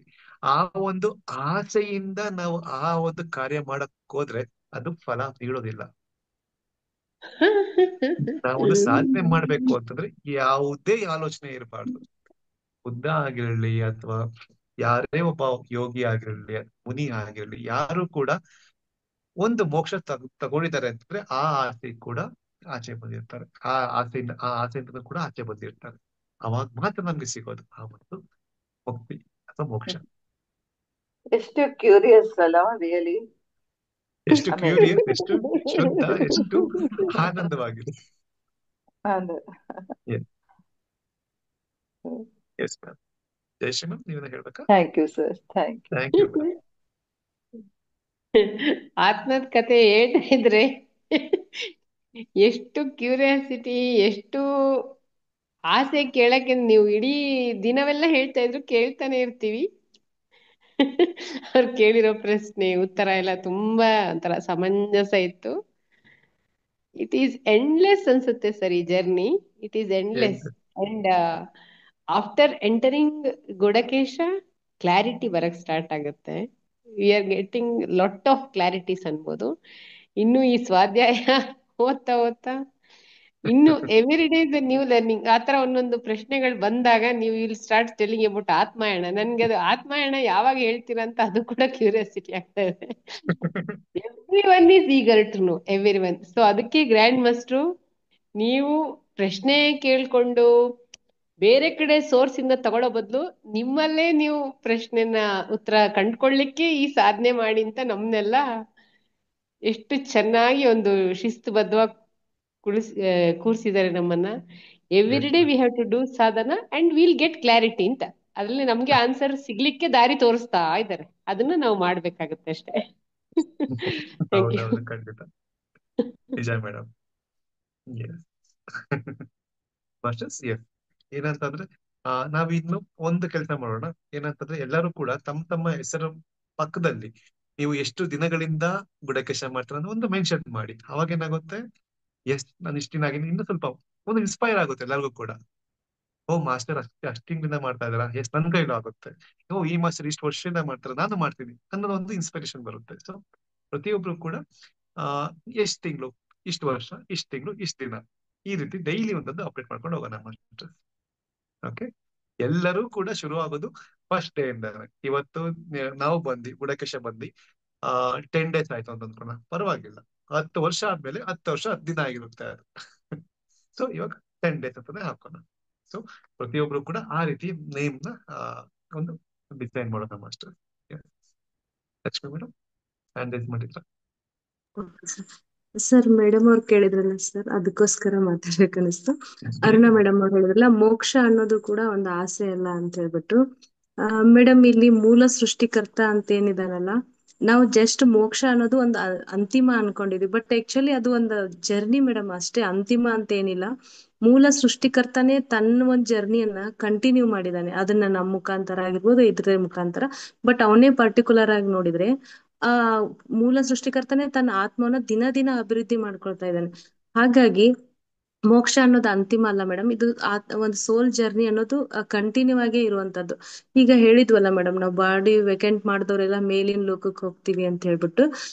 ಆ ಒಂದು ಆಸೆಯಿಂದ ನಾವು ಆ ಒಂದು ಕಾರ್ಯ ಮಾಡಕ್ ಹೋದ್ರೆ ಅದು ಫಲ ನೀಡೋದಿಲ್ಲ. ನಾವೊಂದು ಸಾಧನೆ ಮಾಡ್ಬೇಕು ಅಂತಂದ್ರೆ ಯಾವುದೇ ಆಲೋಚನೆ ಇರಬಾರ್ದು. ಬುದ್ಧ ಆಗಿರ್ಲಿ ಅಥವಾ ಯಾರೇ ಒಬ್ಬ ಯೋಗಿ ಆಗಿರ್ಲಿ, ಮುನಿ ಆಗಿರ್ಲಿ, ಯಾರು ಕೂಡ ಒಂದು ಮೋಕ್ಷ ತಗೊಂಡಿದ್ದಾರೆ ಅಂತಂದ್ರೆ ಆ ಆಸೆ ಕೂಡ ಆಚೆ ಬಂದಿರ್ತಾರೆ, ಆ ಆಸೆಯಿಂದ ಕೂಡ ಆಚೆ ಬಂದಿರ್ತಾರೆ. ಅವಾಗ ಮಾತ್ರ ನಮ್ಗೆ ಸಿಗೋದು ಆ ಒಂದು ಮುಕ್ತಿ ಅಥವಾ ಮೋಕ್ಷ. ಎಷ್ಟು ಕ್ಯೂರಿಯಸ್ ಅಲ್ಲ ರಿಯಲಿ. ಎಷ್ಟು ಆಮೇಲೆ ಕ್ಯೂರಿಯಸ್, ಎಷ್ಟು ಶುದ್ಧ, ಎಷ್ಟು ಆನಂದವಾಗಿದೆ. ಅದು ಎಸ್ ಮ್ಯಾಮ್. ಜಯಶ್ರೀ ಮ್ಯಾಮ್, ನೀವೇನ ಹೇಳ್ಬೇಕಾ? Thank you sir, thank you. Thank you madam. ಆತ್ಮದ ಕತೆ ಹೇಳ್ತಾ ಇದ್ರೆ ಎಷ್ಟು ಕ್ಯೂರಿಯಾಸಿಟಿ, ಎಷ್ಟು ಆಸೆ ಕೇಳಕ್ಕೆ. ನೀವು ಇಡೀ ದಿನವೆಲ್ಲ ಹೇಳ್ತಾ ಇದ್ರು ಕೇಳ್ತಾನೆ ಇರ್ತೀವಿ. ಅವ್ರು ಕೇಳಿರೋ ಪ್ರಶ್ನೆ ಉತ್ತರ ಎಲ್ಲ ತುಂಬಾ ಒಂಥರ ಸಮಂಜಸ ಇತ್ತು. ಇಟ್ ಈಸ್ ಎಂಡ್ಲೆಸ್ ಅನ್ಸುತ್ತೆ ಸರ್ ಈ journey. It is endless. End and after entering Gudakesha clarity ಬರಕ್ ಸ್ಟಾರ್ಟ್ ಆಗುತ್ತೆ. We are getting lot of clarities ಅನ್ಬೋದು. ಇನ್ನು ಈ ಸ್ವಾಧ್ಯಾಯ ಓದ್ತಾ ಓದ್ತಾ ಇನ್ನು every day is new learning. ಆತರ ಒಂದೊಂದು ಪ್ರಶ್ನೆಗಳು ಬಂದಾಗ ನೀವು will start telling about Atmayana. ನನ್ಗೆ ಅದು ಆತ್ಮಾಯಣ ಯಾವಾಗ ಹೇಳ್ತೀರಾ ಅಂತ ಅದು ಕೂಡ ಕ್ಯೂರಿಯಾಸಿಟಿ ಆಗ್ತಾ ಇದೆ. Everyone is eager to know, everyone. So ಅದಕ್ಕೆ ಗ್ರ್ಯಾಂಡ್ ಮಾಸ್ಟ್ರು ನೀವು ಪ್ರಶ್ನೆ ಕೇಳ್ಕೊಂಡು ಬೇರೆ ಕಡೆ ಸೋರ್ಸ್ ಇಂದ ತಗೊಳ್ಳೋ ಬದಲು ನಿಮ್ಮಲ್ಲೇ ನೀವು ಪ್ರಶ್ನೆನ ಉತ್ತರ ಕಂಡ್ಕೊಳ್ಳಿಕ್ಕೆ ಈ ಸಾಧನೆ ಮಾಡಿ ಅಂತ ನಮ್ನೆಲ್ಲ ಎಷ್ಟು ಚೆನ್ನಾಗಿ ಒಂದು ಶಿಸ್ತುಬದ್ಧವಾಗಿ ಕೂರಿಸಿದ್ದಾರೆ ನಮ್ಮನ್ನ. Every day we have to do sadhana and will get clarity ಅಂತ. ಅದ್ರಲ್ಲಿ ನಮ್ಗೆ ಆನ್ಸರ್ ಸಿಗ್ಲಿಕ್ಕೆ ದಾರಿ ತೋರಿಸ್ತಾ ಇದ್ದಾರೆ. ಅದನ್ನ ನಾವು ಮಾಡ್ಬೇಕಾಗತ್ತೆ ಅಷ್ಟೇ. Thank you. ಹೌದೌದು, ಖಂಡಿತ ನಿಜ ಮೇಡಮ್. S masters, S. ಏನಂತಂದ್ರೆ ನಾವ್ ಇನ್ನು ಒಂದು ಕೆಲಸ ಮಾಡೋಣ. ಏನಂತಂದ್ರೆ ಎಲ್ಲರೂ ಕೂಡ ತಮ್ಮ ತಮ್ಮ ಹೆಸರು ಪಕ್ಕದಲ್ಲಿ ನೀವು ಎಷ್ಟು ದಿನಗಳಿಂದ ಗುಡಕೇಶ ಮಾಡ್ತೀರ ಅಂತ ಒಂದು ಮೆನ್ಷನ್ ಮಾಡಿ. ಅವಾಗ ಏನಾಗುತ್ತೆ, ಎಸ್ ನಾನು ಇಷ್ಟು ದಿನ ಆಗಿನಿ, ಇನ್ನು ಸ್ವಲ್ಪ ಒಂದು ಇನ್ಸ್ಪೈರ್ ಆಗುತ್ತೆ ಎಲ್ಲರಿಗೂ ಕೂಡ. ಓ ಮಾಸ್ಟರ್ ಅಷ್ಟು ತಿಂಗಳಿಂದ ಮಾಡ್ತಾ ಇದಾರ, ಎಸ್ ನನ್ ಕೈಲೂ ಆಗುತ್ತೆ. ಓ ಈ ಮಾಸ್ಟರ್ ಇಷ್ಟು ವರ್ಷದಿಂದ ಮಾಡ್ತಾರೆ, ನಾನು ಮಾಡ್ತೀನಿ ಅನ್ನೋದು ಒಂದು ಇನ್ಸ್ಪಿರೇಷನ್ ಬರುತ್ತೆ. ಸೊ ಪ್ರತಿಯೊಬ್ರು ಕೂಡ ಆ ಎಷ್ಟ್ ತಿಂಗಳು, ಇಷ್ಟು ವರ್ಷ, ಇಷ್ಟು ತಿಂಗಳು, ಇಷ್ಟು ದಿನ, ಈ ರೀತಿ ಡೈಲಿ ಒಂದೊಂದು ಅಪ್ಡೇಟ್ ಮಾಡ್ಕೊಂಡು ಹೋಗೋಣ ಮಾಸ್ಟರ್. ಓಕೆ, ಎಲ್ಲರೂ ಕೂಡ ಶುರು ಆಗೋದು ಫಸ್ಟ್ ಡೇ ಇಂದ. ಇವತ್ತು ನಾವು ಬಂದು ಬುಡಕೇಶ ಬಂದು 10 ಡೇಸ್ ಆಯ್ತು ಅಂತ ಅಂದ್ಕೋಣ, ಪರವಾಗಿಲ್ಲ. 10 ವರ್ಷ ಆದ್ಮೇಲೆ 10 ವರ್ಷ 10 ದಿನ ಆಗಿರುತ್ತೆ ಅದು. ಸೊ ಇವಾಗ 10 ಡೇಸ್ ಅಂತಾನೆ ಹಾಕೋಣ. ಸೊ ಪ್ರತಿಯೊಬ್ರು ಕೂಡ ಆ ರೀತಿ ನೇಮ್ ನ ಒಂದು ಡಿಸೈನ್ ಮಾಡೋಣ master. Lakshmi madam hand raise ಮಾಡಿದ್ರ. ಸರ್ ಮೇಡಮ್ ಅವ್ರು ಕೇಳಿದ್ರಲ್ಲ ಸರ್, ಅದಕ್ಕೋಸ್ಕರ ಮಾತಾಡ್ಬೇಕನ್ನಿಸ್ತು. ಅರುಣಾ ಮೇಡಮ್ ಅವ್ರು ಹೇಳಿದ್ರಲ್ಲ, ಮೋಕ್ಷ ಅನ್ನೋದು ಕೂಡ ಒಂದು ಆಸೆ ಅಲ್ಲ ಅಂತ ಹೇಳ್ಬಿಟ್ಟು. ಮೇಡಮ್ ಇಲ್ಲಿ ಮೂಲ ಸೃಷ್ಟಿಕರ್ತ ಅಂತ ಏನಿದಾರಲ್ಲ, ನಾವು ಜಸ್ಟ್ ಮೋಕ್ಷ ಅನ್ನೋದು ಒಂದು ಅಂತಿಮ ಅನ್ಕೊಂಡಿದ್ವಿ. ಬಟ್ ಆಕ್ಚುಲಿ ಅದು ಒಂದು ಜರ್ನಿ ಮೇಡಮ್, ಅಷ್ಟೇ, ಅಂತಿಮ ಅಂತ ಏನಿಲ್ಲ. ಮೂಲ ಸೃಷ್ಟಿಕರ್ತನೇ ತನ್ನ ಒಂದು ಜರ್ನಿಯನ್ನ ಕಂಟಿನ್ಯೂ ಮಾಡಿದಾನೆ. ಅದನ್ನ ನಮ್ಮ ಮುಖಾಂತರ ಆಗಿರ್ಬೋದು, ಇದ್ರ ಮುಖಾಂತರ. ಬಟ್ ಅವನೇ ಪರ್ಟಿಕ್ಯುಲರ್ ಆಗಿ ನೋಡಿದ್ರೆ ಆ ಮೂಲ ಸೃಷ್ಟಿಕರ್ತನೇ ತನ್ನ ಆತ್ಮವನ್ನ ದಿನ ದಿನ ಅಭಿವೃದ್ಧಿ ಮಾಡ್ಕೊಳ್ತಾ ಇದ್ದಾನೆ. ಹಾಗಾಗಿ ಮೋಕ್ಷ ಅನ್ನೋದು ಅಂತಿಮ ಅಲ್ಲ ಮೇಡಮ್, ಇದು ಒಂದು ಸೋಲ್ ಜರ್ನಿ ಅನ್ನೋದು ಕಂಟಿನ್ಯೂ ಆಗೇ ಇರುವಂತದ್ದು. ಈಗ ಹೇಳಿದ್ವಲ್ಲ ಮೇಡಮ್, ನಾವು ಬಾಡಿ ವೆಕೆಂಟ್ ಮಾಡಿದವರೆಲ್ಲ ಮೇಲಿನ ಲೋಕಕ್ಕೆ ಹೋಗ್ತೀವಿ ಅಂತ ಹೇಳ್ಬಿಟ್ಟು.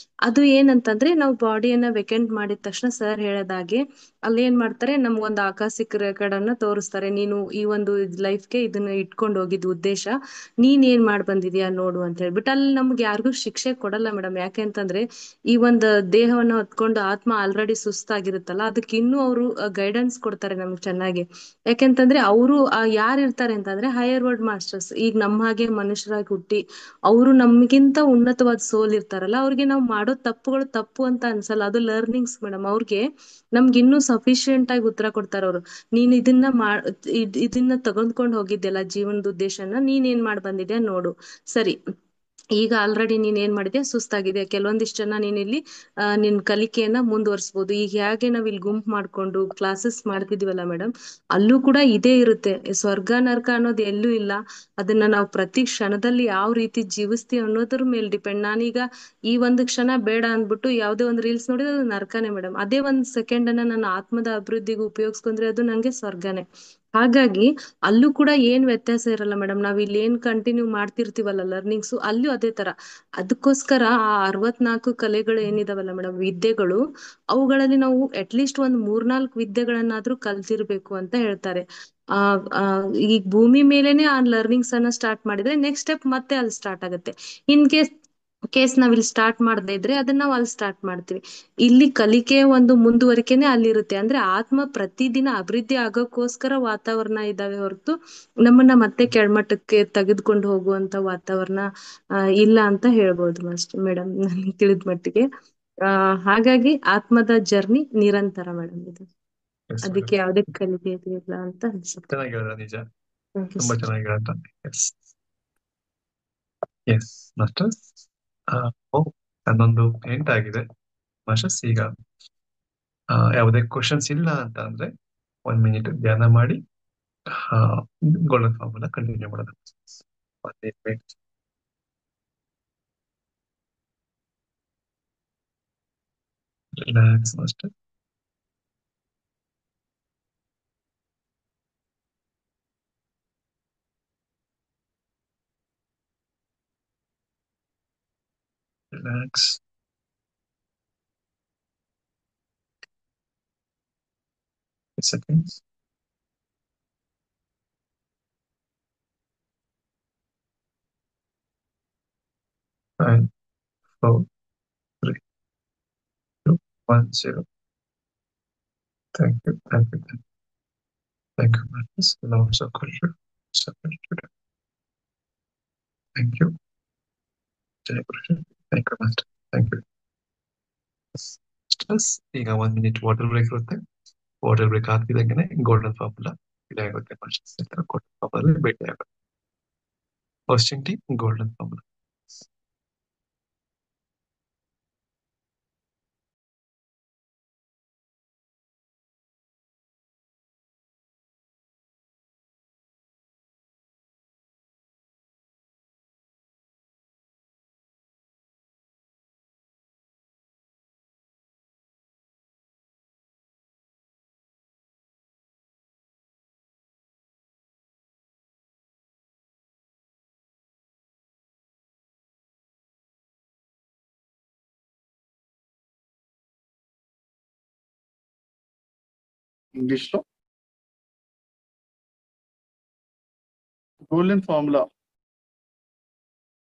ಅದು ಏನಂತಂದ್ರೆ, ನಾವು ಬಾಡಿಯನ್ನ ವೆಕೆಂಟ್ ಮಾಡಿದ ತಕ್ಷಣ ಸರ್ ಹೇಳೋದಾಗೆ ಅಲ್ಲಿ ಏನ್ ಮಾಡ್ತಾರೆ, ನಮ್ಗೊಂದು ಆಕಾಶಿಕ ರೆಕಾರ್ಡ್ ಅನ್ನ ತೋರಿಸ್ತಾರೆ. ನೀನು ಈ ಒಂದು ಲೈಫ್ಗೆ ಇದನ್ನ ಇಟ್ಕೊಂಡು ಹೋಗಿದ್ ಉದ್ದೇಶ, ನೀನ್ ಏನ್ ಮಾಡ್ ಬಂದಿದ್ಯಾ ನೋಡು ಅಂತ ಹೇಳ್ಬಿಟ್ಟು. ಅಲ್ಲಿ ನಮ್ಗೆ ಯಾರಿಗೂ ಶಿಕ್ಷೆ ಕೊಡಲ್ಲ ಮೇಡಮ್. ಯಾಕೆಂತಂದ್ರೆ ಈ ಒಂದು ದೇಹವನ್ನ ಹೊತ್ಕೊಂಡು ಆತ್ಮ ಆಲ್ರೆಡಿ ಸುಸ್ತಾಗಿರುತ್ತಲ್ಲ, ಅದಕ್ಕೆ ಇನ್ನೂ ಅವರು ಗೈಡೆನ್ಸ್ ಕೊಡ್ತಾರೆ ನಮ್ಗೆ ಚೆನ್ನಾಗಿ. ಯಾಕೆಂತಂದ್ರೆ ಅವರು ಯಾರು ಇರ್ತಾರೆ ಅಂತಂದ್ರೆ ಹೈಯರ್ ವರ್ಡ್ ಮಾಸ್ಟರ್ಸ್. ಈಗ ನಮ್ಮ ಹಾಗೆ ಮನುಷ್ಯರಾಗಿ ಹುಟ್ಟಿ ಅವರು ನಮ್ಗಿಂತ ಉನ್ನತವಾದ ಸೋಲ್ ಇರ್ತಾರಲ್ಲ, ಅವ್ರಿಗೆ ನಾವು ಮಾಡೋ ತಪ್ಪುಗಳು ತಪ್ಪು ಅಂತ ಅನ್ಸಲ್ಲ. ಅದು ಲರ್ನಿಂಗ್ಸ್ ಮೇಡಮ್. ಅವ್ರಿಗೆ ನಮ್ಗೆ ಇನ್ನೂ ಸಫಿಶಿಯಂಟ್ ಆಗಿ ಉತ್ತರ ಕೊಡ್ತಾರ ಅವರು. ನೀನ್ ಇದನ್ನ ತಗೊಂಡ್ಕೊಂಡು ಹೋಗಿದ್ಯಲ್ಲ ಜೀವನದ ಉದ್ದೇಶನ, ನೀನ್ ಏನ್ ಮಾಡ್ ಬಂದಿದ್ಯಾ ನೋಡು. ಸರಿ, ಈಗ ಆಲ್ರೆಡಿ ನೀನ್ ಏನ್ ಮಾಡಿದ್ಯಾ, ಸುಸ್ತಾಗಿದೆ. ಕೆಲವೊಂದಿಷ್ಟು ಜನ ನೀನ್ ಇಲ್ಲಿ ನಿನ್ ಕಲಿಕೆಯನ್ನ ಮುಂದುವರ್ಸ್ಬೋದು. ಈಗ ಹೇಗೆ ನಾವ್ ಇಲ್ಲಿ ಗುಂಪು ಮಾಡ್ಕೊಂಡು ಕ್ಲಾಸಸ್ ಮಾಡ್ತಿದೀವಲ್ಲ ಮೇಡಮ್, ಅಲ್ಲೂ ಕೂಡ ಇದೇ ಇರುತ್ತೆ. ಸ್ವರ್ಗ ನರ್ಕ ಅನ್ನೋದು ಎಲ್ಲೂ ಇಲ್ಲ. ಅದನ್ನ ನಾವು ಪ್ರತಿ ಕ್ಷಣದಲ್ಲಿ ಯಾವ ರೀತಿ ಜೀವಿಸ್ತೀವಿ ಅನ್ನೋದ್ರ ಮೇಲೆ ಡಿಪೆಂಡ್. ನಾನೀಗ ಈ ಒಂದು ಕ್ಷಣ ಬೇಡ ಅಂದ್ಬಿಟ್ಟು ಯಾವ್ದೇ ಒಂದು ರೀಲ್ಸ್ ನೋಡಿದ್ರೆ ಅದು ನರ್ಕನೇ ಮೇಡಮ್. ಅದೇ ಒಂದ್ ಸೆಕೆಂಡ್ ಅನ್ನ ನನ್ನ ಆತ್ಮದ ಅಭಿವೃದ್ಧಿಗೆ ಉಪಯೋಗಿಸ್ಕೊಂಡ್ರೆ ಅದು ನಂಗೆ ಸ್ವರ್ಗನೇ. ಹಾಗಾಗಿ ಅಲ್ಲೂ ಕೂಡ ಏನ್ ವ್ಯತ್ಯಾಸ ಇರಲ್ಲ ಮೇಡಮ್. ನಾವ್ ಇಲ್ಲಿ ಏನ್ ಕಂಟಿನ್ಯೂ ಮಾಡ್ತಿರ್ತೀವಲ್ಲ ಲರ್ನಿಂಗ್ಸ್, ಅಲ್ಲೂ ಅದೇ ತರ. ಅದಕ್ಕೋಸ್ಕರ ಆ 64 ಕಲೆಗಳು ಏನಿದಾವಲ್ಲ ಮೇಡಮ್, ವಿದ್ಯೆಗಳು, ಅವುಗಳಲ್ಲಿ ನಾವು ಅಟ್ಲೀಸ್ಟ್ ಒಂದ್ 3-4 ವಿದ್ಯೆಗಳನ್ನಾದ್ರೂ ಕಲ್ತಿರ್ಬೇಕು ಅಂತ ಹೇಳ್ತಾರೆ. ಆ ಆ ಈಗ ಭೂಮಿ ಮೇಲೆನೆ ಆ ಲರ್ನಿಂಗ್ಸ್ ಅನ್ನ ಸ್ಟಾರ್ಟ್ ಮಾಡಿದ್ರೆ ನೆಕ್ಸ್ಟ್ ಸ್ಟೆಪ್ ಮತ್ತೆ ಅಲ್ಲಿ ಸ್ಟಾರ್ಟ್ ಆಗುತ್ತೆ. ಇನ್ ಕೇಸ್ ನಾವ್ ಇಲ್ಲಿ ಸ್ಟಾರ್ಟ್ ಮಾಡದೇ ಇದ್ರೆ ಅದನ್ನ ನಾವು ಅಲ್ಲಿ ಸ್ಟಾರ್ಟ್ ಮಾಡ್ತೀವಿ. ಇಲ್ಲಿ ಕಲಿಕೆ ಒಂದು ಮುಂದುವರಿಕೆನೆ ಅಲ್ಲಿರುತ್ತೆ. ಅಂದ್ರೆ ಆತ್ಮ ಪ್ರತಿದಿನ ಅಭಿವೃದ್ಧಿ ಆಗೋಕ್ಕೋಸ್ಕರ ವಾತಾವರಣ ಇದಾವೆ ಹೊರತು ನಮ್ಮನ್ನ ಮತ್ತೆ ಕೆಳಮಟ್ಟಕ್ಕೆ ತೆಗೆದುಕೊಂಡು ಹೋಗುವಂತ ವಾತಾವರಣ ಇಲ್ಲ ಅಂತ ಹೇಳ್ಬೋದು ಮಾಸ್ಟರ್ ಮೇಡಮ್, ನನ್ಗೆ ತಿಳಿದ ಮಟ್ಟಿಗೆ. ಹಾಗಾಗಿ ಆತ್ಮದ ಜರ್ನಿ ನಿರಂತರ ಮೇಡಮ್ ಇದು. ಎಸ್ ಅದಕ್ಕೆ ಮೇಡಮ್, ಯಾವ್ದೇ ಕಲಿಕೆ ಇಲ್ಲ ಅಂತ ಅನ್ಸುತ್ತೆ. ಚೆನ್ನಾಗಿ ಹೇಳಿದ್ರ, ನಿಜ ಥ್ಯಾಂಕ್ ಯು ತುಂಬಾ ಸರ್. ಚೆನ್ನಾಗಿ ಹೇಳಿದ್ರ. S S masters. ಓ ನನ್ನೊಂದು ಎಂಟಾಗಿದೆ ಮಾಸ್ಟರ್ಸ್. ಈಗ ಯಾವುದೇ ಕ್ವಶನ್ಸ್ ಇಲ್ಲ ಅಂತ ಅಂದ್ರೆ 1 ಮಿನಿಟ್ ಧ್ಯಾನ ಮಾಡಿ ಗೋಲ್ಡನ್ ಫಾರ್ಮುಲಾ ಕಂಟಿನ್ಯೂ ಮಾಡೋಣ. Relax master. Relax. Seconds. 5, 4, 3, 2, 1, 0. Thank you. Thank you. Thank you, Marcus. Lots of culture. Thank you. Jai Krishna. Thank you, Master. Thank you. ಈಗ 1 minute ವಾಟರ್ ಬ್ರೇಕ್ ಇರುತ್ತೆ. Water break ಆಗ್ತಿದ್ದಂಗೆ golden formula ಇದೇ ಆಗುತ್ತೆ. Golden formula ಭೇಟಿ ಆಗುತ್ತೆ. First T golden formula. English law. Golden formula.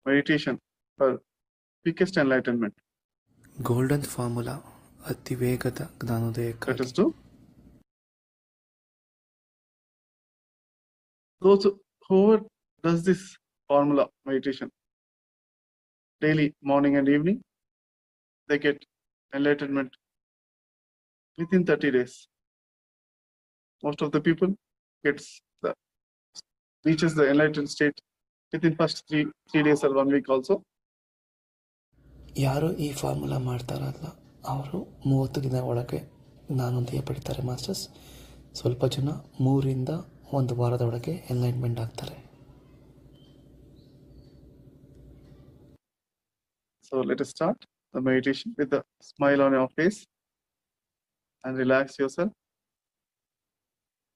Meditation for quickest enlightenment. Golden formula ಅತಿ ವೇಗದ Let ಜ್ಞಾನೋದಯಕ್ಕಾಗಿ. us do. Those whoever does this formula meditation daily, morning and evening, they get enlightenment within 30 days. Most of the people reaches the enlightened state within first three days or 1 week also. ಯಾರು ಈ formula ಮಾಡ್ತಾರಲ್ಲ ಅವರು 30 ದಿನ ಒಳಗೆ ಜ್ಞಾನೋದಯ ಪಡಿತಾರೆ masters. ಸ್ವಲ್ಪ ಜನ 3 ರಿಂದ 1 ವಾರದ ಒಳಗೆ ಎನ್ಲೈಟ್ಮೆಂಟ್ ಆಗ್ತಾರೆ. So let us start the meditation with the smile on your face and relax yourself.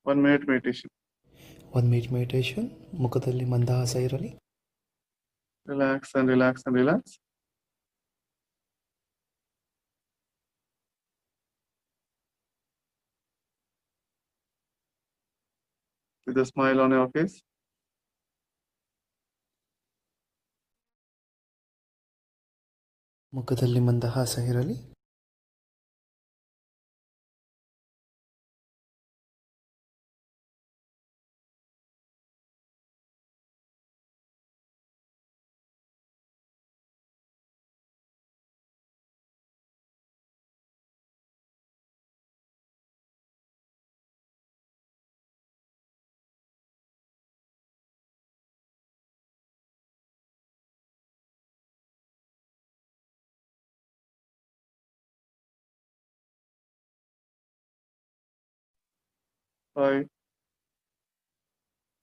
1 minute meditation. 1 minute meditation. ಮುಖದಲ್ಲಿ ಮಂದಹಾಸ ಇರಲಿ. Relax and relax and relax. With a smile on your face. ಮುಖದಲ್ಲಿ ಮಂದಹಾಸ ಇರಲಿ. Five,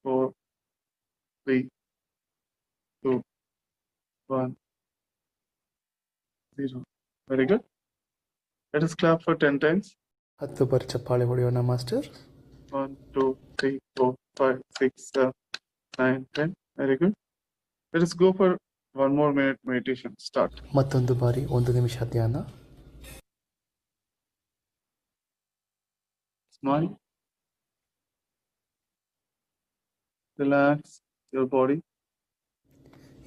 4, 3, 2, 1, 0. Very good. Let us clap for 10 times. 10 ಬಾರಿ ಚಪ್ಪಾಳೆ ಹೊಡೆಯೋಣ master. 1, 2, 3, 4, 5, 6, 7, 9, 10. Very good. Let us go for 1 more minute meditation. Start. ಮತ್ತೊಂದು ಬಾರಿ 1 ನಿಮಿಷ ಧ್ಯಾನ. Smile. Relax your body.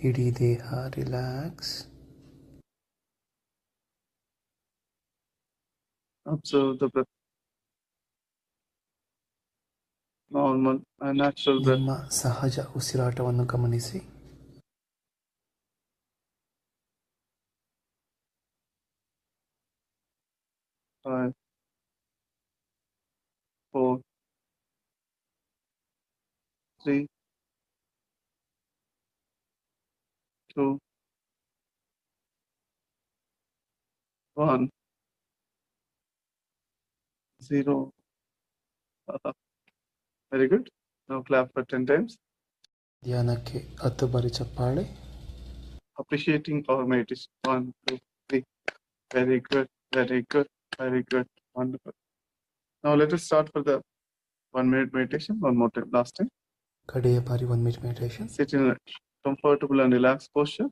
ಇಡೀ ದೇಹ relax. Observe the breath. Normal and natural breath. ನಿಮ್ಮ ಸಹಜ ಉಸಿರಾಟವನ್ನು ಗಮನಿಸಿ. Five, 4, 3, 2, 1, 0. Very good. Now clap for 10 times. ಧ್ಯಾನಕ್ಕೆ 10 ಬಾರಿ ಚಪ್ಪಾಳೆ. Appreciating our meditation. 1, 2, 3. Very good. Very good. Very good. Wonderful. Now let us start for the 1 minute meditation. One more time. Last time. ಕಡೆಯ ಬಾರಿ 1 minute meditation. Sit in a comfortable and relaxed posture.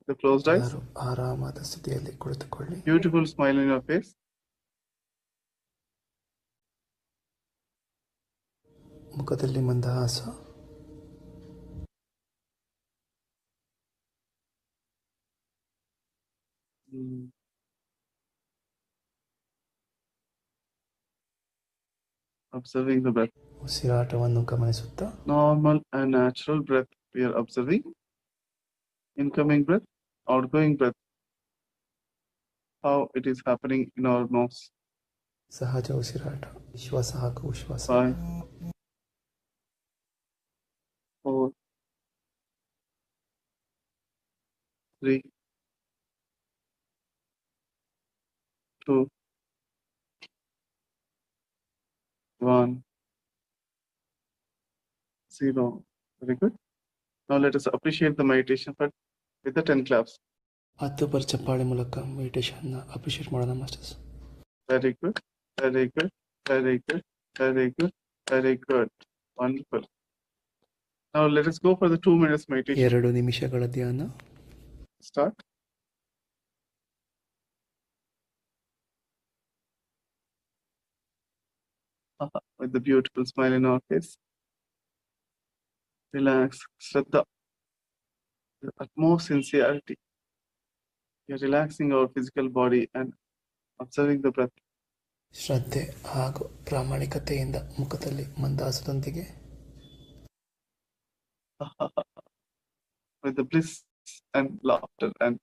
The closed eyes. ಎಲ್ಲರೂ ಆರಾಮಾದ ಸ್ಥಿತಿಯಲ್ಲಿ ಕುಳಿತುಕೊಳ್ಳಿ. Beautiful smile in your face. ಮುಖದಲ್ಲಿ ಮಂದಹಾಸ. Observing the breath. ಉಸಿರಾಟವನ್ನು ಗಮನಿಸುತ್ತಾ Normal and natural breath we are observing. Incoming breath, outgoing breath. How it is happening in our nose. ಸಹಜ ಉಸಿರಾಟ, ವಿಶ್ವಾಸ ಹಾಗೂ ಉಶ್ವಾಸ. 5, 4, 3, 2, 1, 0. Very good. Now let us appreciate the meditation part with the 10 claps. 10 ಬಾರಿ ಚಪ್ಪಾಳೆ ಮೂಲಕ meditation appreciate ಮಾಡೋಣ masters. Very good. Very good. Very good. Very good. Very good. Wonderful. Now let us go for the 2 minutes meditation. 2 ನಿಮಿಷಗಳ ಧ್ಯಾನ. Start. With the beautiful smile in our face. Relax. Shraddha. The utmost sincerity. We are relaxing our physical body and observing the breath. ಶ್ರದ್ಧೆ ಹಾಗೂ ಪ್ರಾಮಾಣಿಕತೆಯಿಂದ ಮುಖದಲ್ಲಿ ಮಂದಹಾಸದೊಂದಿಗೆ with the bliss and laughter and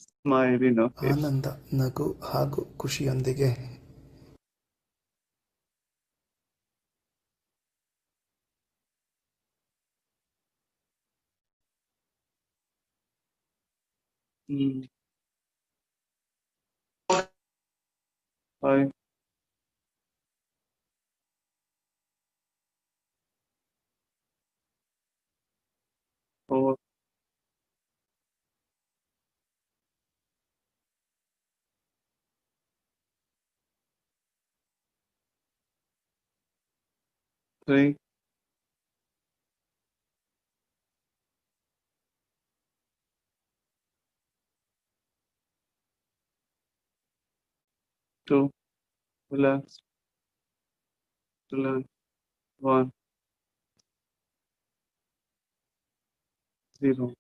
smile in our face. ಆನಂದ, ನಗು ಹಾಗೂ ಖುಷಿಯೊಂದಿಗೆ Mm. 5, 4, 3, 2, relax, 1, 0.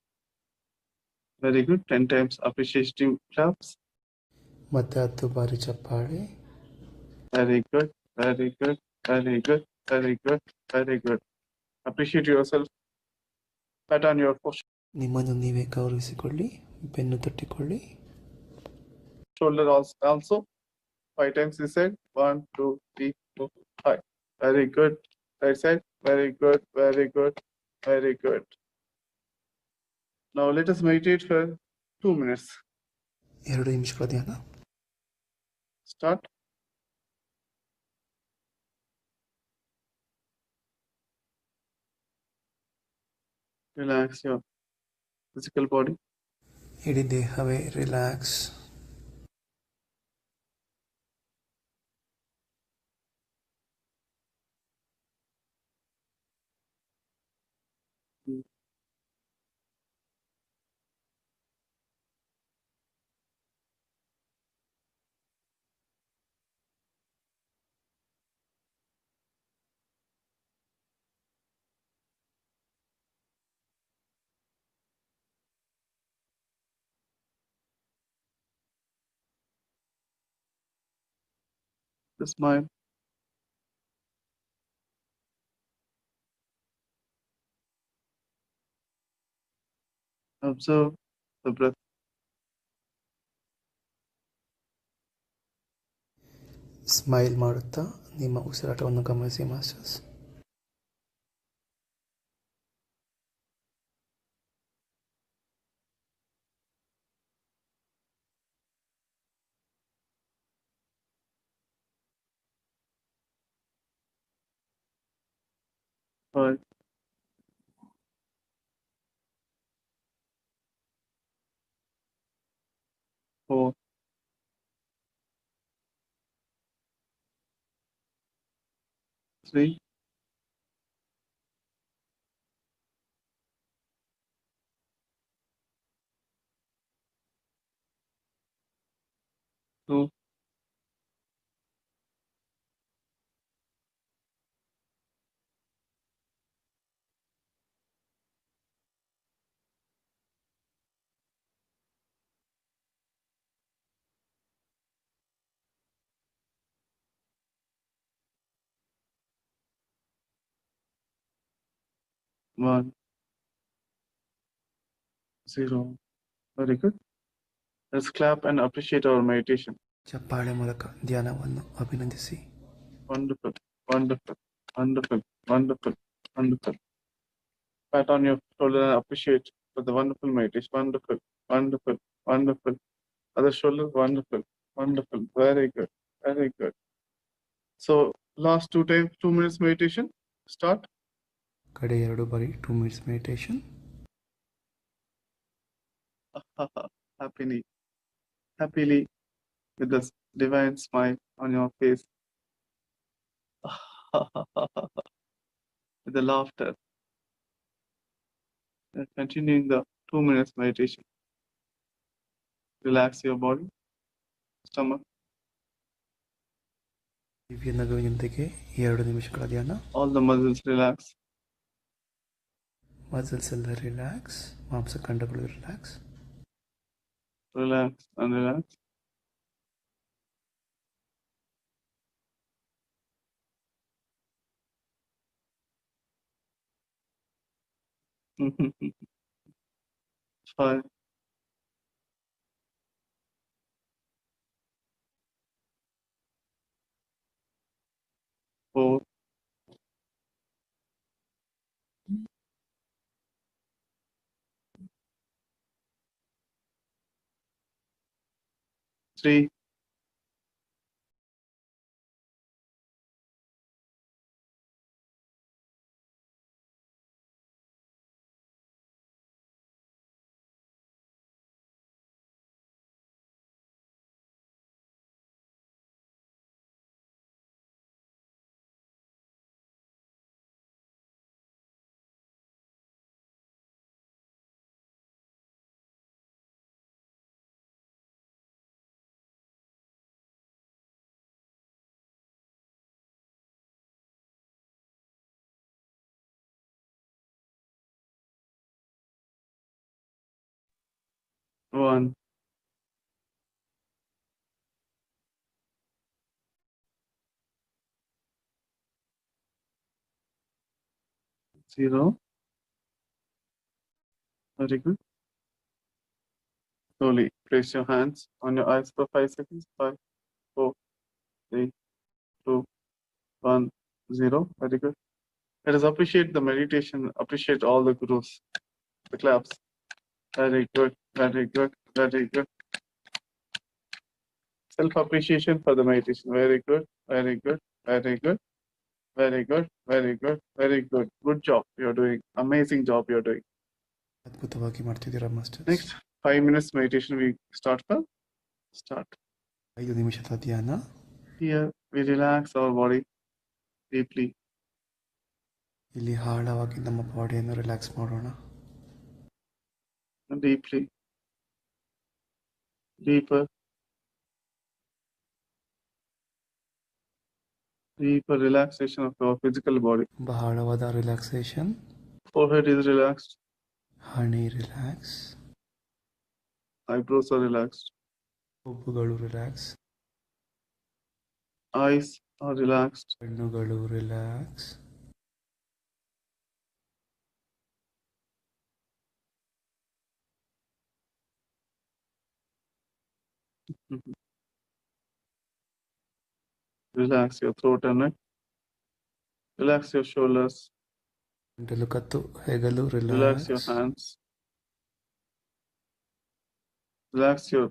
Very good. 10 times appreciative claps. ಮತ್ತೆ 10 ಬಾರಿ ಚಪ್ಪಾಳೆ. Very good. Very good. Very good. Very good. Very good. Appreciate yourself. Pat on your posture. ನಿಮ್ಮನ್ನು ನೀವೇ ಗೌರವಿಸಿಕೊಳ್ಳಿ, ಬೆನ್ನು ತಟ್ಟಿಕೊಳ್ಳಿ. Shoulder also. 5 times this side. 1, 2, 3, 4, 5. Very good. Right side. Very good. Very good. Very good. Now let us meditate for 2 minutes. 2 ನಿಮಿಷಗಳ ಧ್ಯಾನ. Start. Relax your physical body. ಇಡೀ ದೇಹವೇ relax. The smile. Observe the breath. Smile ಮಾಡುತ್ತಾ ನಿಮ್ಮ ಉಸಿರಾಟವನ್ನು ಗಮನಿಸಿ masters. Five, 4, 3, 2, 1, 0. Very good. Let's clap and appreciate our meditation. ಚಪ್ಪಾಳೆ ಮೂಲಕ ಧ್ಯಾನವನ್ನು ಅಭಿನಂದಿಸಿ. Wonderful, wonderful, wonderful, wonderful, wonderful. Pat on your shoulder and appreciate for the wonderful meditation. Wonderful, wonderful, wonderful. Other shoulder, wonderful, wonderful. Very good, very good. So last 2 minutes meditation. Start. ಕಡೆ 2 ಬಾರಿ 2 minutes meditation. Happily, with this divine smile on your face, with the laughter. And continuing the 2 minutes meditation. Relax your body, stomach. ದಿವ್ಯ ನಗುವಿನೊಂದಿಗೆ 2 ನಿಮಿಷಗಳ ಧ್ಯಾನ. All the muscles relax. Muscles ಎಲ್ಲ relax, ಮಾಂಸಖಂಡಗಳು relax. Relax and relax. Five, 4, 3, 1. Zero. Very good. Slowly place your hands on your eyes for 5 seconds. 5, 4, 3, 2, 1, 0. Very good. Let us appreciate the meditation, appreciate all the gurus. The claps. Very good, very good, very good. Self-appreciation for the meditation. Very good, very good, very good, very good, very good, very good. Good job you're doing. Amazing job you're doing. ಅದ್ಭುತವಾಗಿ ಮಾಡ್ತಿದ್ದೀರಾ masters. Next 5 minutes meditation we start. 5 ನಿಮಿಷದ ಧ್ಯಾನ. Here we relax our body deeply. ಇಲ್ಲಿ ಆಳವಾಗಿ ನಮ್ಮ ಬಾಡಿಯನ್ನು relax ಮಾಡೋಣ. Deeply, deeper relaxation of our physical body. ಬಹಳವಾದ ರಿಲ್ಯಾಕ್ಸೇಷನ್. Forehead is relaxed. ಹಣೆ ರಿಲ್ಯಾಕ್ಸ್. Eyebrows are relaxed. ಹುಬ್ಬುಗಳು ರಿಲ್ಯಾಕ್ಸ್. Eyes are relaxed. ಕಣ್ಣುಗಳು relax. Relax your throat and neck. Relax your shoulders. ಗಂಟಲು ಕತ್ತು ಹೆಗಲು Relax relax. your hands. Relax your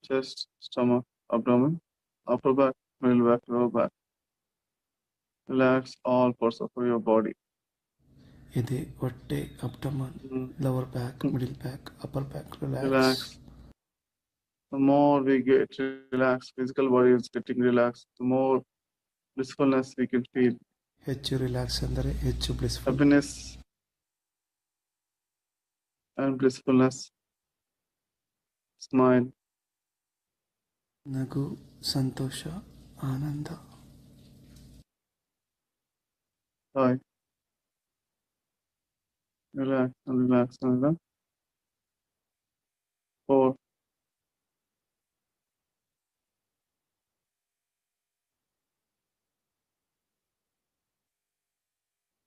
chest, stomach, abdomen, upper back, middle back, lower back. Relax all parts of your body. ಎದೆ, ಹೊಟ್ಟೆ, abdomen, lover back, middle back, upper back Relax. Relax. The more we get relaxed, physical body is getting relaxed, the more blissfulness we can feel. ಹೆಚ್ಚು relax ಅಂದರೆ ಹೆಚ್ಚು blissful. Happiness and blissfulness. Smile. ನಗು, ಸಂತೋಷ, ಆನಂದ. 5. Relax and relax and relax. 4.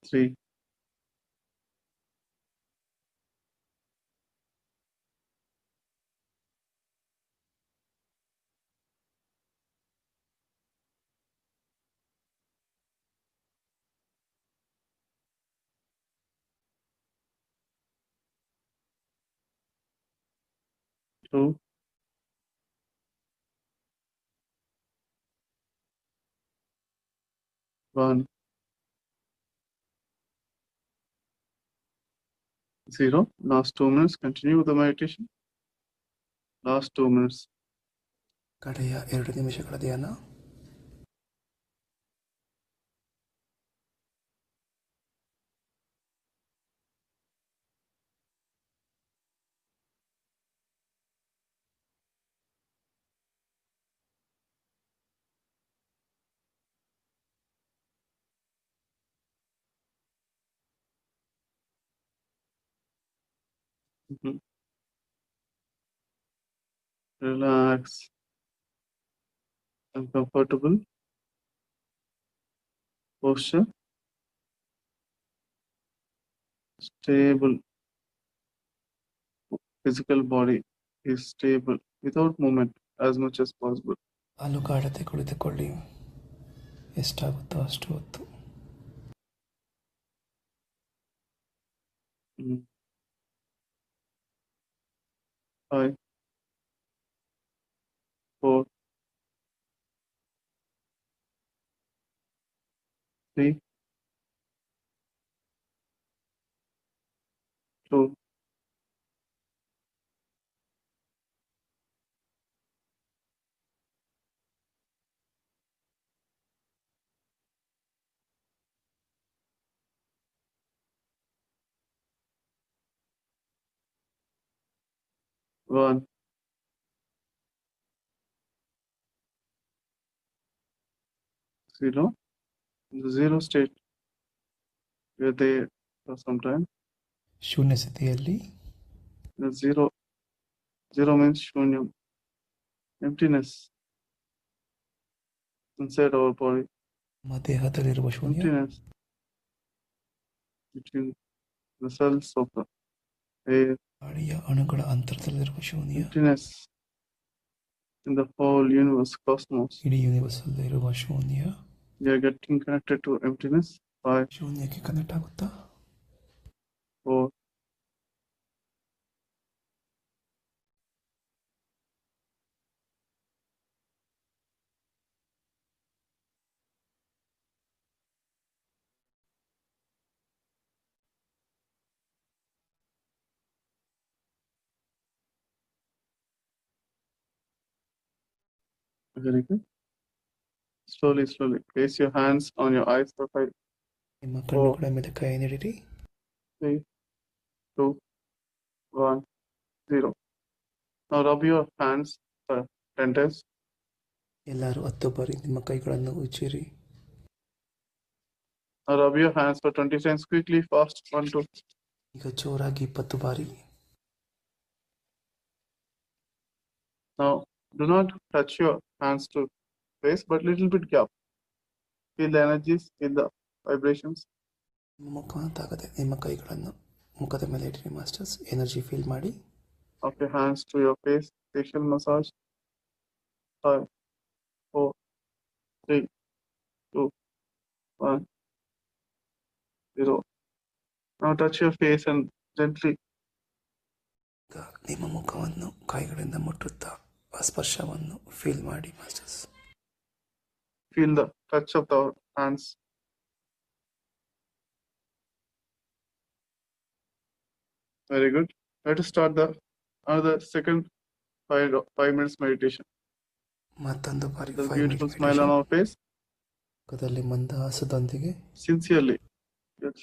3. 2. 1. 0. Last 2 minutes. Continue with the meditation. Last 2 minutes. ಕಡೆಯ 2 ನಿಮಿಷಗಳ ಧ್ಯಾನ. Mhm. Relax and comfortable posture. Stable. Physical body is stable without movement as much as possible. ಅಲುಗಾಡದೆ ಕುಳಿತುಕೊಳ್ಳಿ. ಎಷ್ಟಾಗುತ್ತೋ ಅಷ್ಟು ಹೊತ್ತು. 5, 4, 3, 2, 1. Zero. In the zero state, you're there for some time. ಶೂನ್ಯ ಸ್ಥಿತಿಯಲ್ಲಿ The zero means shunyam, emptiness inside our body. ನಮ್ಮ ದೇಹದಲ್ಲಿರುವ ಶೂನ್ಯ, Emptiness between the cells of the air. ಗಾಳಿಯ ಅಣುಗಳ ಅಂತರದಲ್ಲಿರುವ ಶೂನ್ಯ, Emptiness in the whole universe, cosmos. ಇಡೀ universe ಅಲ್ಲಿರುವ ಶೂನ್ಯ. We are getting connected to emptiness. 5, ಶೂನ್ಯಕ್ಕೆ ಕನೆಕ್ಟ್ ಆಗುತ್ತಾ? 4, 5. Very good. Slowly. Place your hands on your eyes for 5, ನಿಮ್ಮ ಕಣ್ಣುಗಳ ಮೇಲೆ ಕೈ ನೀಡಿರಿ. 3, 2, 1, 0. Now rub your hands for 10 times. ಎಲ್ಲರೂ 10 ಬಾರಿ ನಿಮ್ಮ ಕೈಗಳನ್ನು ಉಜ್ಜಿರಿ. Now rub your hands for 20 times quickly, fast. 1, 2. ಈಗ ಜೋರಾಗಿ 20 ಬಾರಿ. Now do not touch your hands to face, but little bit gap. Feel the energies, feel the vibrations. ನಿಮ್ಮ ಮುಖವನ್ನು ತಾಗದೆ ನಿಮ್ಮ ಕೈಗಳನ್ನು ಮುಖದ ಮೇಲೆ ಇಟ್ಟಿರಿ ಮಾಸ್ಟರ್ಸ್. ಎನರ್ಜಿ ಫೀಲ್ ಮಾಡಿ. Of your hands to your face, facial massage. 5, 4, 3, 2, 1, 0. Now touch your face and gently ಈಗ ನಿಮ್ಮ ಮುಖವನ್ನು ಕೈಗಳಿಂದ ಮುಟ್ಟುತ್ತಾ ಆ ಸ್ಪರ್ಶವನ್ನು ಫೀಲ್ ಮಾಡಿ masters. feel the touch of the hands. Very good. Let us start another second 5 minutes meditation. ಮತ್ತೊಂದು ಬಾರಿ The beautiful smile on our face. ಮುಖದಲ್ಲಿ ಮಂದಹಾಸದೊಂದಿಗೆ Sincerely